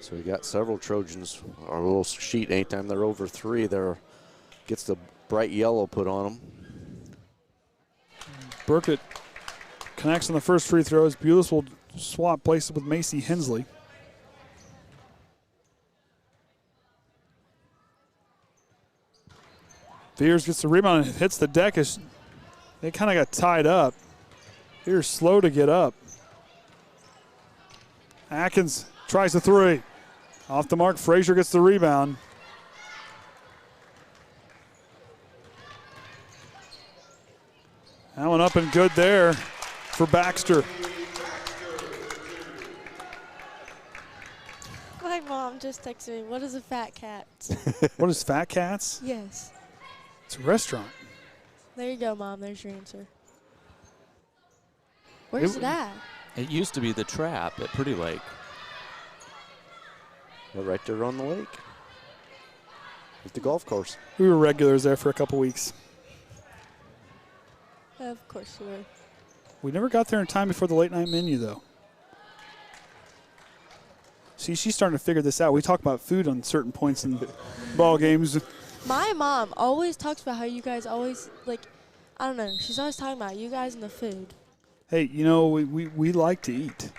So we got several Trojans. Our little sheet, anytime they're over 3, there gets the bright yellow put on them. Burkett connects on the first free throws. Bulis will swap places with Macy Hensley. Veers gets the rebound and hits the deck as they kind of got tied up. Veers slow to get up. Atkins tries the three. Off the mark, Frazier gets the rebound. That one up and good there for Baxter. My mom just texted me, what is a Fat Cats? What is Fat Cats? Yes. It's a restaurant. There you go, Mom. There's your answer. Where's it at? It used to be the Trap at Pretty Lake. They're right there on the lake. At the golf course. We were regulars there for a couple weeks. Of course you were. We never got there in time before the late night menu, though. See, she's starting to figure this out. We talk about food on certain points in ball games. My mom always talks about how you guys always, like, I don't know. She's always talking about you guys and the food. Hey, you know, we like to eat.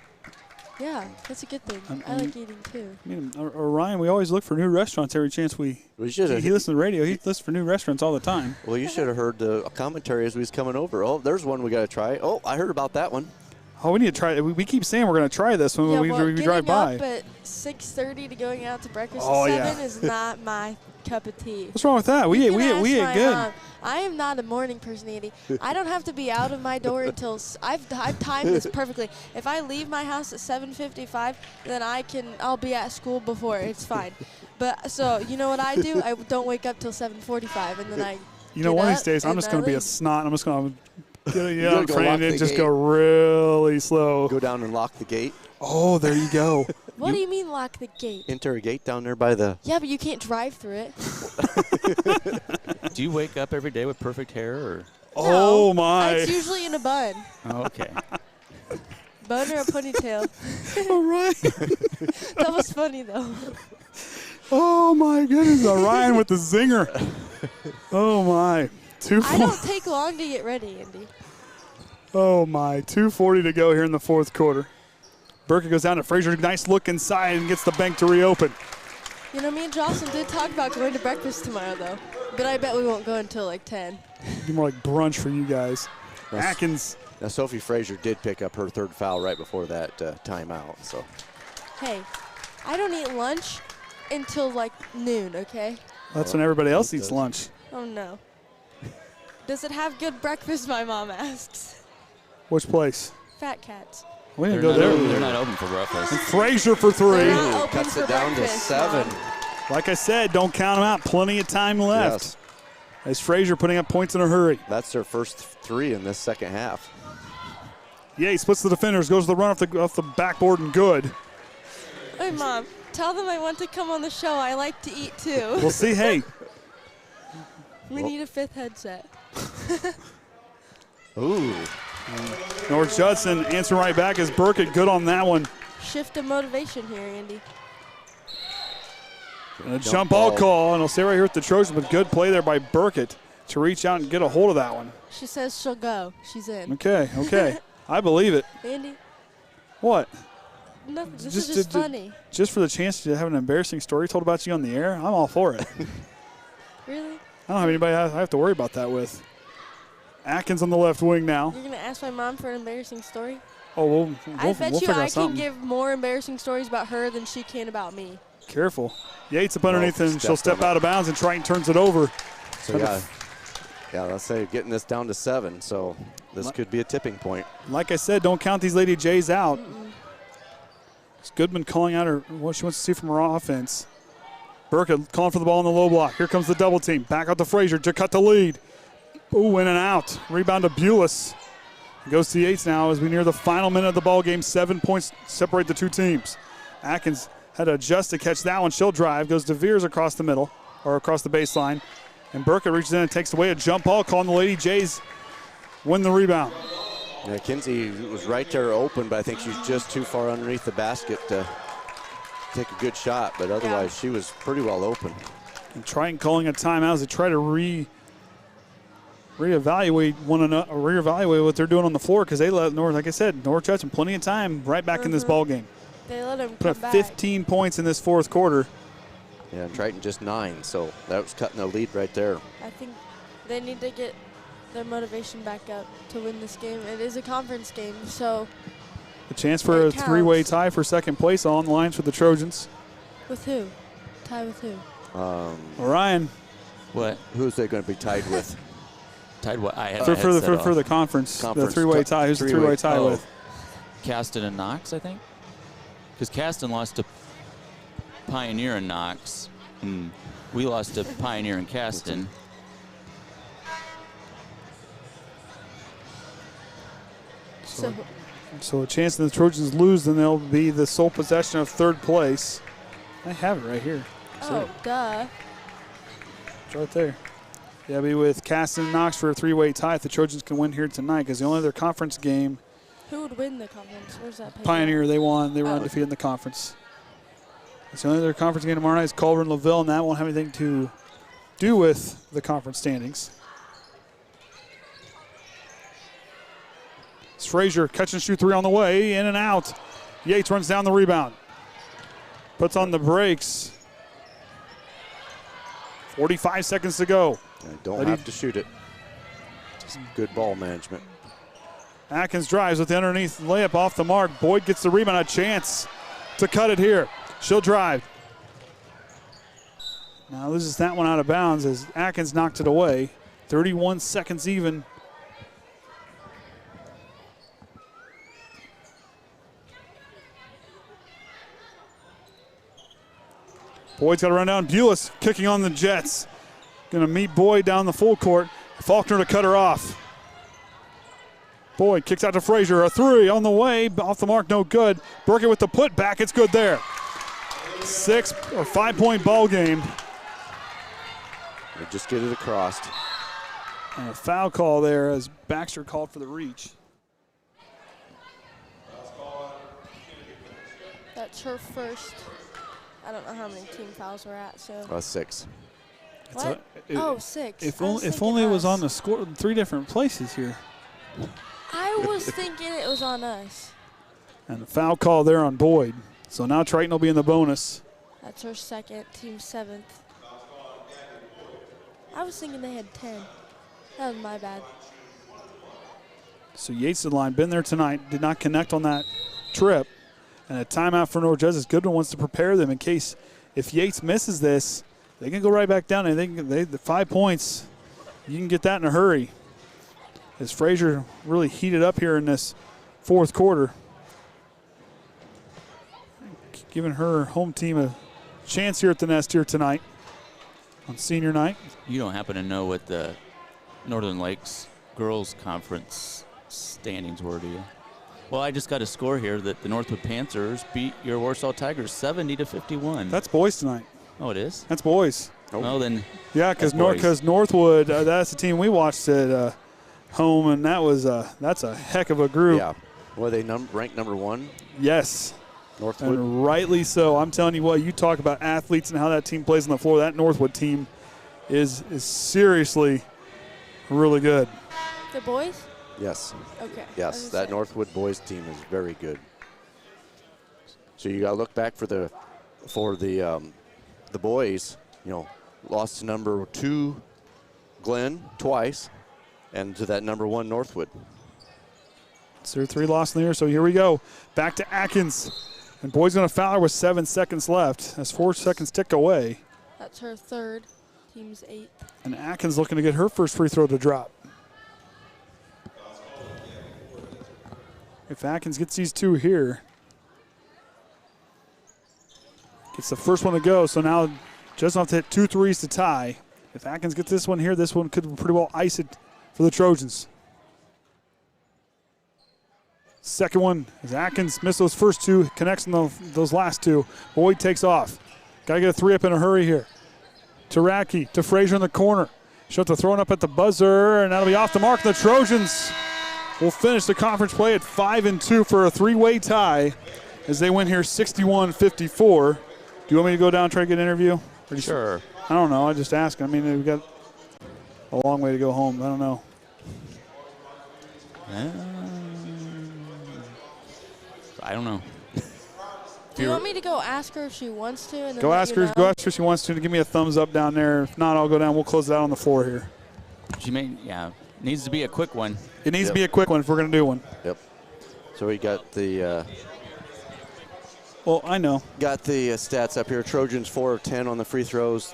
Yeah, that's a good thing. I like eating, too. I mean, Orion, we always look for new restaurants every chance he listens to the radio. He listens for new restaurants all the time. Well, you should have heard the commentary as we was coming over. Oh, there's one we got to try. Oh, I heard about that one. Oh, we need to try it. We keep saying we're going to try this when we drive by. Getting up at 6:30 to going out to breakfast Oh, at 7 yeah. is not my cup of tea. What's wrong with that? We ate good. Mom. I am not a morning person, Andy. I don't have to be out of my door until I've timed this perfectly. If I leave my house at 7:55, then I'll be at school before. It's fine. But so you know what I do? I don't wake up till 7:45, and then I. You know, one of these days I'm just going to be a snot. I'm just going to get out in front and just go really slow. Go down and lock the gate. Oh, there you go. What do you mean lock the gate? Enter a gate down there by the. Yeah, but you can't drive through it. Do you wake up every day with perfect hair, or? Oh my! It's usually in a bun. Oh, okay. Bun or a ponytail. All right. That was funny though. Oh my goodness, Orion with the zinger. Oh my. I don't take long to get ready, Andy. Oh my, 2:40 to go here in the fourth quarter. Burkett goes down to Frazier, nice look inside and gets the bank to reopen. You know, me and Jocelyn did talk about going to breakfast tomorrow though, but I bet we won't go until like 10. It'd be more like brunch for you guys. Atkins. Now Sophie Frazier did pick up her third foul right before that timeout. So. Hey, I don't eat lunch until like noon, okay? That's when everybody else eats lunch. Oh no. Does it have good breakfast, my mom asks. Which place? Fat Cats. We didn't go there. They're not open for breakfast. And Frazier for three. They're not open Cuts for it down breakfast, to 7. Mom. Like I said, don't count them out. Plenty of time left. Yes. As Frazier putting up points in a hurry. That's their first 3 in this second half. Yeah, he splits the defenders, goes to the run off the backboard and good. Hey, Mom. Tell them I want to come on the show. I like to eat too. We'll see. Hey. We need a 5th headset. Ooh. North Judson answer right back as Burkett good on that one. Shift of motivation here, Andy. And a jump ball call, and I'll stay right here with the Trojans, but good play there by Burkett to reach out and get a hold of that one. She says she'll go. She's in. Okay. I believe it. Andy? What? Nothing. This is just funny. Just for the chance to have an embarrassing story told about you on the air, I'm all for it. Really? I don't have anybody I have to worry about that with. Atkins on the left wing now. You're going to ask my mom for an embarrassing story? Oh, we'll I bet we'll you figure I out something. can give more embarrassing stories about her than she can about me. Careful. Yates up underneath, and she'll step out of bounds, and Triton turns it over. So, let's say getting this down to 7, so this could be a tipping point. Like I said, don't count these Lady Jays out. It's Goodman calling out what she wants to see from her offense. Burkett calling for the ball in the low block. Here comes the double team. Back out to Frazier to cut the lead. Ooh, in and out. Rebound to Bulis. It goes to Yates now as we near the final minute of the ball game. 7 points separate the two teams. Atkins had to adjust to catch that one. She'll drive. Goes to Veers across the middle, or across the baseline. And Burkett reaches in and takes away a jump ball, calling the Lady Jays win the rebound. Yeah, Kinsey was right there open, but I think she's just too far underneath the basket to take a good shot. But otherwise, she was pretty well open. And Triton calling a timeout as they try to reevaluate what they're doing on the floor, because they let like I said, North Judson plenty of time right back in this ball game. They let him put up 15 points in this fourth quarter. Yeah, and Triton just 9, so that was cutting the lead right there. I think they need to get their motivation back up to win this game. It is a conference game, so. A chance for a three-way tie for second place on the lines for the Trojans. With who? Tie with who? Orion. What? Who's they going to be tied with? Tied what? I had for the conference. The three-way tie. Who's the three-way tie with? Caston and Knox, I think. Because Caston lost to Pioneer and Knox, and we lost to Pioneer and Caston. So a chance that the Trojans lose, then they'll be the sole possession of third place. I have it right here. Oh, duh. It's right there. Yeah, be with Caston and Knox for a three-way tie if the Trojans can win here tonight, because the only other conference game. Who would win the conference? Where's that? Pioneer, they won. They were undefeated in the conference. It's the only other conference game tomorrow night is Culver and LaVille, and that won't have anything to do with the conference standings. It's Frazier, catch and shoot 3 on the way, in and out. Yates runs down the rebound. Puts on the brakes. 45 seconds to go. Don't have to shoot it. Just good ball management. Atkins drives with the underneath layup off the mark. Boyd gets the rebound, a chance to cut it here. She'll drive. Now loses that one out of bounds as Atkins knocked it away. 31 seconds even. Boyd's got to run down. Bulis kicking on the Jets. Going to meet Boyd down the full court. Faulkner to cut her off. Boyd kicks out to Frazier. A 3 on the way. Off the mark, no good. Burkett with the putback. It's good there. 6 or 5 point ball game. They just get it across. And a foul call there as Baxter called for the reach. That's her first. I don't know how many team fouls we're at, so. 6. What? 6. If only it was on the score in 3 different places here. I was thinking it was on us. And the foul call there on Boyd. So now Triton will be in the bonus. That's her second, team 7th. I was thinking they had 10. That was my bad. So Yates to the line, been there tonight, did not connect on that trip. And a timeout for North Judson. Goodwin wants to prepare them in case if Yates misses this, they can go right back down. And the 5 points, you can get that in a hurry. As Frazier really heated up here in this fourth quarter. Giving her home team a chance here at the Nest here tonight on senior night. You don't happen to know what the Northern Lakes Girls Conference standings were, do you? Well, I just got a score here that the Northwood Panthers beat your Warsaw Tigers 70-51. That's boys tonight. Oh, it is? That's boys. Oh, then. Yeah, because Northwood, that's the team we watched at home, and that's a heck of a group. Yeah. Were they ranked number 1? Yes. Northwood. And rightly so. I'm telling you what, you talk about athletes and how that team plays on the floor. That Northwood team is seriously really good. The boys? Yes. Okay. Yes, that Northwood boys team is very good. So you got to look back for the boys. You know, lost to number 2 Glenn twice, and to that number 1 Northwood. It's their 3 losses in the year. So here we go, back to Atkins, and boys going to foul her with 7 seconds left as 4 seconds tick away. That's her 3rd. Team's 8th. And Atkins looking to get her first free throw to drop. If Atkins gets these 2 here, gets the first one to go. So now Judson have to hit 2 threes to tie. If Atkins gets this one here, this one could pretty well ice it for the Trojans. Second one, as Atkins missed those first 2, connects on those last 2. Boyd takes off. Got to get a 3 up in a hurry here. Taraki to Frazier in the corner. She'll have to throw it up at the buzzer, and that'll be off the mark. The Trojans will finish the conference play at 5-2 for a 3-way tie as they win here 61-54. Do you want me to go down and try to get an interview? Sure. I don't know. I just ask. I mean, we've got a long way to go home. I don't know. I don't know. Do you want me to go ask her if she wants to? And then Go ask her if she wants to give me a thumbs up down there. If not, I'll go down. We'll close it out on the floor here. She needs to be a quick one. It needs to be a quick one if we're going to do one. Yep. So we got the well, I know. Got the stats up here. Trojans 4 of 10 on the free throws.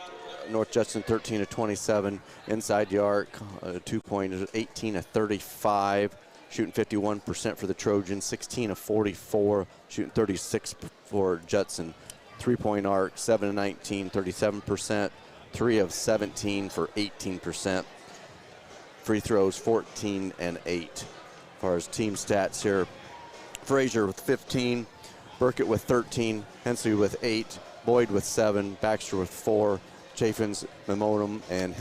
North Judson 13 of 27. Inside the arc, 2-pointers 18 of 35. Shooting 51% for the Trojans, 16 of 44. Shooting 36 for Judson. 3-point arc, 7 of 19, 37%. 3 of 17 for 18%. Free throws 14 and 8. As far as team stats here, Frazier with 15, Burkett with 13, Hensley with 8, Boyd with 7, Baxter with 4, Chaffins, Memodum, and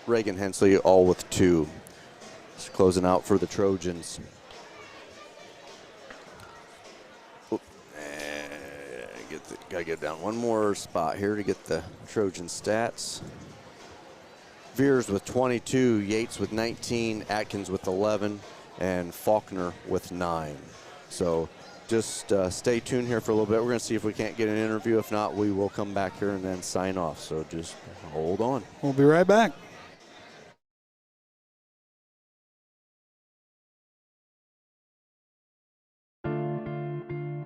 Reagan Hensley all with 2. Just closing out for the Trojans. Gotta get down one more spot here to get the Trojan stats. Veers with 22, Yates with 19, Atkins with 11, and Faulkner with 9. So just stay tuned here for a little bit. We're going to see if we can't get an interview. If not, we will come back here and then sign off. So just hold on. We'll be right back.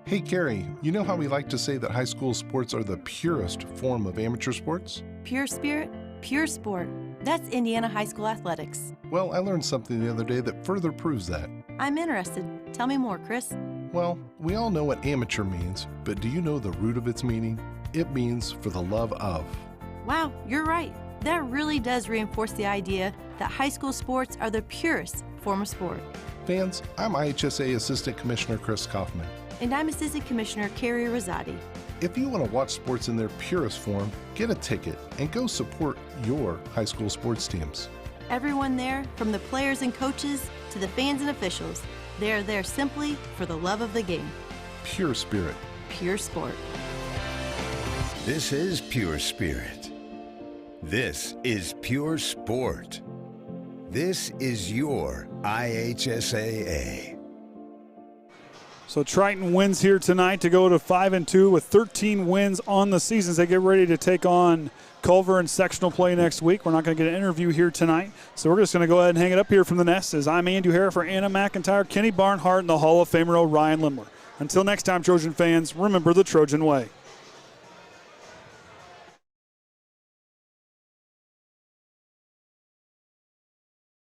Hey, Carrie, you know how we like to say that high school sports are the purest form of amateur sports? Pure spirit, pure sport. That's Indiana high school athletics. Well, I learned something the other day that further proves that. I'm interested. Tell me more, Chris. Well, we all know what amateur means, but do you know the root of its meaning? It means for the love of. Wow, you're right. That really does reinforce the idea that high school sports are the purest form of sport. Fans, I'm IHSA Assistant Commissioner Chris Kaufman. And I'm Assistant Commissioner Carrie Rosati. If you want to watch sports in their purest form, get a ticket and go support your high school sports teams. Everyone there, from the players and coaches to the fans and officials, they're there simply for the love of the game. Pure spirit. Pure sport. This is Pure Spirit. This is Pure Sport. This is your IHSAA. So Triton wins here tonight to go to 5-2 with 13 wins on the season as they get ready to take on Culver in sectional play next week. We're not going to get an interview here tonight, so we're just going to go ahead and hang it up here from the nest as I'm Andy O'Hara for Anna McIntyre, Kenny Barnhart, and the Hall of Famer Orion Lemler. Until next time, Trojan fans, remember the Trojan way.